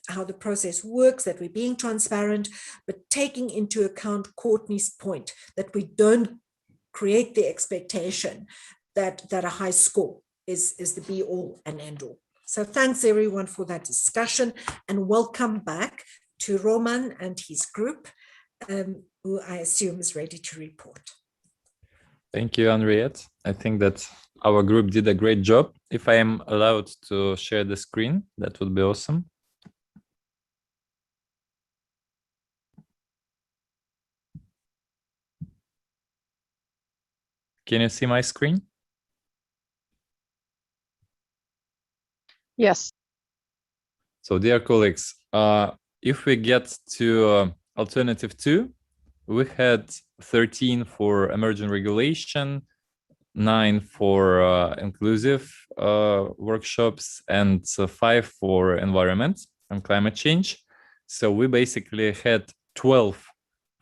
how the process works, that we're being transparent, but taking into account Courtney's point that we don't create the expectation that a high score is the be all and end all. So thanks everyone for that discussion, and welcome back to Roman and his group, who I assume is ready to report. Thank you, Henriette. I think that our group did a great job. If I am allowed to share the screen, that would be awesome. Can you see my screen? Yes. So, dear colleagues, if we get to alternative 2, we had 13 for emerging regulation, 9 for inclusive workshops, and 5 for environment and climate change. So we basically had 12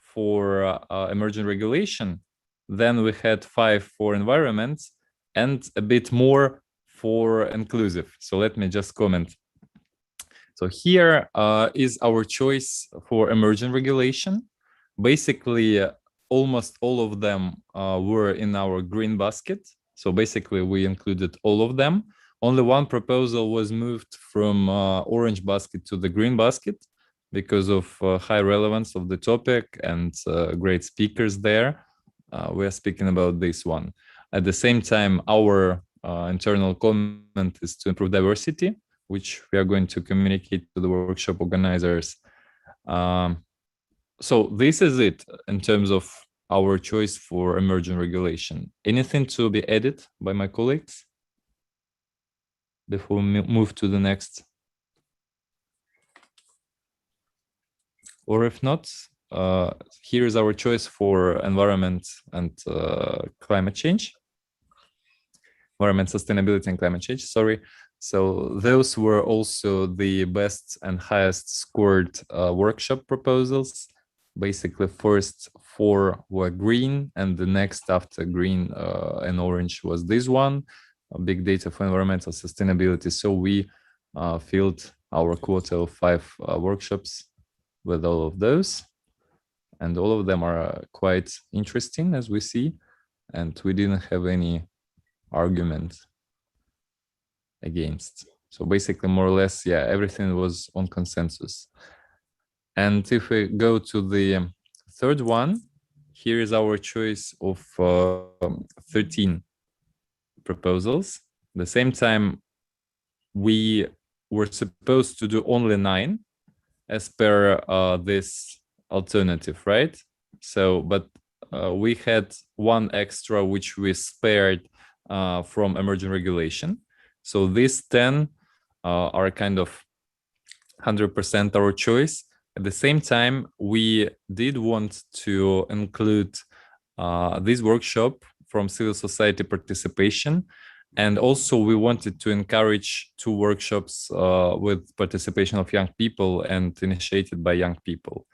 for emerging regulation, then we had 5 for environment, and a bit more for inclusive. So let me just comment. So here is our choice for emerging regulation. Basically, almost all of them were in our green basket. So basically, we included all of them. Only one proposal was moved from orange basket to the green basket because of high relevance of the topic and great speakers there. We are speaking about this one. At the same time, our internal comment is to improve diversity, which we are going to communicate to the workshop organizers. So this is it in terms of our choice for emerging regulation. Anything to be added by my colleagues before we move to the next? Or if not, here is our choice for environment and climate change. Environment, sustainability, and climate change, sorry. So those were also the best and highest scored workshop proposals. Basically, first 4 were green, and the next after green and orange was this one, big data for environmental sustainability. So we filled our quota of 5 workshops with all of those. And all of them are quite interesting, as we see. And we didn't have any argument against. So basically, more or less, yeah, everything was on consensus. And if we go to the third one, here is our choice of 13 proposals. At the same time, we were supposed to do only 9 as per this alternative, right? So, but we had 1 extra, which we spared from emerging regulation. So these 10 are kind of 100% our choice. At the same time, we did want to include this workshop from civil society participation. And also we wanted to encourage 2 workshops with participation of young people and initiated by young people.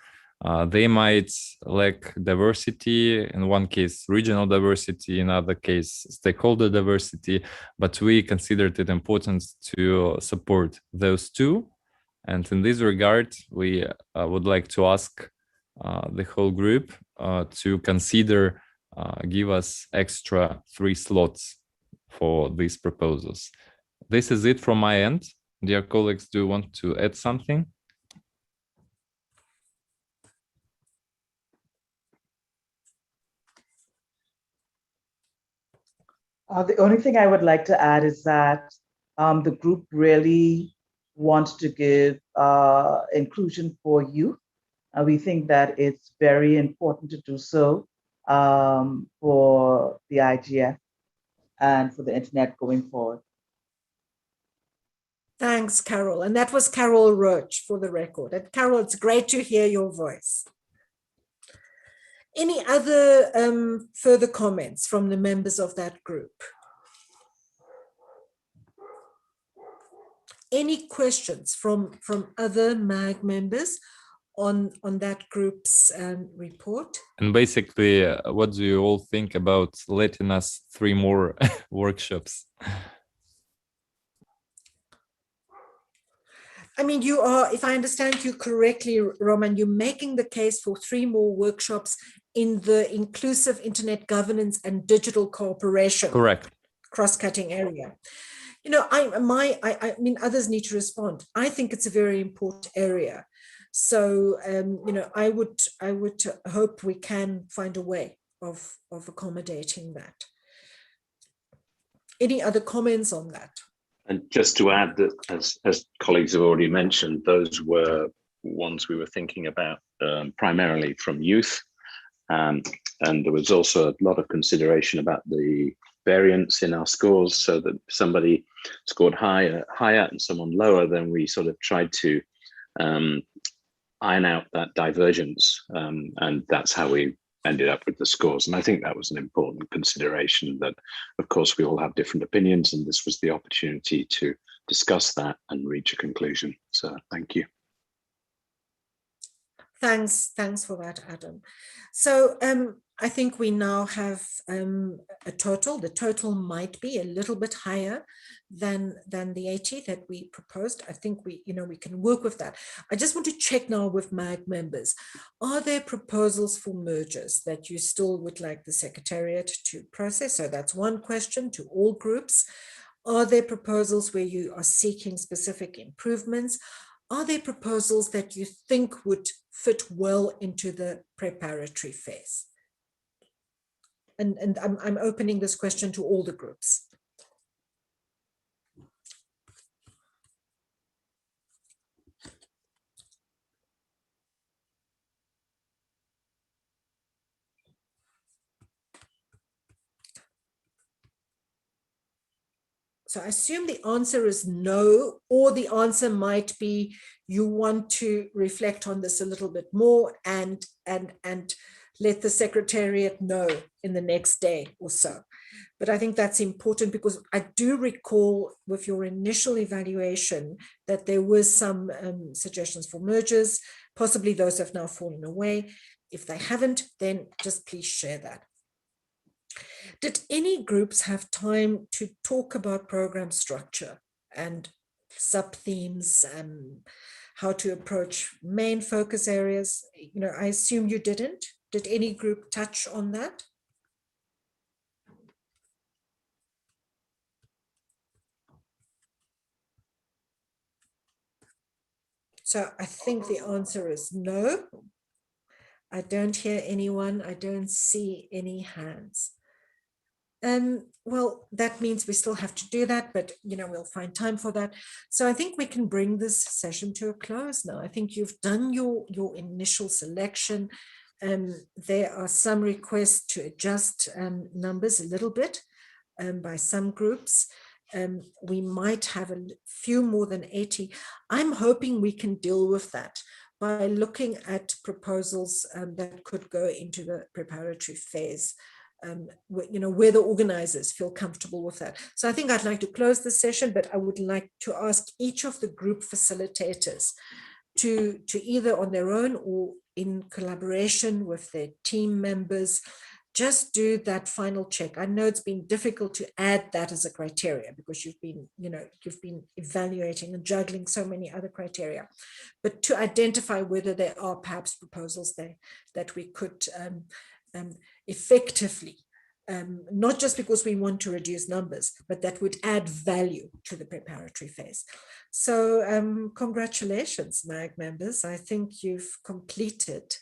They might lack diversity, in one case regional diversity, in other case stakeholder diversity, but we considered it important to support those 2. And in this regard, we would like to ask the whole group to consider give us extra 3 slots for these proposals. This is it from my end. Dear colleagues, do you want to add something? The only thing I would like to add is that the group really wants to give inclusion for youth. We think that it's very important to do so for the IGF and for the internet going forward. Thanks, Carol. And that was Carol Roach, for the record. And Carol, it's great to hear your voice. Any other further comments from the members of that group? Any questions from other MAG members on that group's report? And basically, what do you all think about letting us 3 more workshops? I mean, you are, if I understand you correctly, Roman, you're making the case for 3 more workshops in the inclusive internet governance and digital cooperation. Correct. Cross-cutting area. You know, I mean, others need to respond. I think it's a very important area. So, you know, I would hope we can find a way of accommodating that. Any other comments on that? And just to add that, as colleagues have already mentioned, those were ones we were thinking about primarily from youth. And there was also a lot of consideration about the variance in our scores, so that somebody scored higher and someone lower, then we sort of tried to iron out that divergence. And that's how we ended up with the scores. And I think that was an important consideration, that of course we all have different opinions, and this was the opportunity to discuss that and reach a conclusion. So thank you. Thanks for that, Adam. So I think we now have a total. The total might be a little bit higher than the 80 that we proposed. I think we can work with that. I just want to check now with MAG members. Are there proposals for mergers that you still would like the Secretariat to process? So that's one question to all groups. Are there proposals where you are seeking specific improvements? Are there proposals that you think would fit well into the preparatory phase? And I'm opening this question to all the groups. So I assume the answer is no, or the answer might be you want to reflect on this a little bit more and let the Secretariat know in the next day or so. But I think that's important, because I do recall with your initial evaluation that there were some suggestions for mergers. Possibly those have now fallen away. If they haven't, then just please share that. Did any groups have time to talk about program structure and sub-themes and how to approach main focus areas? You know, I assume you didn't. Did any group touch on that? So I think the answer is no. I don't hear anyone. I don't see any hands. Well, that means we still have to do that, but we'll find time for that. So I think we can bring this session to a close now. I think you've done your initial selection. There are some requests to adjust numbers a little bit by some groups. We might have a few more than 80. I'm hoping we can deal with that by looking at proposals that could go into the preparatory phase. Where the organizers feel comfortable with that. So I think I'd like to close the session, but I would like to ask each of the group facilitators to either on their own or in collaboration with their team members, just do that final check. I know it's been difficult to add that as a criteria because you've been evaluating and juggling so many other criteria, but to identify whether there are perhaps proposals there that we could effectively, not just because we want to reduce numbers, but that would add value to the preparatory phase. So congratulations, MAG members. I think you've completed,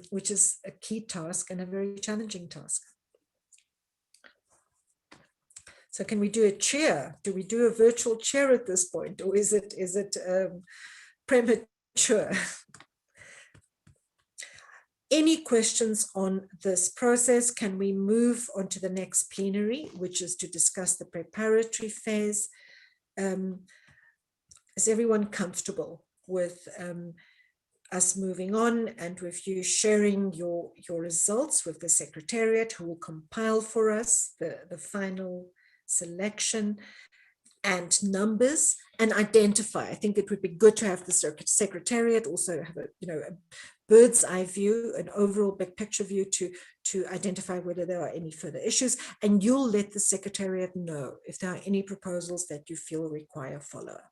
which is a key task and a very challenging task. So can we do a cheer? Do we do a virtual cheer at this point, or is it premature? Any questions on this process? Can we move on to the next plenary, which is to discuss the preparatory phase? Is everyone comfortable with us moving on and with you sharing your results with the Secretariat, who will compile for us the final selection and numbers and identify? I think it would be good to have the Secretariat also have a bird's eye view, an overall big picture view to identify whether there are any further issues, and you'll let the Secretariat know if there are any proposals that you feel require follow-up.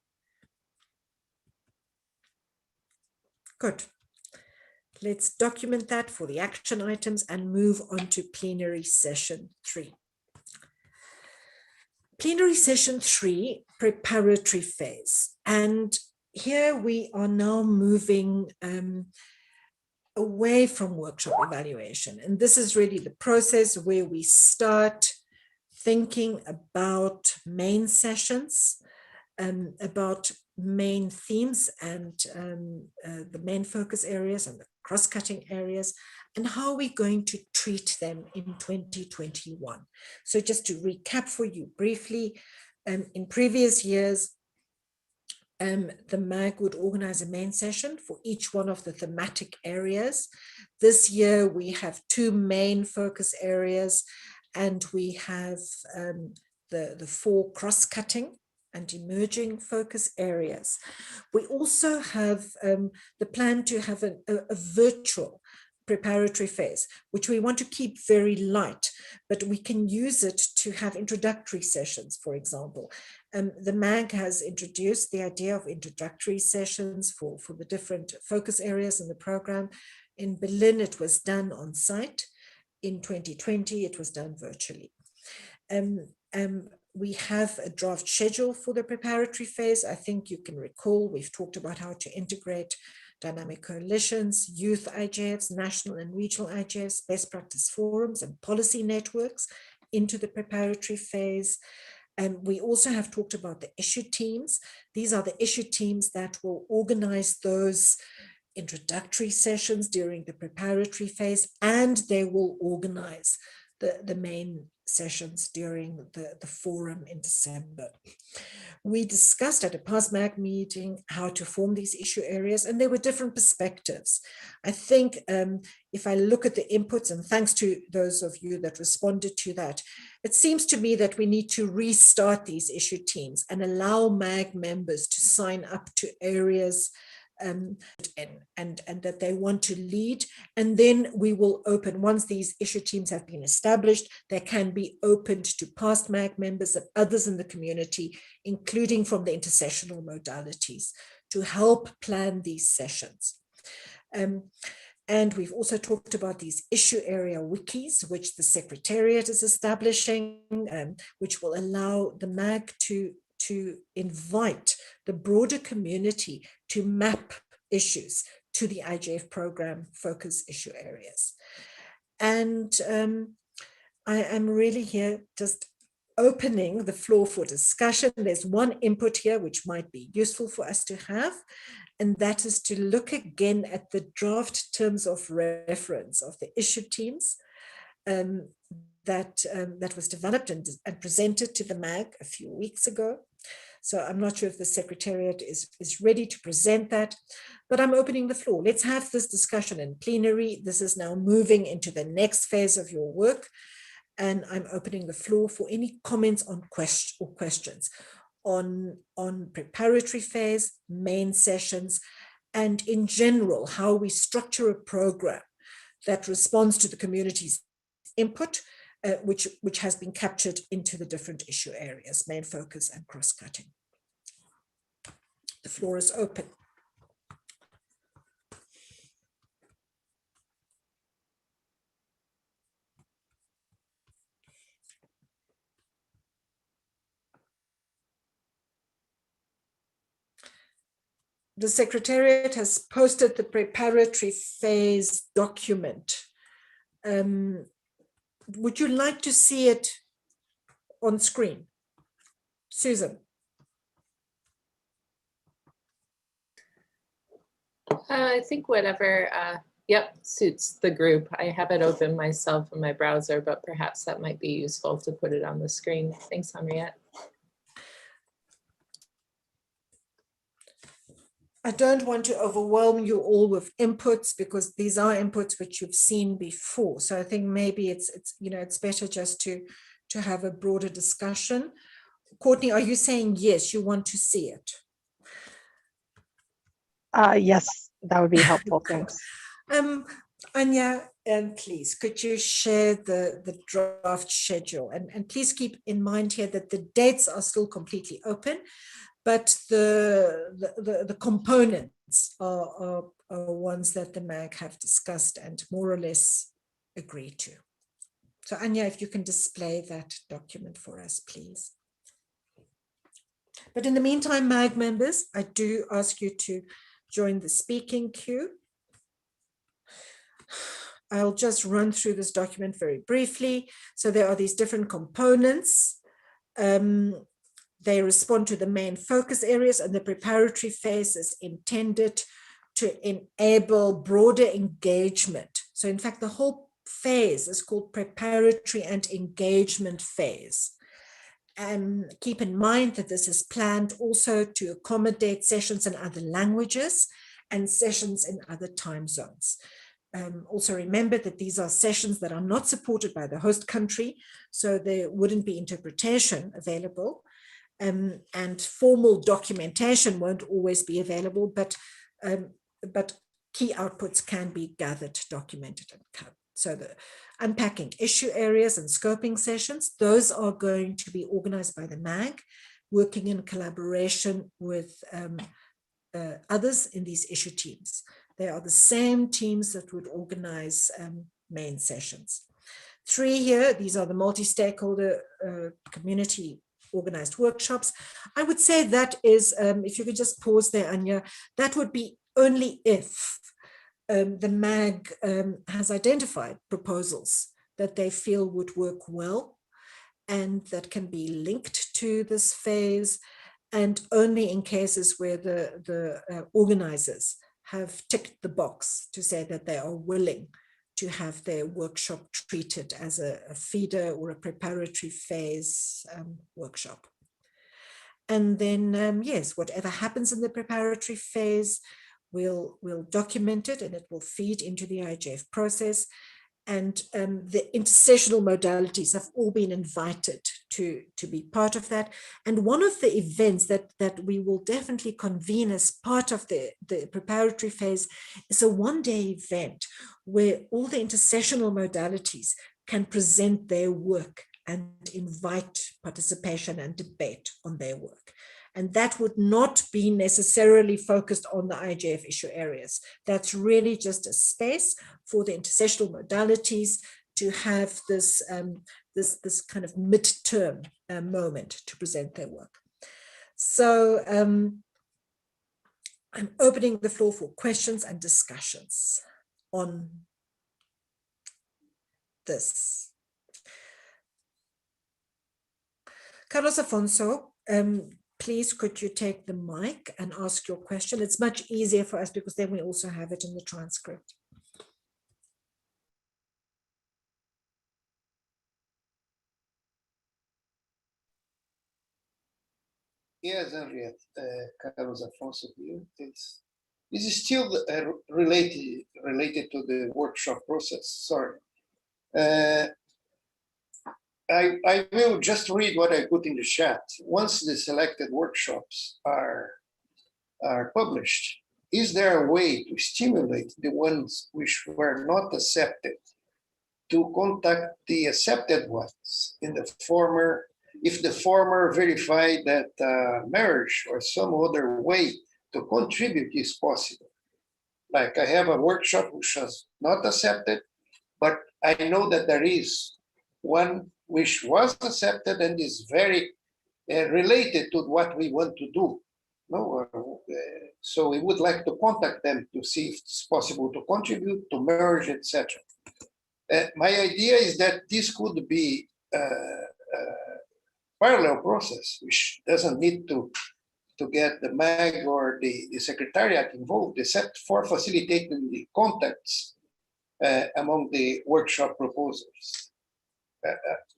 Good. let's document that for the action items and move on to plenary session 3. Plenary session 3, preparatory phase. And here we are now moving away from workshop evaluation. And this is really the process where we start thinking about main sessions, about main themes and the main focus areas and the cross-cutting areas, and how we're going to treat them in 2021. So just to recap for you briefly, in previous years, the MAG would organize a main session for each one of the thematic areas. This year we have 2 main focus areas, and we have the 4 cross-cutting and emerging focus areas. We also have the plan to have a virtual preparatory phase, which we want to keep very light, but we can use it to have introductory sessions, for example. The MAG has introduced the idea of introductory sessions for the different focus areas in the program. In Berlin, it was done on site. In 2020, it was done virtually. We have a draft schedule for the preparatory phase. I think you can recall we've talked about how to integrate dynamic coalitions, youth IGFs, national and regional IGFs, best practice forums and policy networks into the preparatory phase. And we also have talked about the issue teams. These are the issue teams that will organize those introductory sessions during the preparatory phase, and they will organize the main sessions during the forum in December. We discussed at a past MAG meeting how to form these issue areas, and there were different perspectives. I think if I look at the inputs, and thanks to those of you that responded to that, it seems to me that we need to restart these issue teams and allow MAG members to sign up to areas and that they want to lead. And then we will open, once these issue teams have been established, they can be opened to past MAG members and others in the community, including from the intersessional modalities, to help plan these sessions. And we've also talked about these issue area wikis, which the Secretariat is establishing, which will allow the MAG to invite the broader community to map issues to the IGF program focus issue areas. And I am really here just opening the floor for discussion. There's one input here which might be useful for us to have, and that is to look again at the draft terms of reference of the issue teams that was developed and presented to the MAG a few weeks ago. So I'm not sure if the Secretariat is ready to present that, but I'm opening the floor. Let's have this discussion in plenary. This is now moving into the next phase of your work, and I'm opening the floor for any comments on questions on preparatory phase, main sessions, and in general, how we structure a program that responds to the community's input, which has been captured into the different issue areas, main focus and cross-cutting. The floor is open. The Secretariat has posted the preparatory phase document. Would you like to see it on screen? Susan? I think whatever, suits the group. I have it open myself in my browser, but perhaps that might be useful to put it on the screen. Thanks, Henriette. I don't want to overwhelm you all with inputs, because these are inputs which you've seen before. So I think maybe it's better just to have a broader discussion. Courtney, are you saying yes, you want to see it? Yes, that would be helpful. Thanks. Anya, please, could you share the draft schedule? And please keep in mind here that the dates are still completely open, but the components are ones that the MAG have discussed and more or less agreed to. So Anya, if you can display that document for us, please. But in the meantime, MAG members, I do ask you to join the speaking queue. I'll just run through this document very briefly. So there are these different components. They respond to the main focus areas, and the preparatory phase is intended to enable broader engagement. So in fact, the whole phase is called preparatory and engagement phase. And keep in mind that this is planned also to accommodate sessions in other languages and sessions in other time zones. Also remember that these are sessions that are not supported by the host country, so there wouldn't be interpretation available, and formal documentation won't always be available, but key outputs can be gathered, documented, and cut. So the unpacking issue areas and scoping sessions, those are going to be organized by the MAG, working in collaboration with others in these issue teams. They are the same teams that would organize main sessions. 3 here, these are the multi-stakeholder community organized workshops. I would say that is, if you could just pause there, Anya, that would be only if the MAG has identified proposals that they feel would work well and that can be linked to this phase, and only in cases where the organizers have ticked the box to say that they are willing to have their workshop treated as a feeder or a preparatory phase workshop. And then, yes, whatever happens in the preparatory phase, we'll document it, and it will feed into the IGF process. And the intersessional modalities have all been invited to be part of that. And one of the events that we will definitely convene as part of the preparatory phase is a one-day event where all the intersessional modalities can present their work and invite participation and debate on their work. And that would not be necessarily focused on the IGF issue areas. That's really just a space for the intersessional modalities to have this, this kind of midterm moment to present their work. So I'm opening the floor for questions and discussions on this. Carlos Afonso, please could you take the mic and ask your question? It's much easier for us because then we also have it in the transcript. Yes, Henriette, Carlos Afonso here. This is still related to the workshop process. Sorry. I will just read what I put in the chat. Once the selected workshops are published, is there a way to stimulate the ones which were not accepted to contact the accepted ones in the former, if the former verify that marriage or some other way to contribute is possible? Like I have a workshop which was not accepted, but I know that there is one which was accepted and is very related to what we want to do. No, so we would like to contact them to see if it's possible to contribute, to merge, etc. My idea is that this could be a parallel process, which doesn't need to get the MAG or the Secretariat involved, except for facilitating the contacts among the workshop proposers.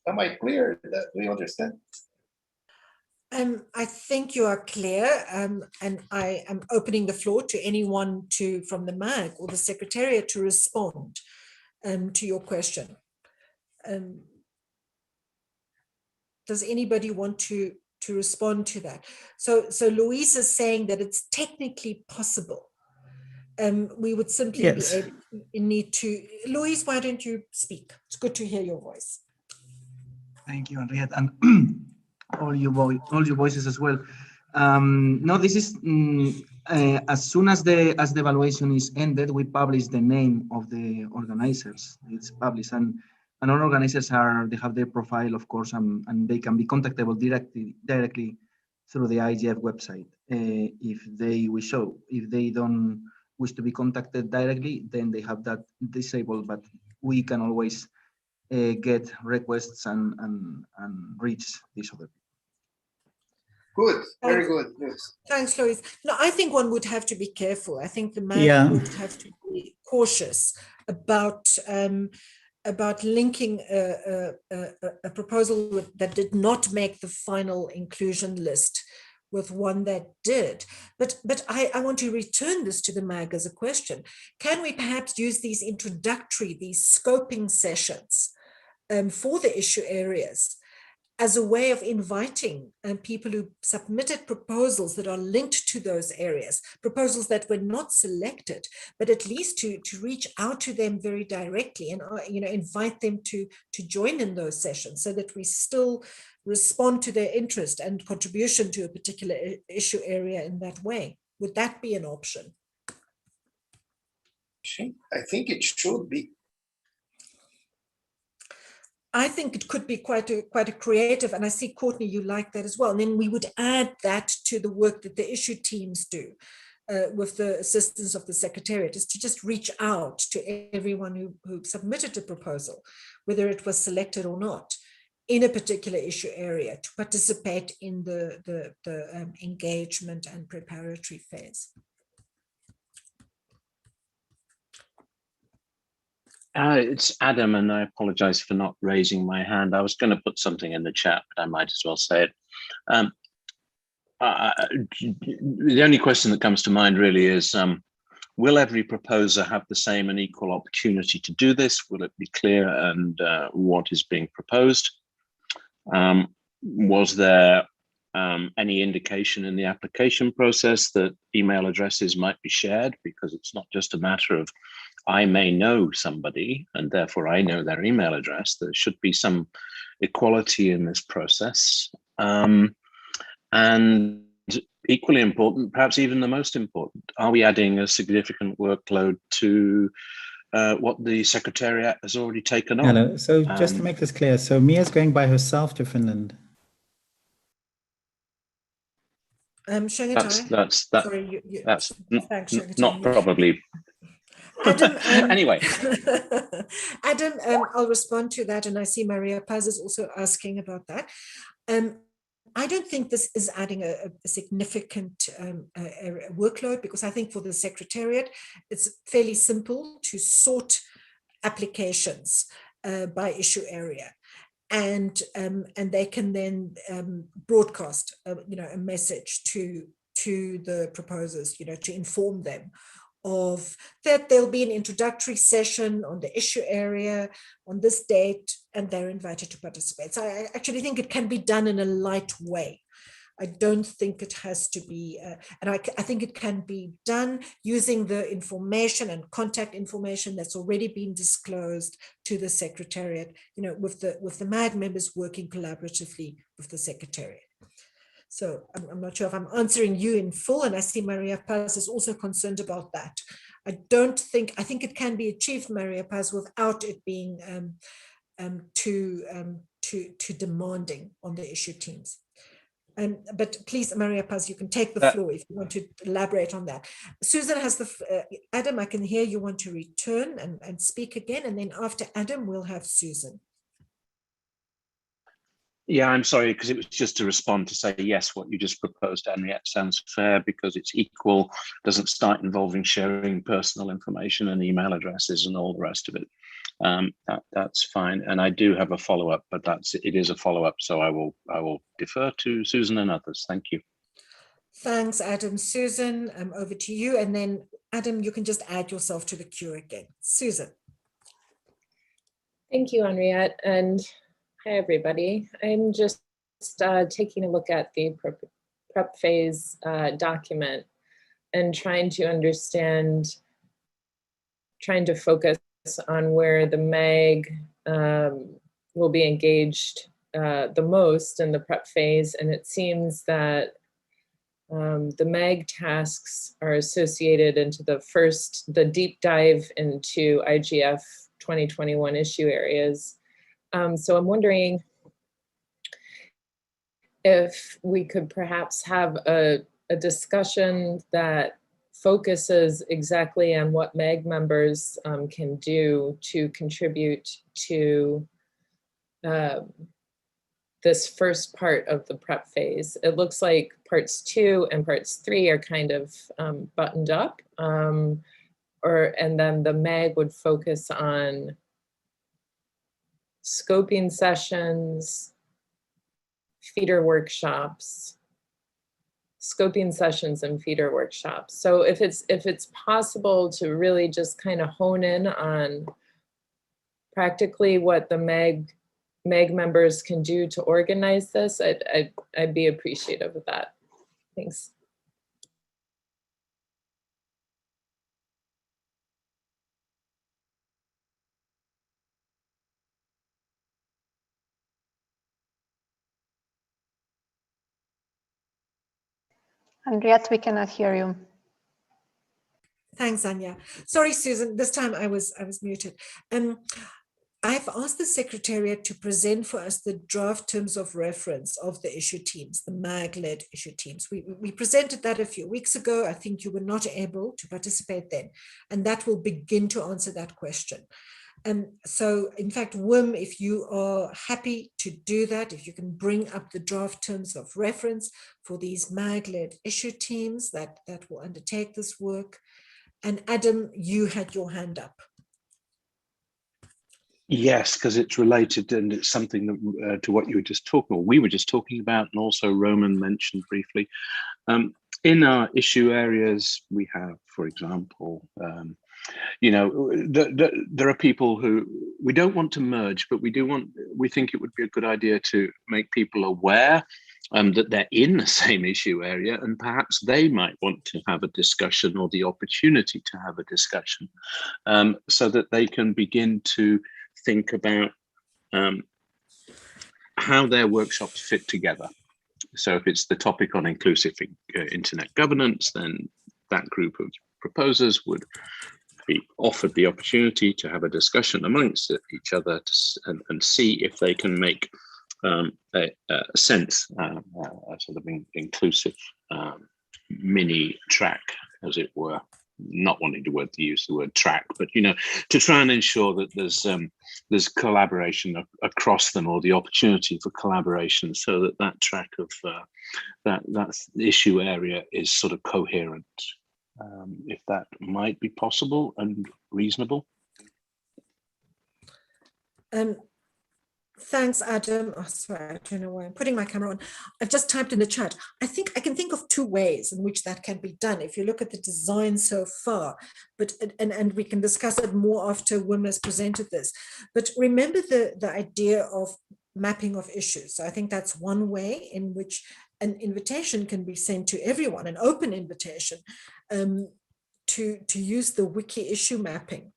Am I clear? Do you understand? I think you are clear, and I am opening the floor to anyone from the MAG or the Secretariat to respond to your question. Does anybody want to respond to that? So Luis is saying that it's technically possible. We would simply be able, need to. Luis, why don't you speak? It's good to hear your voice. Thank you, Henriette, and all your voices as well. No, this is as soon as the evaluation is ended, we publish the name of the organizers. It's published, and all organizers they have their profile, of course, and they can be contactable directly through the IGF website if they wish so. If they don't wish to be contacted directly, then they have that disabled. But we can always get requests and reach these other people. Good, very good. Yes. Thanks, Lois. No, I think one would have to be careful. I think the MAG would have to be cautious about linking a proposal that did not make the final inclusion list with one that did. But I want to return this to the MAG as a question. Can we perhaps use these scoping sessions for the issue areas as a way of inviting people who submitted proposals that are linked to those areas, proposals that were not selected, but at least to reach out to them very directly and invite them to join in those sessions so that we still respond to their interest and contribution to a particular issue area in that way. Would that be an option? I think it should be. I think it could be quite a creative, and I see, Courtney, you like that as well. And then we would add that to the work that the issue teams do with the assistance of the Secretariat, is to just reach out to everyone who submitted a proposal, whether it was selected or not, in a particular issue area, to participate in the engagement and preparatory phase. It's Adam, and I apologize for not raising my hand. I was going to put something in the chat, but I might as well say it. The only question that comes to mind really is, will every proposer have the same and equal opportunity to do this? Will it be clear and what is being proposed? Was there any indication in the application process that email addresses might be shared? Because it's not just a matter of I may know somebody and therefore I know their email address. There should be some equality in this process. And equally important, perhaps even the most important, are we adding a significant workload to what the Secretariat has already taken on? Hello. So just to make this clear, so Mia's going by herself to Finland. That's not probably. Adam, anyway, Adam, I'll respond to that, and I see Maria Paz is also asking about that. I don't think this is adding a significant workload, because I think for the Secretariat, it's fairly simple to sort applications by issue area. And they can then broadcast, a message to the proposers, to inform them of that there'll be an introductory session on the issue area on this date, and they're invited to participate. So I actually think it can be done in a light way. I don't think it has to be, and I think it can be done using the information and contact information that's already been disclosed to the Secretariat, with the MAG members working collaboratively with the Secretariat. So I'm not sure if I'm answering you in full, and I see Maria Paz is also concerned about that. I think it can be achieved, Maria Paz, without it being too demanding on the issue teams. But please, Maria Paz, you can take the floor if you want to elaborate on that. Susan has Adam, I can hear you want to return and speak again, and then after Adam, we'll have Susan. Yeah, I'm sorry, because it was just to respond to say, yes, what you just proposed, Henriette, sounds fair because it's equal, doesn't start involving sharing personal information and email addresses and all the rest of it. That's fine. And I do have a follow-up, but it is a follow-up, so I will defer to Susan and others. Thank you. Thanks, Adam. Susan, over to you. And then Adam, you can just add yourself to the queue again. Susan. Thank you, Henriette. And hi, everybody. I'm just taking a look at the prep phase document and trying to understand, trying to focus on where the MAG will be engaged the most in the prep phase. And it seems that The MAG tasks are associated into the deep dive into IGF 2021 issue areas. So I'm wondering if we could perhaps have a discussion that focuses exactly on what MAG members can do to contribute to this first part of the prep phase. It looks like parts 2 and parts 3 are kind of buttoned up, and then the MAG would focus on scoping sessions, feeder workshops, scoping sessions and feeder workshops. So if it's possible to really just kind of hone in on practically what the MAG members can do to organize this, I'd be appreciative of that. Thanks. Henriette, we cannot hear you. Thanks, Anya. Sorry, Susan, this time I was muted. I've asked the Secretariat to present for us the draft terms of reference of the issue teams, the MAG-led issue teams. We presented that a few weeks ago. I think you were not able to participate then, and that will begin to answer that question. So, in fact, Wim, if you are happy to do that, if you can bring up the draft terms of reference for these MAG-led issue teams that will undertake this work. And Adam, you had your hand up. Yes, because it's related and it's something that, to what you were just talking, or we were just talking about, and also Roman mentioned briefly. In our issue areas, we have, for example, you know, there are people who we don't want to merge, but we think it would be a good idea to make people aware that they're in the same issue area, and perhaps they might want to have a discussion or the opportunity to have a discussion, so that they can begin to think about how their workshops fit together. So if it's the topic on inclusive internet governance, then that group of proposers would be offered the opportunity to have a discussion amongst each other and see if they can make a sense, a sort of inclusive mini track, as it were. Not wanting to use the word track, but you know, to try and ensure that there's collaboration across them, or the opportunity for collaboration, so that track of that issue area is sort of coherent. If that might be possible and reasonable. Thanks, Adam. Oh, sorry, I don't know why I'm putting my camera on. I've just typed in the chat. I think I can think of 2 ways in which that can be done if you look at the design so far, but and we can discuss it more after Wim has presented this. But remember the idea of mapping of issues. So I think that's one way in which an invitation can be sent to everyone, an open invitation, to use the wiki issue mapping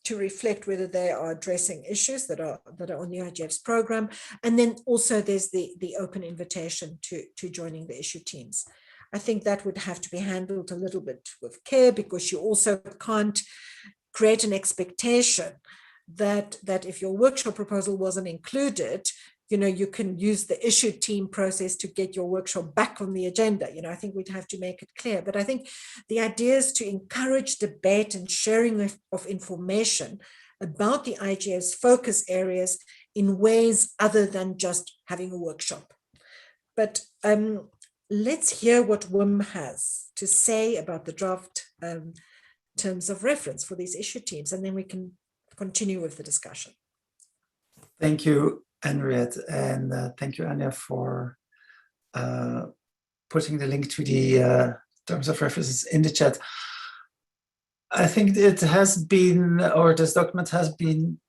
to reflect whether they are addressing issues that are on the IGF's program. And then also there's the open invitation to joining the issue teams. I think that would have to be handled a little bit with care, because you also can't create an expectation that if your workshop proposal wasn't included, you know, you can use the issue team process to get your workshop back on the agenda. You know, I think we'd have to make it clear. But I think the idea is to encourage debate and sharing of information about the IGF's focus areas in ways other than just having a workshop. But let's hear what Wim has to say about the draft terms of reference for these issue teams, and then we can continue with the discussion. Thank you, Henriette, and thank you, Anya, for putting the link to the terms of references in the chat. I think it has been, or this document has been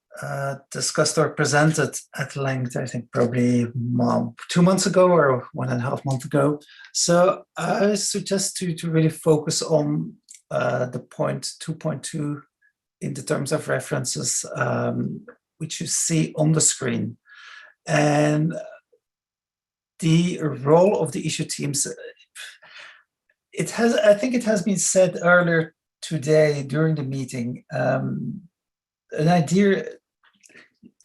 discussed or presented at length, I think probably 2 months ago or 1.5 months ago. So I suggest to really focus on the point 2.2 in the terms of references, which you see on the screen. And the role of the issue teams, I think it has been said earlier today during the meeting, an idea,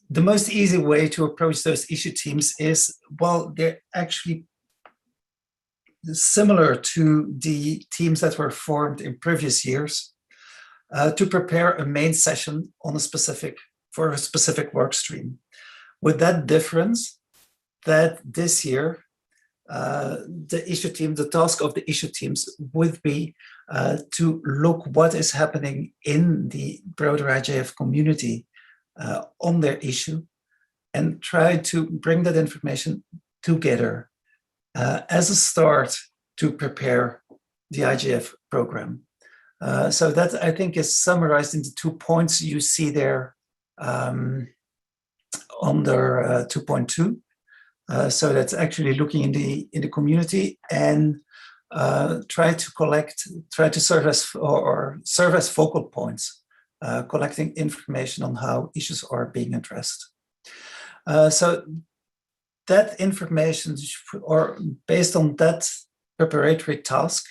the most easy way to approach those issue teams is, well, they're actually similar to the teams that were formed in previous years to prepare a main session on for a specific work stream. With that difference that this year, the task of the issue teams would be to look what is happening in the broader IGF community on their issue and try to bring that information together as a start to prepare the IGF program. So that, I think, is summarized in the 2 points you see there under 2.2. So that's actually looking in the community and try to serve as focal points, collecting information on how issues are being addressed. So that information, or based on that preparatory task,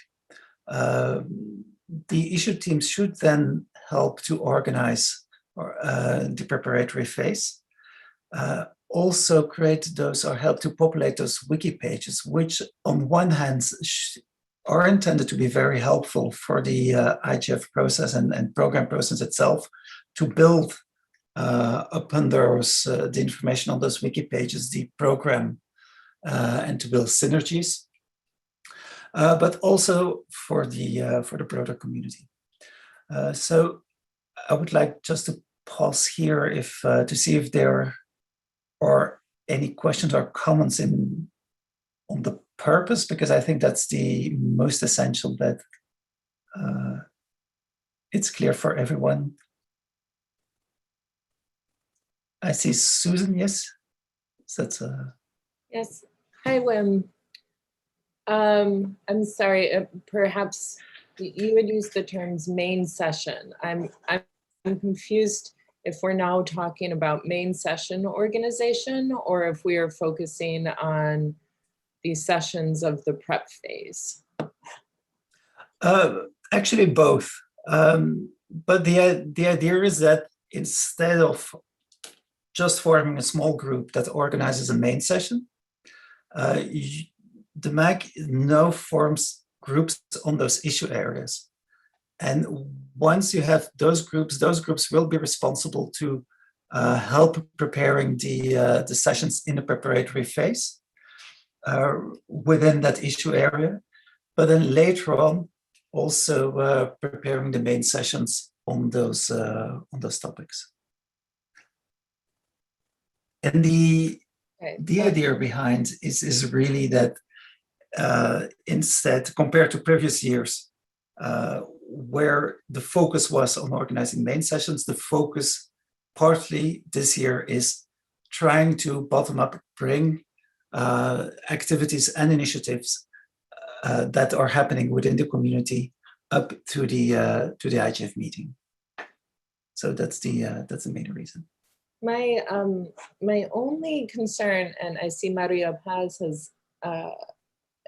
the issue teams should then help to organize the preparatory phase. Also create those or help to populate those wiki pages, which on one hand are intended to be very helpful for the IGF process and program process itself, to build upon those the information on those wiki pages, the program, and to build synergies, but also for the broader community. So I would like just to pause here to see if there are any questions or comments on the purpose, because I think that's the most essential, that it's clear for everyone. I see Susan, yes? So that's Yes. Hi, Wim. I'm sorry, perhaps you would use the terms main session. I'm confused if we're now talking about main session organization or if we are focusing on the sessions of the prep phase. Actually both. But the idea is that instead of just forming a small group that organizes a main session, the MAG now forms groups on those issue areas. And once you have those groups will be responsible to help preparing the sessions in the preparatory phase within that issue area. But then later on, also preparing the main sessions on those topics. And the idea behind is really that instead, compared to previous years, where the focus was on organizing main sessions, the focus partly this year is trying to bottom up bring activities and initiatives that are happening within the community up to the IGF meeting. So that's the main reason. My only concern, and I see Maria Paz has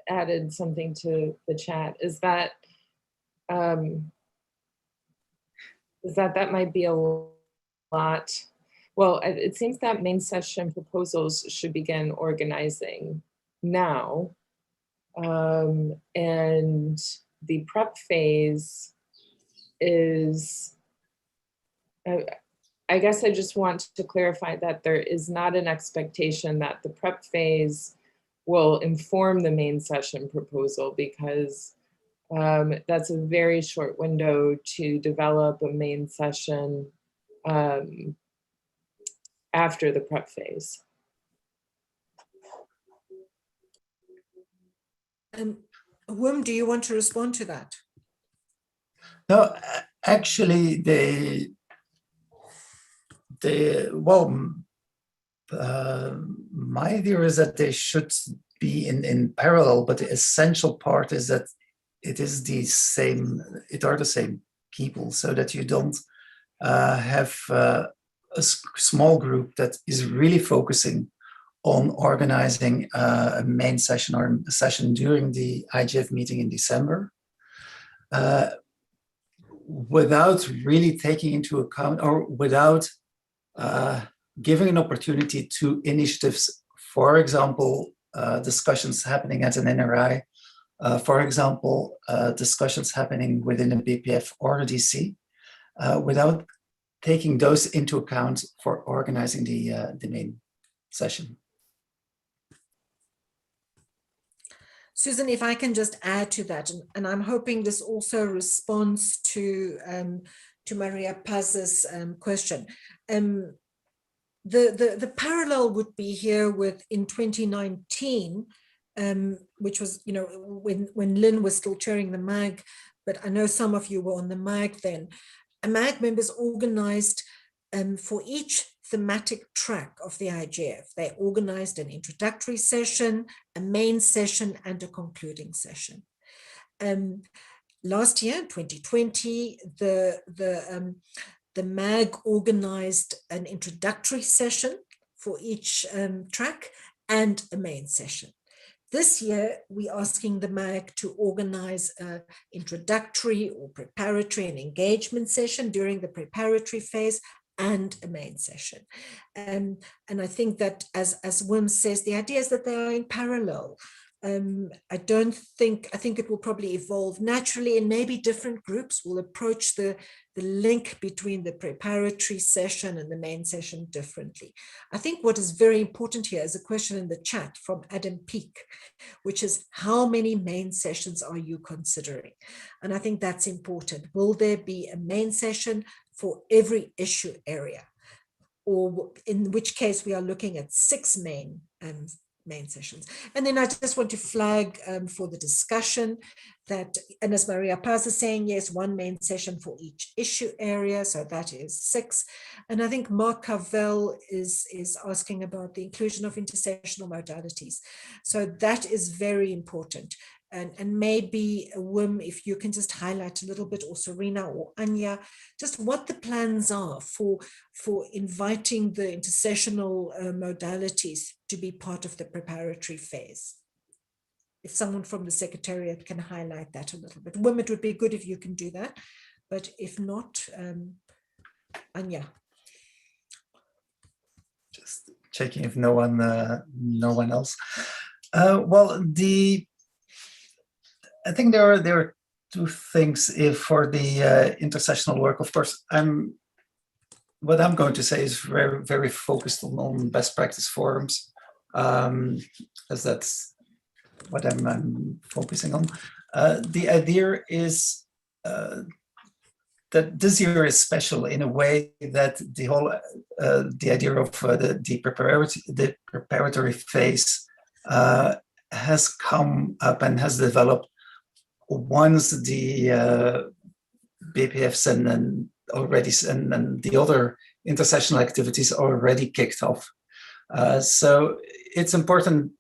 added something to the chat, is that that might be a lot. Well, it seems that main session proposals should begin organizing now, and the prep phase is. I guess I just want to clarify that there is not an expectation that the prep phase will inform the main session proposal, because that's a very short window to develop a main session after the prep phase. Wim, do you want to respond to that? No, actually, my idea is that they should be in parallel, but the essential part is that it are the same people, so that you don't have a small group that is really focusing on organizing a main session or a session during the IGF meeting in December, without really taking into account or without giving an opportunity to initiatives, for example, discussions happening at an NRI, for example, discussions happening within a BPF or a DC, without taking those into account for organizing the main session. Susan, if I can just add to that, and I'm hoping this also responds to Maria Paz's question. The parallel would be here with in 2019, which was, you know, when Lynn was still chairing the MAG, but I know some of you were on the MAG then. MAG members organized for each thematic track of the IGF. They organized an introductory session, a main session, and a concluding session. Last year, 2020, the MAG organized an introductory session for each track and a main session. This year, we're asking the MAG to organize an introductory or preparatory and engagement session during the preparatory phase and a main session. And I think that, as Wim says, the idea is that they are in parallel. I think it will probably evolve naturally, and maybe different groups will approach the link between the preparatory session and the main session differently. I think what is very important here is a question in the chat from Adam Peak, which is, how many main sessions are you considering? And I think that's important. Will there be a main session for every issue area? Or in which case we are looking at 6 main sessions. And then I just want to flag for the discussion that, and as Maria Paz is saying, yes, 1 main session for each issue area, so that is 6. And I think Mark Cavell is asking about the inclusion of intersessional modalities. So that is very important. And maybe, Wim, if you can just highlight a little bit, or Serena or Anya, just what the plans are for inviting the intersessional modalities to be part of the preparatory phase. If someone from the Secretariat can highlight that a little bit. Wim, it would be good if you can do that, but if not, Anya. Just checking if no one else. Well, I think there are 2 things for the intersessional work. Of course, what I'm going to say is very, very focused on best practice forums, as that's what I'm focusing on. The idea is that this year is special in a way that the whole the idea of the preparatory phase has come up and has developed once the BPFs and the other intersessional activities already kicked off. So it's important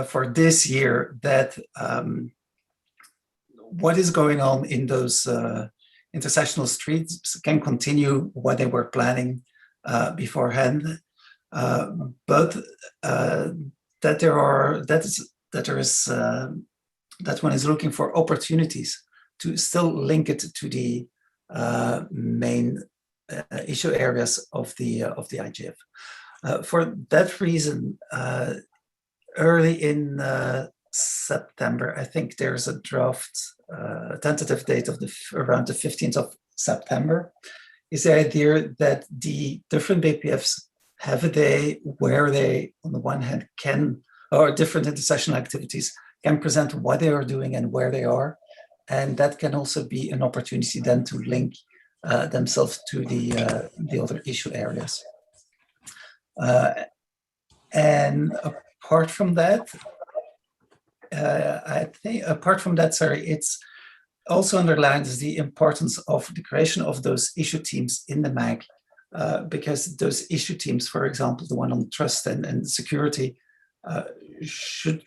for this year that what is going on in those intersessional streets can continue what they were planning beforehand, but that one is looking for opportunities to still link it to the main issue areas of the IGF. For that reason, early in September, I think there's a draft tentative date of around the 15th of September, is the idea that the different BPFs have a day where they, on the one hand, or different intersessional activities can present what they are doing and where they are. And that can also be an opportunity then to link themselves to the other issue areas. And apart from that, it's also underlines the importance of the creation of those issue teams in the MAG, because those issue teams, for example, the one on trust and security, should,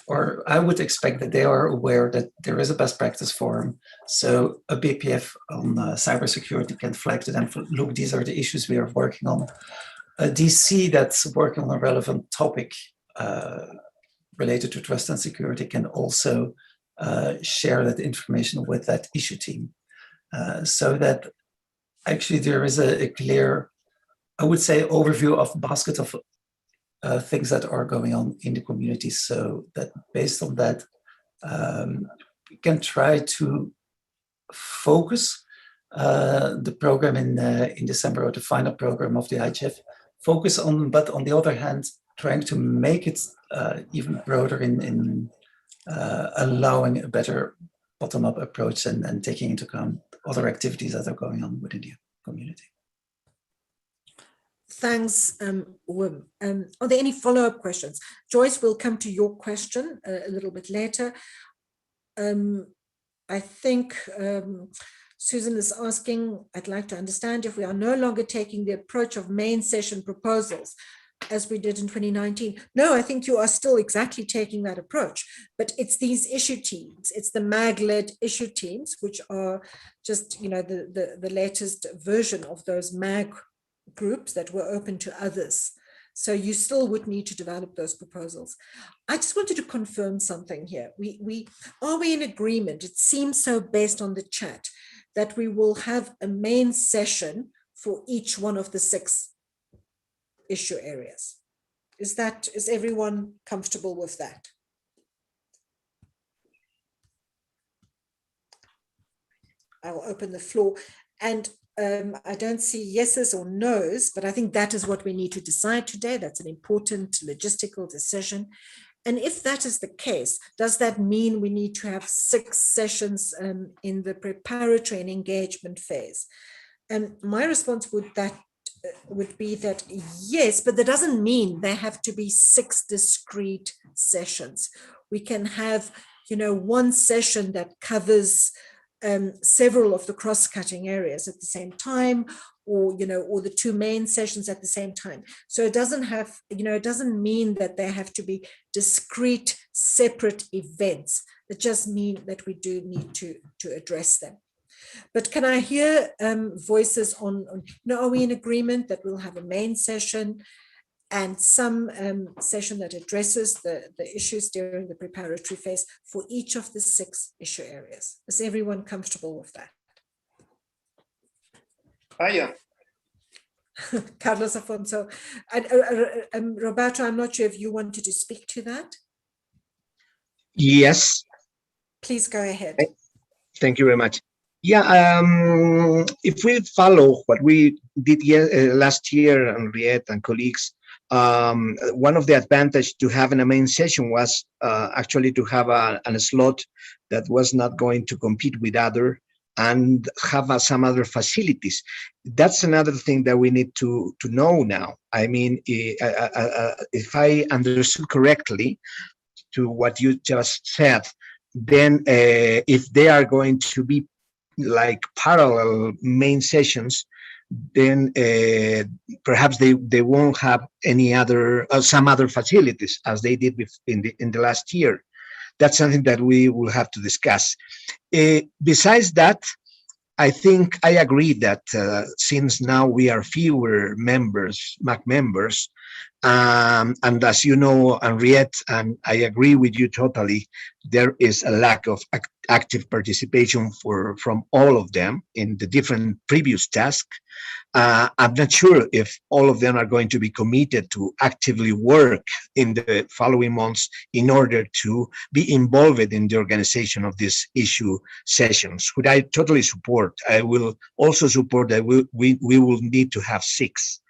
or I would expect that they are aware that there is a best practice forum. So a BPF on cybersecurity can flag to them, look, these are the issues we are working on. A DC that's working on a relevant topic related to trust and security can also share that information with that issue team, so that actually there is a clear, I would say, overview of basket of things that are going on in the community, so that based on that, we can try to focus the program in December, or the final program of the IGF, focus on, but on the other hand, trying to make it even broader in allowing a better bottom-up approach and taking into account other activities that are going on within the community. Thanks, Wim. Are there any follow-up questions? Joyce, we'll come to your question a little bit later. I think Susan is asking, I'd like to understand if we are no longer taking the approach of main session proposals as we did in 2019. No, I think you are still exactly taking that approach, but it's these issue teams, it's the MAG-led issue teams, which are just, you know, the latest version of those MAG groups that were open to others. So you still would need to develop those proposals. I just wanted to confirm something here. Are we in agreement? It seems so based on the chat that we will have a main session for each one of the 6 issue areas. Is everyone comfortable with that? I will open the floor, and I don't see yeses or nos, but I think that is what we need to decide today. That's an important logistical decision. And if that is the case, does that mean we need to have 6 sessions in the preparatory and engagement phase? And my response would be that yes, but that doesn't mean there have to be 6 discrete sessions. We can have, you know, one session that covers several of the cross-cutting areas at the same time, or, you know, or the 2 main sessions at the same time. So it doesn't have, you know, it doesn't mean that there have to be discrete, separate events. It just means that we do need to address them. But can I hear voices on, you know, are we in agreement that we'll have a main session and some session that addresses the issues during the preparatory phase for each of the 6 issue areas? Is everyone comfortable with that? Yeah. Carlos Afonso. Roberto, I'm not sure if you wanted to speak to that. Yes. Please go ahead. Thank you very much. Yeah, if we follow what we did last year, Henriette and colleagues, one of the advantages to having a main session was actually to have a slot that was not going to compete with other and have some other facilities. That's another thing that we need to know now. I mean, if I understood correctly to what you just said, then if they are going to be like parallel main sessions, then perhaps they won't have any other some other facilities as they did in the last year. That's something that we will have to discuss. Besides that, I think I agree that since now we are fewer members, MAC members, and as you know, Henriette, and I agree with you totally, there is a lack of active participation from all of them in the different previous tasks. I'm not sure if all of them are going to be committed to actively work in the following months in order to be involved in the organization of these issue sessions, which I totally support. I will also support that we will need to have 6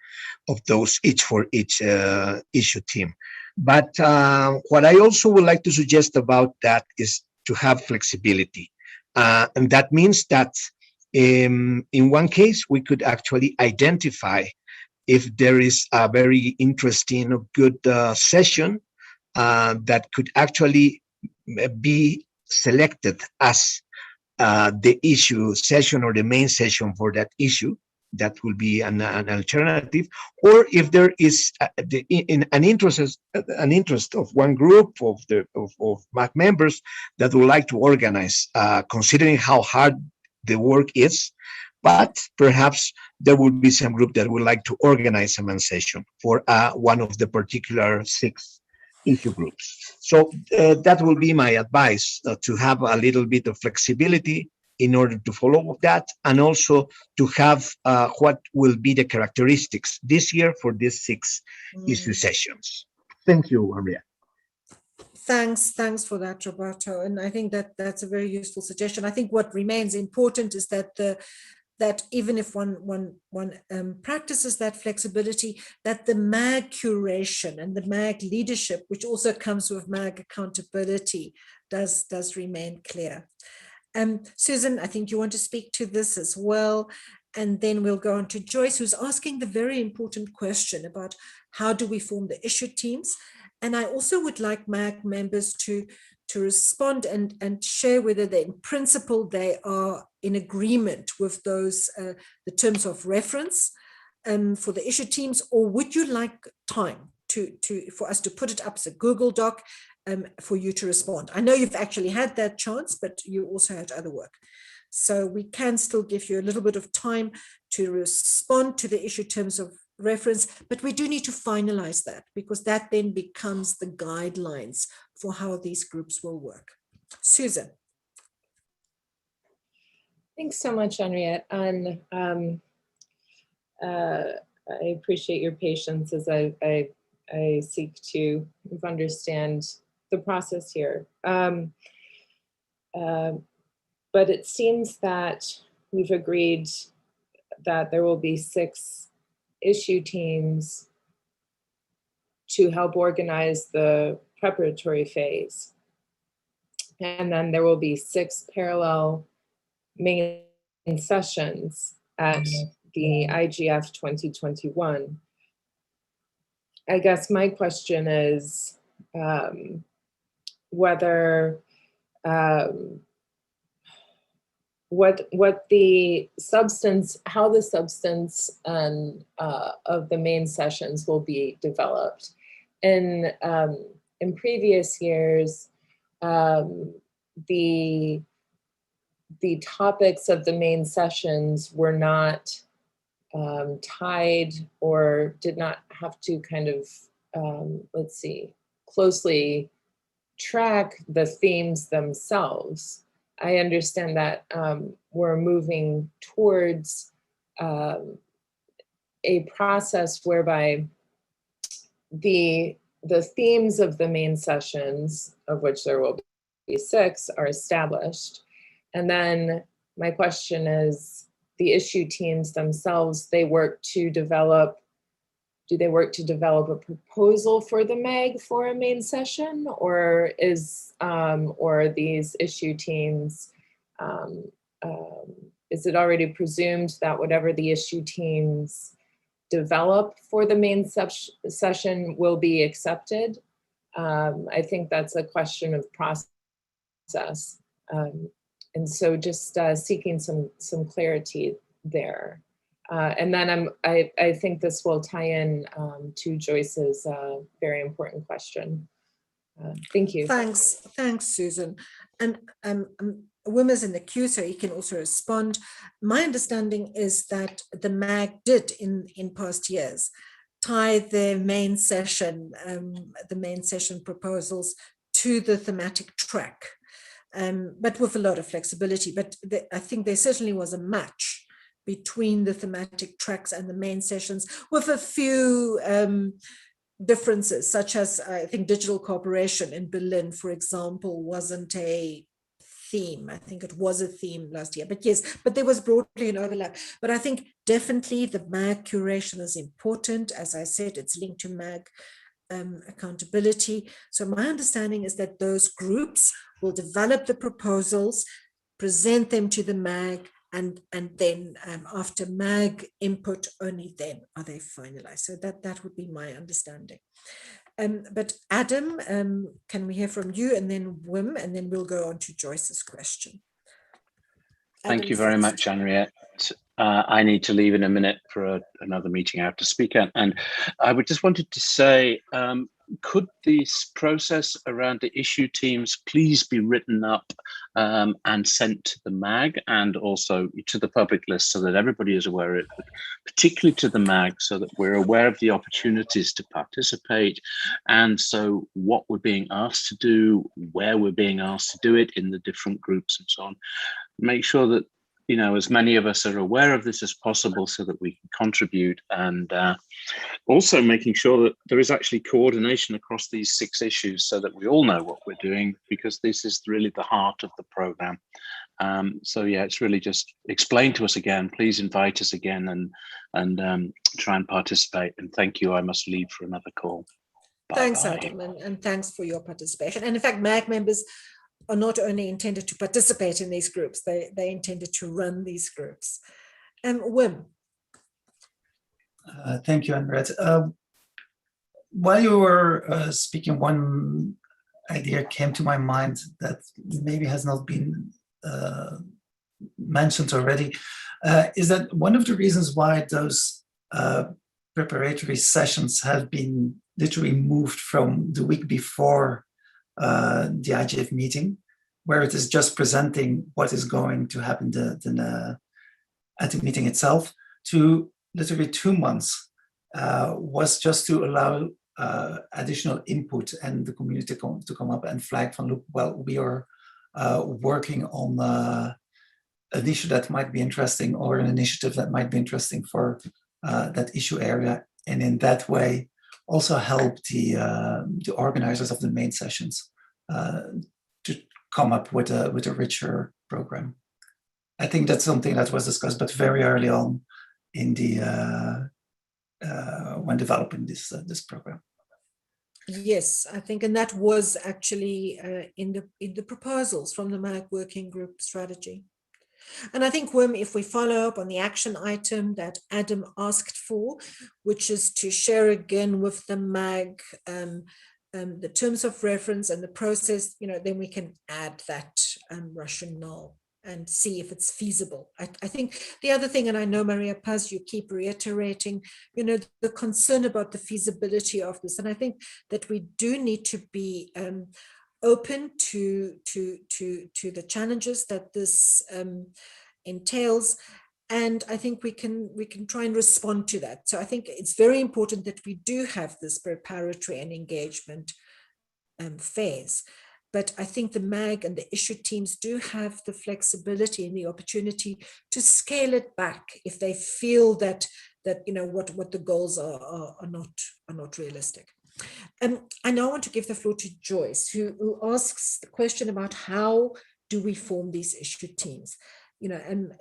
of those, each for each issue team. But what I also would like to suggest about that is to have flexibility. And that means that in one case, we could actually identify if there is a very interesting or good session that could actually be selected as the issue session or the main session for that issue. That will be an alternative, or if there is an interest of one group of MAC members that would like to organize, considering how hard the work is, but perhaps there will be some group that would like to organize a main session for one of the particular 6 issue groups. So that will be my advice, to have a little bit of flexibility in order to follow that, and also to have what will be the characteristics this year for these 6 issue sessions. Thank you, Maria. Thanks for that, Roberto. And I think that that's a very useful suggestion. I think what remains important is that that even if one practices that flexibility, that the MAG curation and the MAG leadership, which also comes with MAG accountability, does remain clear. Susan, I think you want to speak to this as well. And then we'll go on to Joyce, who's asking the very important question about how do we form the issue teams. And I also would like MAG members to respond and share whether they, in principle, they are in agreement with those, the terms of reference for the issue teams, or would you like time for us to put it up as a Google Doc for you to respond? I know you've actually had that chance, but you also had other work. So we can still give you a little bit of time to respond to the issue terms of reference, but we do need to finalize that, because that then becomes the guidelines for how these groups will work. Susan. Thanks so much, Henriette. And I appreciate your patience as I seek to understand the process here. But it seems that we've agreed that there will be 6 issue teams to help organize the preparatory phase. And then there will be 6 parallel main sessions at the IGF 2021. I guess my question is whether what the substance, how the substance and of the main sessions will be developed. In previous years, the topics of the main sessions were not tied or did not have to kind of, let's see, closely track the themes themselves. I understand that we're moving towards a process whereby the themes of the main sessions, of which there will be 6, are established. And then my question is, the issue teams themselves, they work to develop, do they work to develop a proposal for the MAG for a main session, or or these issue teams, is it already presumed that whatever the issue teams develop for the main session will be accepted? I think that's a question of process. And so just seeking some clarity there. And then I think this will tie in to Joyce's very important question. Thank you. Thanks, Susan. And Wim is in the queue, so he can also respond. My understanding is that the MAG did in past years tie the main session proposals to the thematic track, but with a lot of flexibility. But I think there certainly was a match between the thematic tracks and the main sessions, with a few differences, such as I think digital cooperation in Berlin, for example, wasn't a theme. I think it was a theme last year, but yes, but there was broadly an overlap. But I think definitely the MAG curation is important. As I said, it's linked to MAG accountability. So my understanding is that those groups will develop the proposals, present them to the MAG, and then after MAG input, only then are they finalized. So that would be my understanding. But Adam, can we hear from you, and then Wim, and then we'll go on to Joyce's question. Thank you very much, Henriette. I need to leave in a minute for another meeting I have to speak at. And I would just wanted to say, could this process around the issue teams please be written up and sent to the MAG and also to the public list so that everybody is aware of it, but particularly to the MAG so that we're aware of the opportunities to participate, and so what we're being asked to do, where we're being asked to do it in the different groups and so on. Make sure that, you know, as many of us are aware of this as possible so that we can contribute, and also making sure that there is actually coordination across these 6 issues so that we all know what we're doing, because this is really the heart of the program. So yeah, it's really just explain to us again, please invite us again and try and participate. And thank you, I must leave for another call. Thanks, Adam, and thanks for your participation. And in fact, MAG members are not only intended to participate in these groups, they intended to run these groups. Wim. Thank you, Henriette. While you were speaking, one idea came to my mind that maybe has not been mentioned already, is that one of the reasons why those preparatory sessions have been literally moved from the week before the IGF meeting, where it is just presenting what is going to happen at the meeting itself, to literally 2 months, was just to allow additional input and the community to come up and flag from, look, well, we are working on an issue that might be interesting, or an initiative that might be interesting for that issue area, and in that way also help the organizers of the main sessions to come up with a richer program. I think that's something that was discussed, but very early on in the when developing this program. Yes, I think, and that was actually in the proposals from the MAG working group strategy. And I think, Wim, if we follow up on the action item that Adam asked for, which is to share again with the MAG the terms of reference and the process, you know, then we can add that rationale and see if it's feasible. I think the other thing, and I know, Maria Paz, you keep reiterating, you know, the concern about the feasibility of this. And I think that we do need to be open to the challenges that this entails. And I think we can try and respond to that. So I think it's very important that we do have this preparatory and engagement phase. But I think the MAG and the issue teams do have the flexibility and the opportunity to scale it back if they feel that you know what the goals are not realistic. I now want to give the floor to Joyce, who asks the question about how do we form these issue teams. You know, and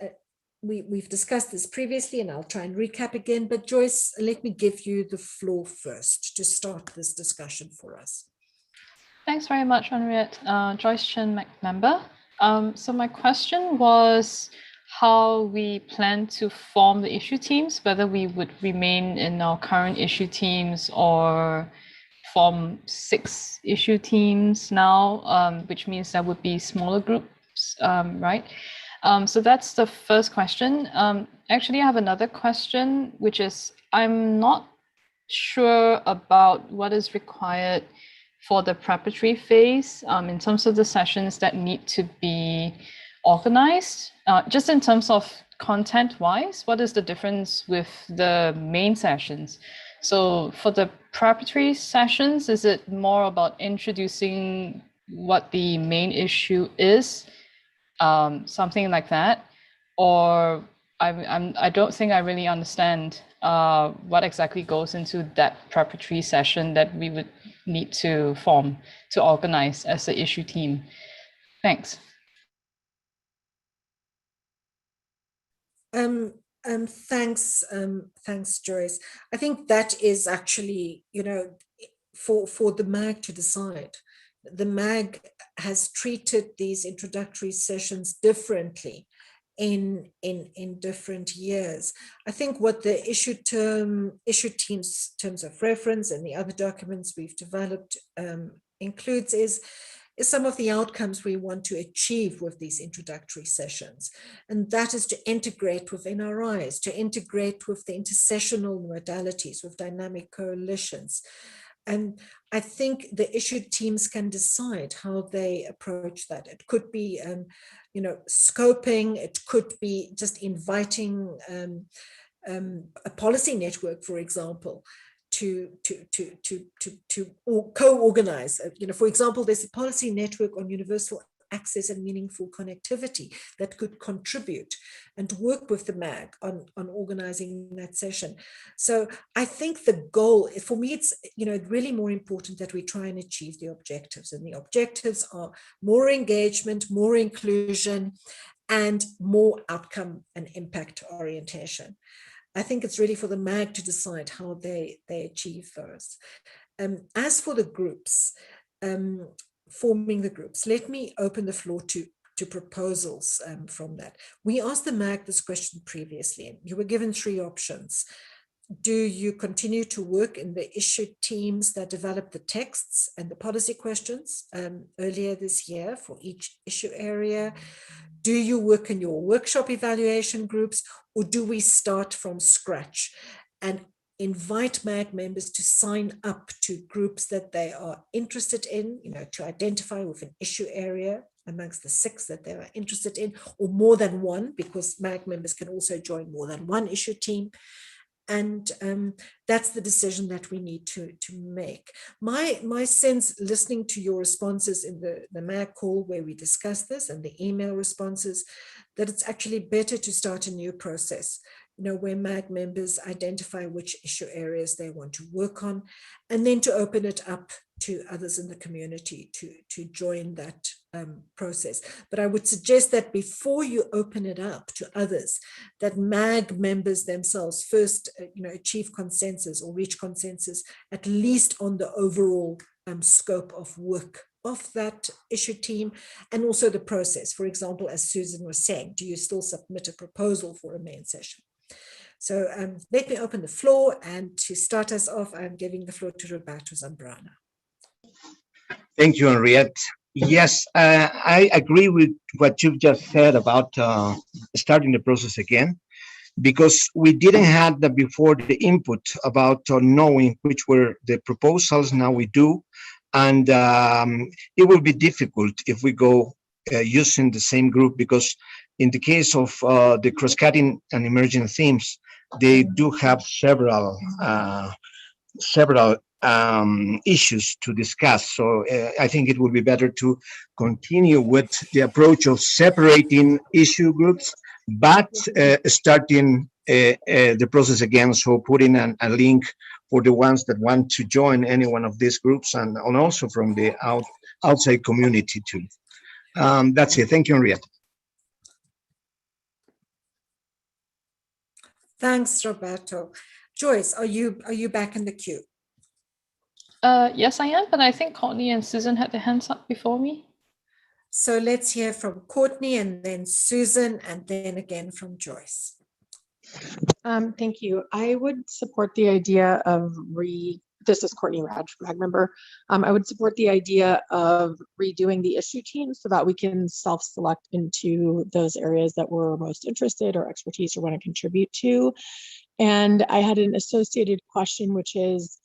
we've discussed this previously, and I'll try and recap again. But Joyce, let me give you the floor first to start this discussion for us. Thanks very much, Henriette. Joyce Chen, MAG member. So my question was how we plan to form the issue teams, whether we would remain in our current issue teams or form 6 issue teams now, which means there would be smaller groups, right? So that's the first question. Actually, I have another question, which is I'm not sure about what is required for the preparatory phase in terms of the sessions that need to be organized. Just in terms of content-wise, what is the difference with the main sessions? So for the preparatory sessions, is it more about introducing what the main issue is, something like that? Or I don't think I really understand what exactly goes into that preparatory session that we would need to form to organize as the issue team. Thanks. Thanks, Joyce. I think that is actually, you know, for the MAG to decide. The MAG has treated these introductory sessions differently in different years. I think what the issue teams terms of reference and the other documents we've developed includes is some of the outcomes we want to achieve with these introductory sessions. And that is to integrate with NRIs, to integrate with the intersessional modalities, with dynamic coalitions, And I think the issued teams can decide how they approach that. It could be, scoping. It could be just inviting a policy network, for example, to co-organize. For example, there's a policy network on universal access and meaningful connectivity that could contribute and work with the MAG on organizing that session. So I think the goal, for me, it's really more important that we try and achieve the objectives. And the objectives are more engagement, more inclusion, and more outcome and impact orientation. I think it's really for the MAG to decide how they achieve those. As for the groups, forming the groups, let me open the floor to proposals from that. We asked the MAG this question previously, and you were given 3 options. Do you continue to work in the issued teams that developed the texts and the policy questions earlier this year for each issue area? Do you work in your workshop evaluation groups, or do we start from scratch and invite MAG members to sign up to groups that they are interested in, to identify with an issue area amongst the 6 that they are interested in, or more than one, because MAG members can also join more than one issue team. And that's the decision that we need to make. My sense, listening to your responses in the MAG call where we discussed this, and the email responses, that it's actually better to start a new process, where MAG members identify which issue areas they want to work on, and then to open it up to others in the community to join that process. But I would suggest that before you open it up to others, that MAG members themselves first, achieve consensus or reach consensus, at least on the overall scope of work of that issue team, and also the process. For example, as Susan was saying, do you still submit a proposal for a main session? So let me open the floor, and to start us off, I'm giving the floor to Roberto Zambrana. Thank you, Henriette. Yes, I agree with what you've just said about starting the process again, because we didn't have that before, the input about knowing which were the proposals. Now we do, and it will be difficult if we go using the same group, because in the case of the cross-cutting and emerging themes, they do have several issues to discuss. So I think it would be better to continue with the approach of separating issue groups, but starting the process again. So putting a link for the ones that want to join any one of these groups, and also from the outside community too. That's it. Thank you, Henriette. Thanks, Roberto. Joyce, are you back in the queue? Yes, I am, but I think Courtney and Susan had their hands up before me. So let's hear from Courtney, and then Susan, and then again from Joyce. Thank you. I would support the idea of this is Courtney Raj, MAG member. I would support the idea of redoing the issue team so that we can self-select into those areas that we're most interested or expertise or want to contribute to. And I had an associated question, which is,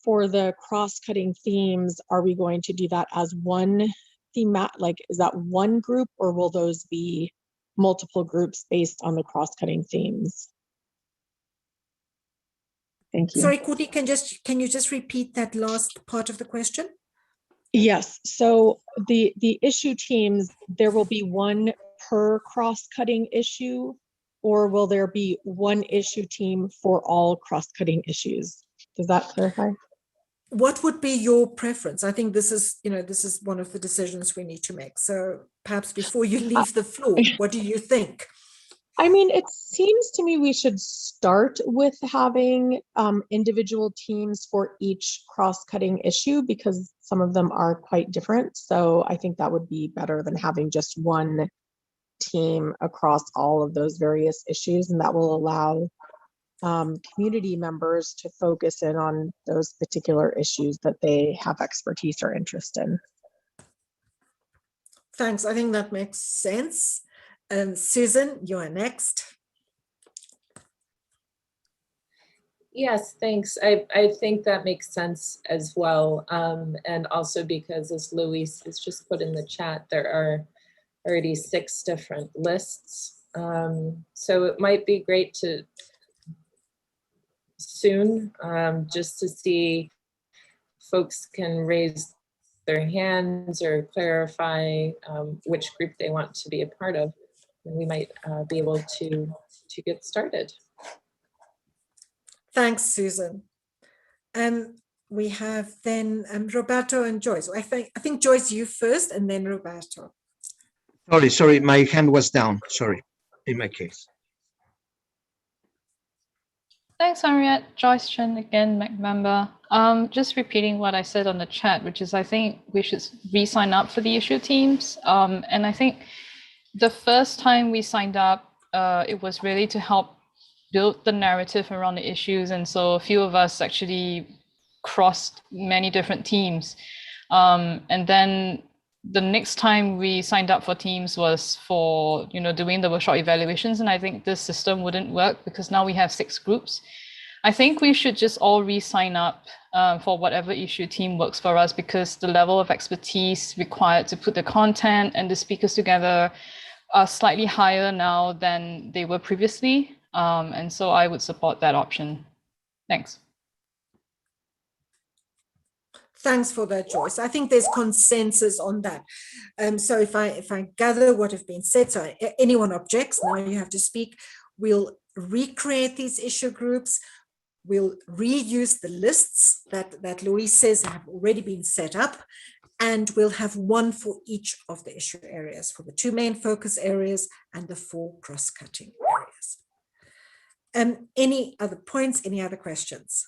for the cross-cutting themes, are we going to do that as one theme? Like, is that one group, or will those be multiple groups based on the cross-cutting themes? Thank you. Sorry, Courtney, can you just repeat that last part of the question? Yes. So the issue teams, there will be one per cross-cutting issue, or will there be one issue team for all cross-cutting issues? Does that clarify? What would be your preference? I think this is one of the decisions we need to make. So perhaps before you leave the floor, what do you think? I mean, it seems to me we should start with having individual teams for each cross-cutting issue, because some of them are quite different. So I think that would be better than having just one team across all of those various issues, and that will allow community members to focus in on those particular issues that they have expertise or interest in. Thanks. I think that makes sense. Susan, you are next. Yes, thanks. I think that makes sense as well. And also because, as Luis has just put in the chat, there are already 6 different lists. So it might be great to soon just to see folks can raise their hands or clarify which group they want to be a part of. And we might be able to get started. Thanks, Susan. We have then Roberto and Joyce. I think Joyce, you first, and then Roberto. Sorry, my hand was down. Sorry, in my case. Thanks, Henriette. Joyce Chen again, MAC member. Just repeating what I said on the chat, which is I think we should re-sign up for the issue teams. And I think the first time we signed up, it was really to help build the narrative around the issues. And so a few of us actually crossed many different teams. And then the next time we signed up for teams was for, doing the workshop evaluations. And I think this system wouldn't work because now we have 6 groups. I think we should just all re-sign up for whatever issue team works for us, because the level of expertise required to put the content and the speakers together are slightly higher now than they were previously. And so I would support that option. Thanks. Thanks for that, Joyce. I think there's consensus on that. So if I gather what have been said, so anyone objects, now you have to speak. We'll recreate these issue groups. We'll reuse the lists that Luis says have already been set up, and we'll have one for each of the issue areas, for the 2 main focus areas and the 4 cross-cutting areas. Any other points, any other questions?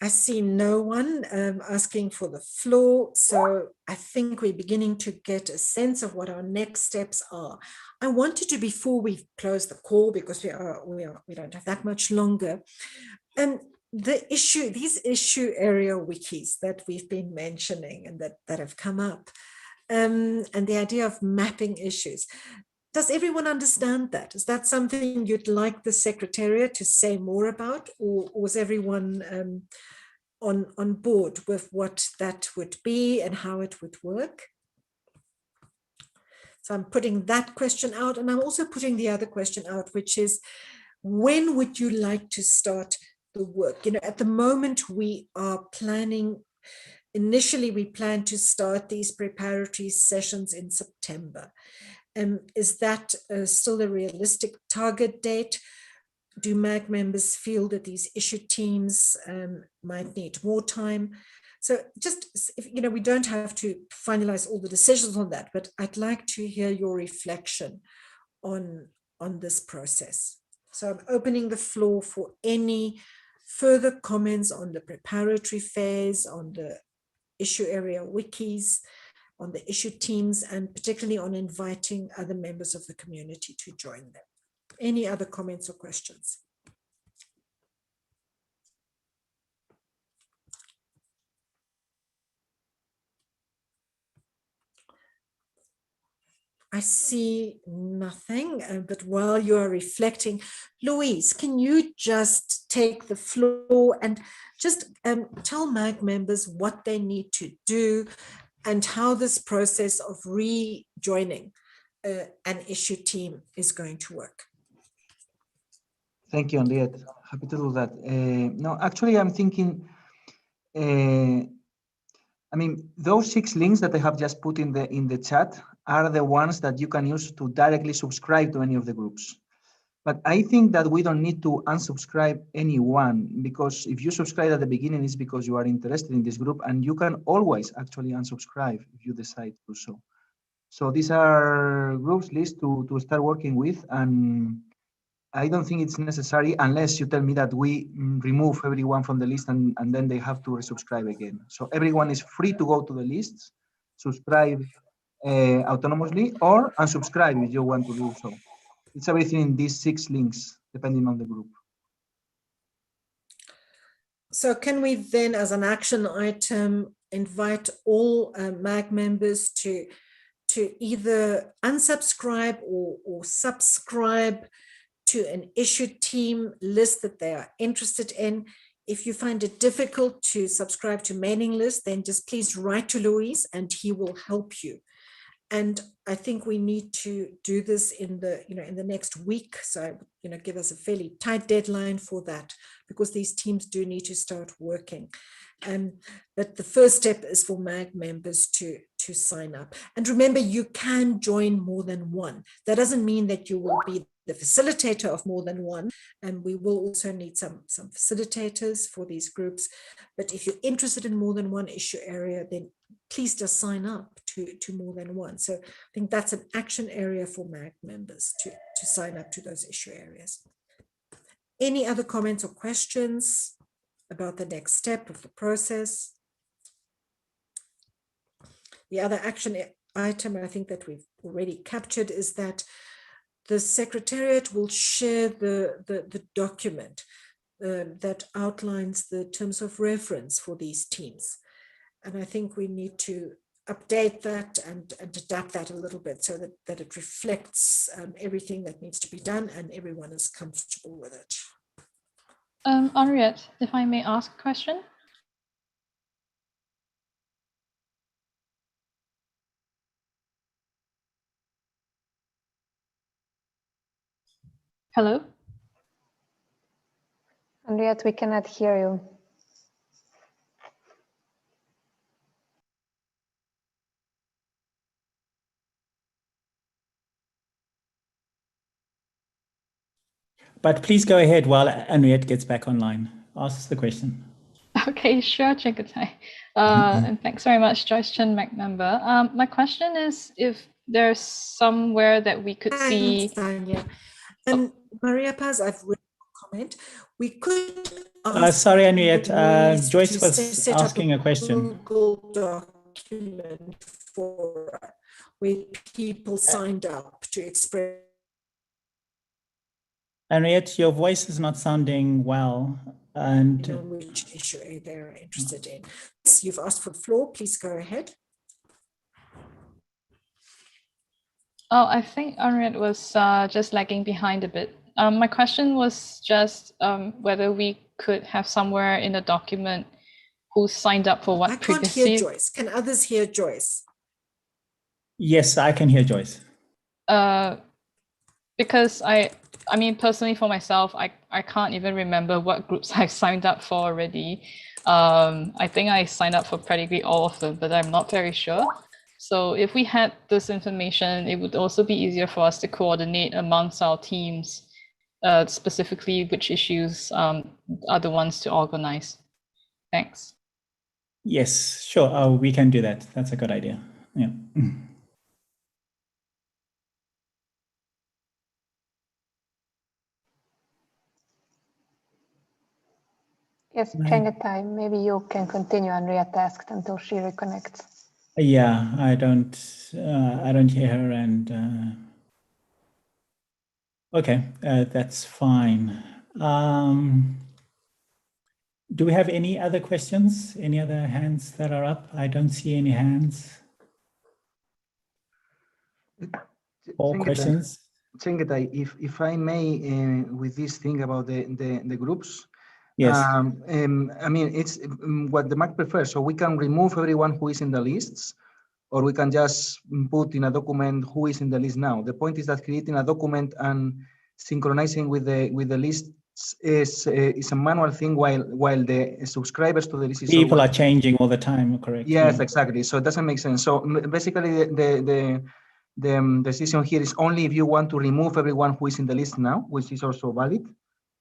I see no one asking for the floor, so I think we're beginning to get a sense of what our next steps are. I wanted to, before we close the call, because we don't have that much longer, and these issue area wikis that we've been mentioning and that have come up, and the idea of mapping issues. Does everyone understand that? Is that something you'd like the Secretariat to say more about, or was everyone on board with what that would be and how it would work? So I'm putting that question out, and I'm also putting the other question out, which is, when would you like to start the work? At the moment we are planning, initially we plan to start these preparatory sessions in September. Is that still a realistic target date? Do MAG members feel that these issue teams might need more time? So just, we don't have to finalize all the decisions on that, but I'd like to hear your reflection on this process. So I'm opening the floor for any further comments on the preparatory phase, on the issue area wikis, on the issue teams, and particularly on inviting other members of the community to join them. Any other comments or questions? I see nothing, but while you are reflecting, Louise, can you just take the floor and just tell MAG members what they need to do and how this process of rejoining an issue team is going to work? Thank you, Henriette. Happy to do that. No, actually, I'm thinking, those 6 links that I have just put in the chat are the ones that you can use to directly subscribe to any of the groups. But I think that we don't need to unsubscribe anyone, because if you subscribe at the beginning, it's because you are interested in this group, and you can always actually unsubscribe if you decide to do so. So these are groups lists to start working with, and I don't think it's necessary unless you tell me that we remove everyone from the list and then they have to resubscribe again. So everyone is free to go to the lists, subscribe autonomously, or unsubscribe if you want to do so. It's everything in these 6 links, depending on the group. So can we then, as an action item, invite all MAG members to either unsubscribe or subscribe to an issue team list that they are interested in? If you find it difficult to subscribe to mailing list, then just please write to Luis and he will help you. And I think we need to do this in the next week. So, give us a fairly tight deadline for that, because these teams do need to start working. But the first step is for MAG members to sign up. And remember, you can join more than one. That doesn't mean that you will be the facilitator of more than one. And we will also need some facilitators for these groups. But if you're interested in more than one issue area, then please just sign up to more than one. So I think that's an action area for MAG members to sign up to those issue areas. Any other comments or questions about the next step of the process? The other action item I think that we've already captured is that the Secretariat will share the document that outlines the terms of reference for these teams. And I think we need to update that and adapt that a little bit so that it reflects everything that needs to be done and everyone is comfortable with it. Henriette, if I may ask a question? Hello? Henriette, we cannot hear you. But please go ahead while Henriette gets back online. Ask the question. Okay, sure, Chingatai. And thanks very much, Joyce Chen, MAG member. My question is if there's somewhere that we could see... Maria Paz, I've written a comment. We could... sorry, Henriette. Joyce was asking a question. Google document for where people signed up to express... Henriette, your voice is not sounding well. And which issue they're interested in. So you've asked for the floor, please go ahead. Oh, I think Henriette was just lagging behind a bit. My question was just whether we could have somewhere in the document who signed up for what previously. I can't hear Joyce. Can others hear Joyce? Yes, I can hear Joyce. Because I mean, personally for myself, I can't even remember what groups I've signed up for already. I think I signed up for practically all of them, but I'm not very sure. So if we had this information, it would also be easier for us to coordinate amongst our teams, specifically which issues are the ones to organize. Thanks. Yes, sure. We can do that. That's a good idea. Yeah. Yes, Chingatai, maybe you can continue, Henriette asked, until she reconnects. Yeah, I don't hear her, and okay, that's fine. Do we have any other questions? Any other hands that are up? I don't see any hands. All questions? Chingatai, if I may, with this thing about the groups. Yes. I mean, it's what the MAG prefers. So we can remove everyone who is in the lists, or we can just put in a document who is in the list now. The point is that creating a document and synchronizing with the lists is a manual thing, while the subscribers to the list is people are changing all the time, correct? Yes, exactly. So it doesn't make sense. So basically, the decision here is only if you want to remove everyone who is in the list now, which is also valid.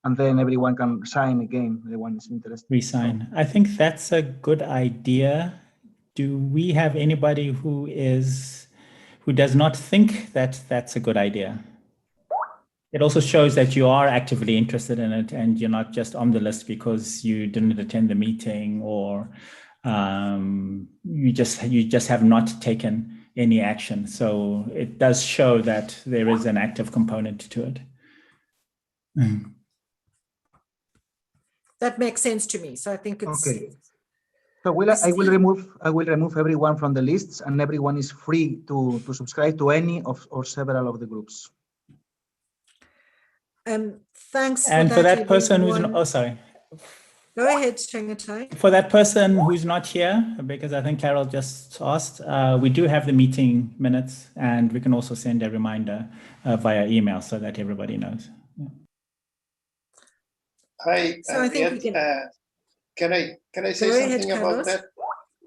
And then everyone can sign again. Everyone is interested. Resign. I think that's a good idea. Do we have anybody who does not think that that's a good idea? It also shows that you are actively interested in it and you're not just on the list because you didn't attend the meeting or you just have not taken any action. So it does show that there is an active component to it. That makes sense to me. So I think it's okay. So I will remove everyone from the lists, and everyone is free to subscribe to any of or several of the groups. Thanks. And for that person who's not, oh, sorry. Go ahead, Shangatai. For that person who's not here, because I think Carol just asked, we do have the meeting minutes, and we can also send a reminder via email so that everybody knows. Yeah. I think we can I say something about that?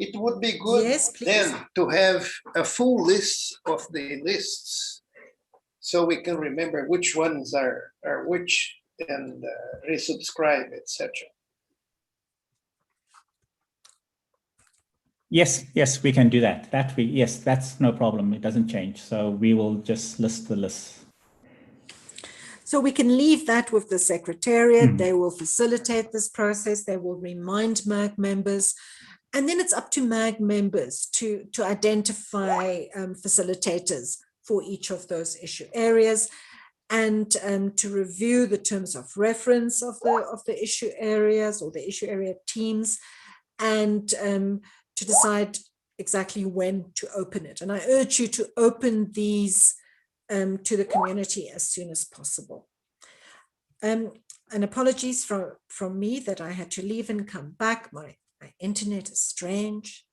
It would be good then to have a full list of the lists, so we can remember which ones are which and resubscribe, etc. Yes, we can do that. Yes, that's no problem. It doesn't change. So we will just list the lists. So we can leave that with the Secretariat. They will facilitate this process. They will remind MAG members. And then it's up to MAG members to identify facilitators for each of those issue areas, and to review the terms of reference of the issue areas or the issue area teams, and to decide exactly when to open it. And I urge you to open these to the community as soon as possible. And apologies from me that I had to leave and come back. My internet is strange.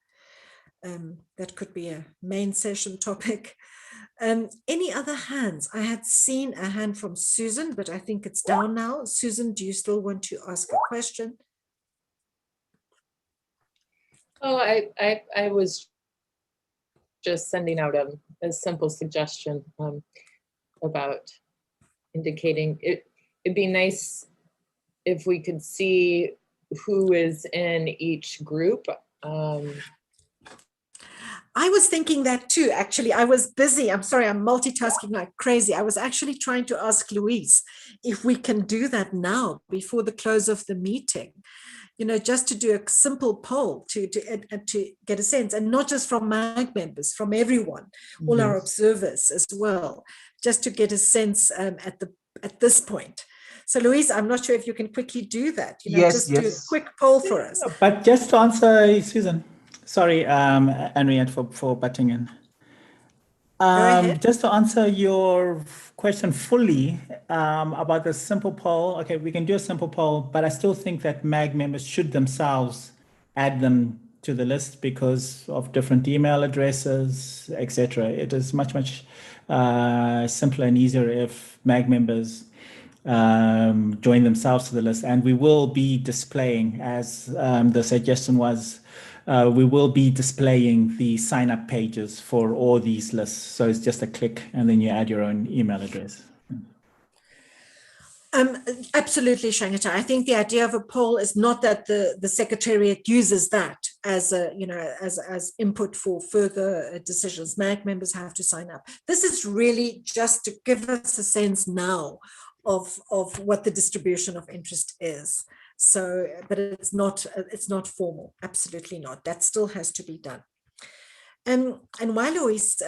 That could be a main session topic. Any other hands? I had seen a hand from Susan, but I think it's down now. Susan, do you still want to ask a question? Oh, I was just sending out a simple suggestion about indicating it'd be nice if we could see who is in each group. I was thinking that too, actually. I was busy. I'm sorry, I'm multitasking like crazy. I was actually trying to ask Louise if we can do that now before the close of the meeting. You know, just to do a simple poll to get a sense, and not just from MAG members, from everyone, all our observers as well, just to get a sense at this point. So Louise, I'm not sure if you can quickly do that. You know, just do a quick poll for us. But just to answer Susan, sorry, Henriette, for butting in. Just to answer your question fully about the simple poll, okay, we can do a simple poll, but I still think that MAG members should themselves add them to the list because of different email addresses, etc. It is much simpler and easier if MAG members join themselves to the list, and we will be displaying, as the suggestion was, we will be displaying the sign-up pages for all these lists. So it's just a click and then you add your own email address. Absolutely, Shangatai. I think the idea of a poll is not that the Secretariat uses that as a, you know, as input for further decisions. MAG members have to sign up. This is really just to give us a sense now of what the distribution of interest is. So, but it's not formal. Absolutely not. That still has to be done. And while Louise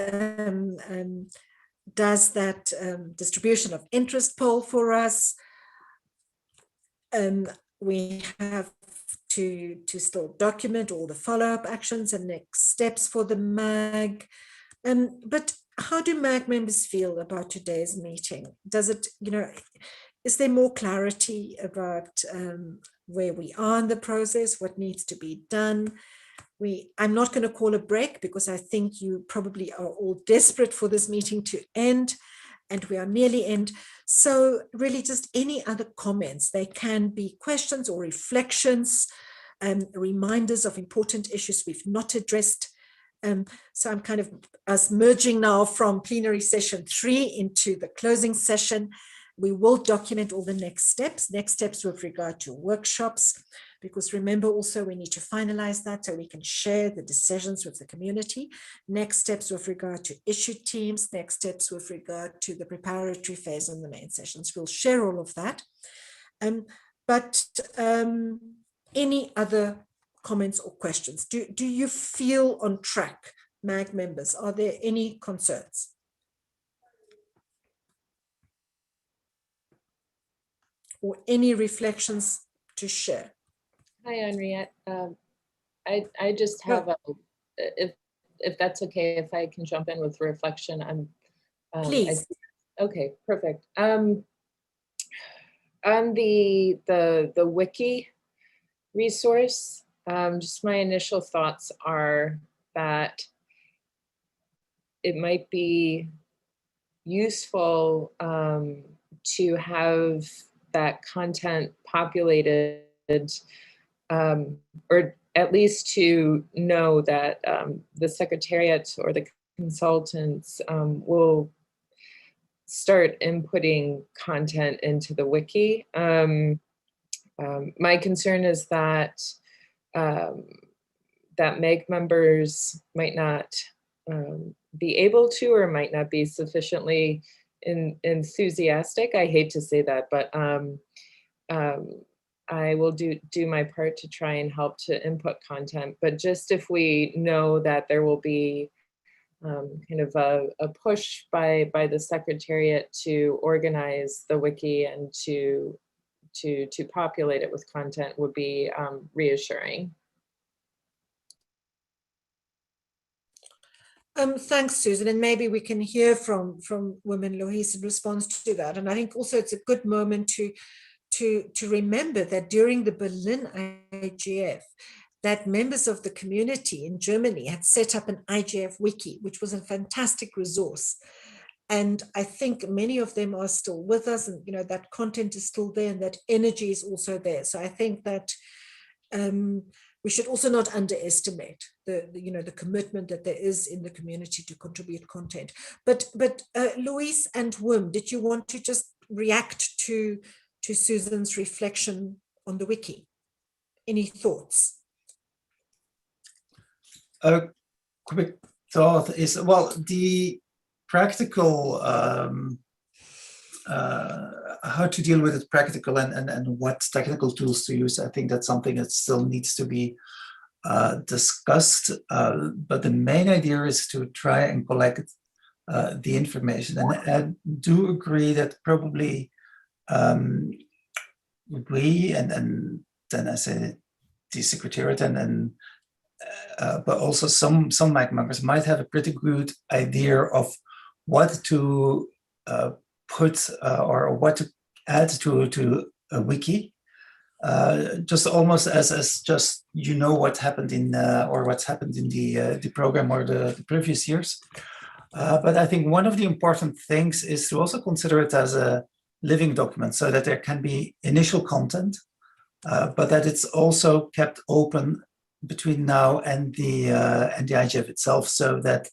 does that distribution of interest poll for us, we have to still document all the follow-up actions and next steps for the MAG. But how do MAG members feel about today's meeting? Does it, you know, is there more clarity about where we are in the process, what needs to be done? I'm not going to call a break because I think you probably are all desperate for this meeting to end, and we are nearly end. So really just any other comments. They can be questions or reflections, reminders of important issues we've not addressed. So I'm kind of us merging now from plenary session 3 into the closing session. We will document all the next steps with regard to workshops, because remember also we need to finalize that so we can share the decisions with the community. Next steps with regard to issue teams, next steps with regard to the preparatory phase and the main sessions. We'll share all of that. But any other comments or questions? Do you feel on track, MAG members? Are there any concerns? Or any reflections to share? Hi, Henriette. I just have if that's okay, if I can jump in with reflection. Please. Okay, perfect. On the wiki resource, just my initial thoughts are that it might be useful to have that content populated, or at least to know that the Secretariat or the consultants will start inputting content into the wiki. My concern is that that MEG members might not be able to, or might not be sufficiently enthusiastic. I hate to say that, but I will do my part to try and help to input content. But just if we know that there will be kind of a push by the Secretariat to organize the wiki and to populate it with content would be reassuring. Thanks, Susan. And maybe we can hear from Women Louise in response to that. And I think also it's a good moment to remember that during the Berlin IGF, that members of the community in Germany had set up an IGF wiki, which was a fantastic resource. And I think many of them are still with us, and that content is still there, and that energy is also there. So I think that we should also not underestimate the commitment that there is in the community to contribute content. But Louise and Wim, did you want to just react to Susan's reflection on the wiki? Any thoughts? A quick thought is, well, the practical how to deal with it practical and what technical tools to use. I think that's something that still needs to be discussed. But the main idea is to try and collect the information. And I do agree that probably we and then I say the Secretariat and but also some MAC members might have a pretty good idea of what to put or what to add to a wiki, just almost as just what happened in or what's happened in the program or the previous years. But I think one of the important things is to also consider it as a living document, so that there can be initial content, but that it's also kept open between now and the IGF itself, so that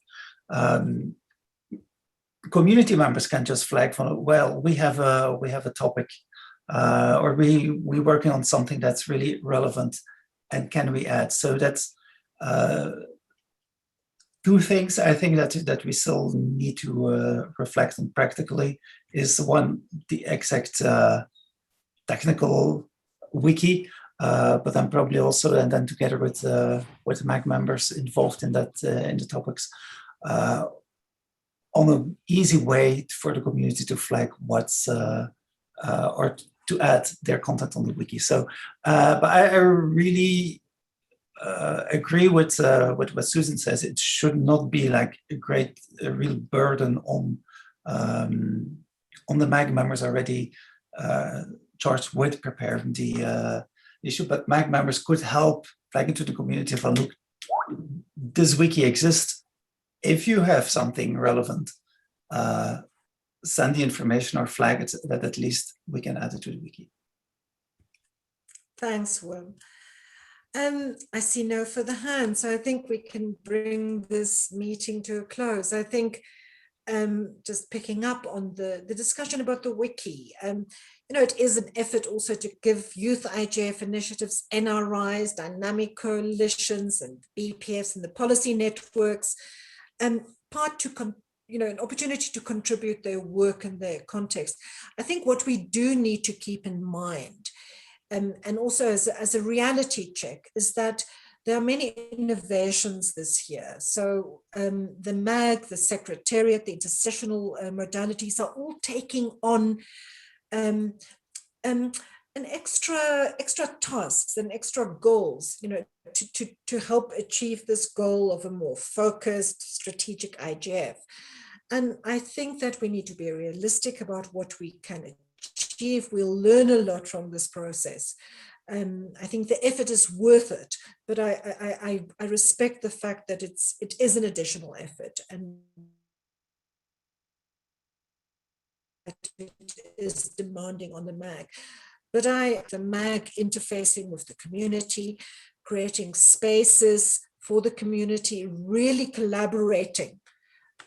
community members can just flag from, well, we have a topic, or we're working on something that's really relevant, and can we add? So that's two things I think that we still need to reflect on practically. Is one, the exact technical wiki, but then probably also, and then together with MAG members involved in that in the topics, on an easy way for the community to flag what's or to add their content on the wiki. So, but I really agree with what Susan says. It should not be like a real burden on the MAG members already charged with preparing the issue. But MAG members could help flagging to the community of, look, this wiki exists. If you have something relevant, send the information or flag it, that at least we can add it to the wiki. Thanks, Wim. I see no further hands, so I think we can bring this meeting to a close. I think just picking up on the discussion about the wiki, it is an effort also to give youth IGF initiatives, NRIs, dynamic coalitions, and BPFs and the policy networks, part to an opportunity to contribute their work and their context. I think what we do need to keep in mind, and also as a reality check, is that there are many innovations this year. So the MAG, the Secretariat, the intersessional modalities are all taking on extra tasks and extra goals, to help achieve this goal of a more focused strategic IGF. And I think that we need to be realistic about what we can achieve. We'll learn a lot from this process. I think the effort is worth it, but I respect the fact that it is an additional effort, and it is demanding on the MAG. But the MAG interfacing with the community, creating spaces for the community, really collaborating.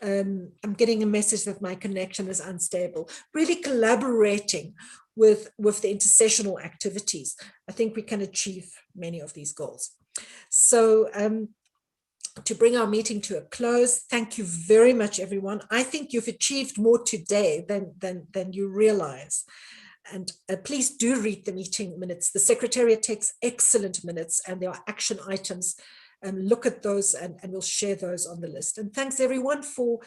I'm getting a message that my connection is unstable. Really collaborating with the intersessional activities. I think we can achieve many of these goals. So to bring our meeting to a close, thank you very much, everyone. I think you've achieved more today than you realize. And please do read the meeting minutes. The Secretariat takes excellent minutes, and there are action items. Look at those, and we'll share those on the list. And thanks everyone for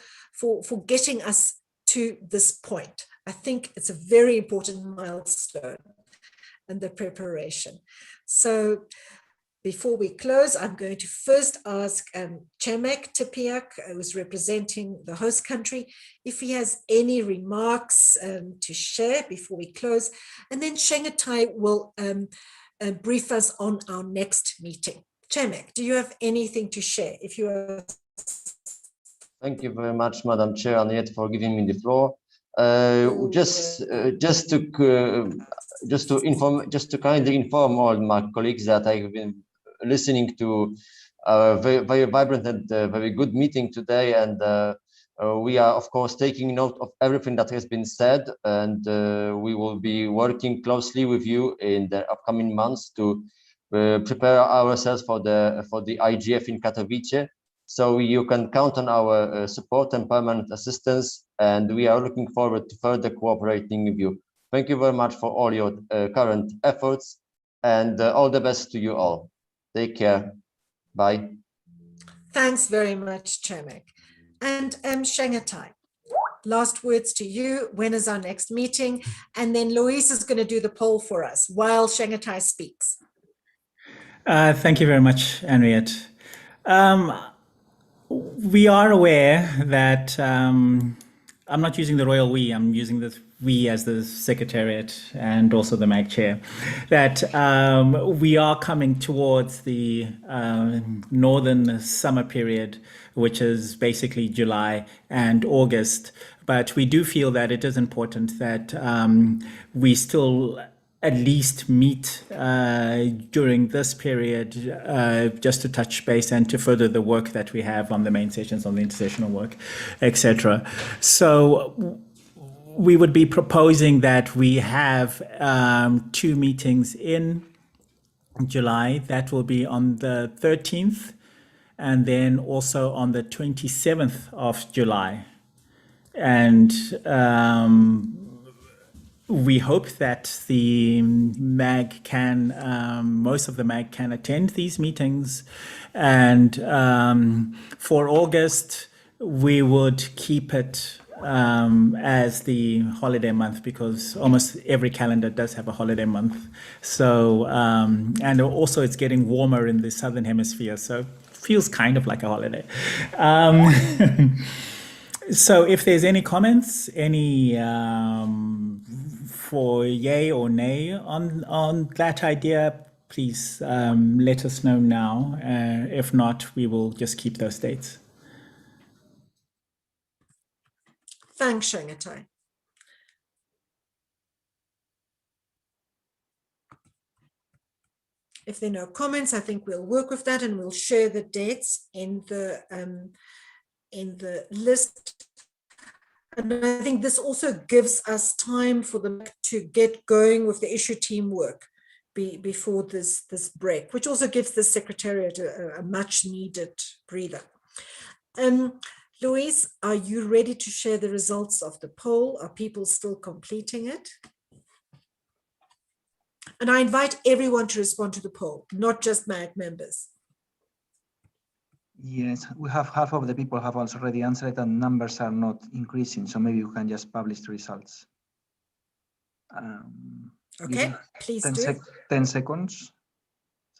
getting us to this point. I think it's a very important milestone in the preparation. So before we close, I'm going to first ask Chemek Tepiak, who's representing the host country, if he has any remarks to share before we close. And then Shangatai will brief us on our next meeting. Chemek, do you have anything to share? If you are... Thank you very much, Madam Chair, Annette, for giving me the floor. Just to kindly inform all my colleagues that I've been listening to a very, very vibrant and very good meeting today, and we are of course taking note of everything that has been said, and we will be working closely with you in the upcoming months to prepare ourselves for the IGF in Katowice. So you can count on our support and permanent assistance, and we are looking forward to further cooperating with you. Thank you very much for all your current efforts, and all the best to you all. Take care. Bye. Thanks very much, Chemek. And Shangatai, last words to you. When is our next meeting? And then Luis is going to do the poll for us while Shangatai speaks. Thank you very much, Henriette. We are aware that I'm not using the royal we, I'm using the we as the Secretariat and also the MAG Chair, that we are coming towards the northern summer period, which is basically July and August. But we do feel that it is important that we still at least meet during this period, just to touch base and to further the work that we have on the main sessions, on the intersessional work, etc. So we would be proposing that we have 2 meetings in July. That will be on the 13th and then also on the 27th of July. And we hope that the MAG can, most of the MAG can attend these meetings. And for August, we would keep it as the holiday month, because almost every calendar does have a holiday month. So, and also it's getting warmer in the Southern Hemisphere, so it feels kind of like a holiday. So if there's any comments, any for yay or nay on that idea, please let us know now. If not, we will just keep those dates. Thanks, Shangatai. If there are no comments, I think we'll work with that and we'll share the dates in the list. And I think this also gives us time for them to get going with the issue team work before this break, which also gives the Secretariat a much needed breather. Luis, are you ready to share the results of the poll? Are people still completing it? And I invite everyone to respond to the poll, not just MAG members. Yes, we have half of the people have also already answered and numbers are not increasing. So maybe you can just publish the results. Okay, please 10 do. 10 seconds.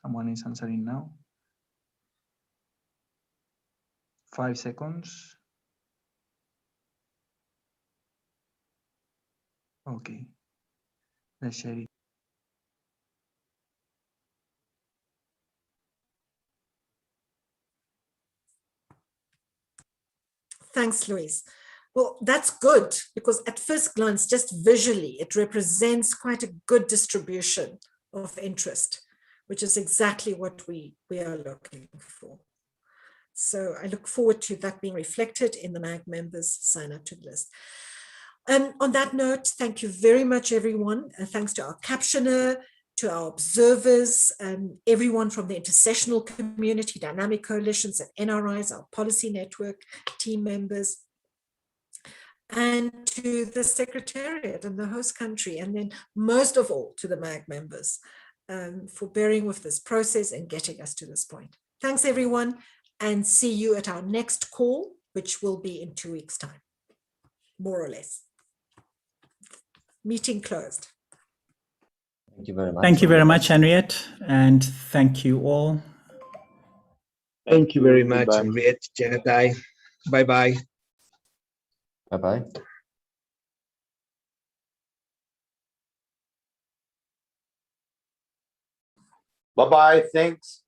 Someone is answering now. 5 seconds. Okay, let's share it. Thanks, Louise. Well, that's good because at first glance, just visually, it represents quite a good distribution of interest, which is exactly what we are looking for. So I look forward to that being reflected in the MAG members sign up to the list. And on that note, thank you very much, everyone. Thanks to our captioner, to our observers, everyone from the intersessional community, dynamic coalitions and NRIs, our policy network, team members, and to the Secretariat and the host country, and then most of all to the MAG members for bearing with this process and getting us to this point. Thanks, everyone, and see you at our next call, which will be in 2 weeks' time, more or less. Meeting closed. Thank you very much. Thank you very much, Henriette, and thank you all. Thank you very much, Henriette, Janatai. Bye-bye. Bye-bye. Bye-bye. Thanks.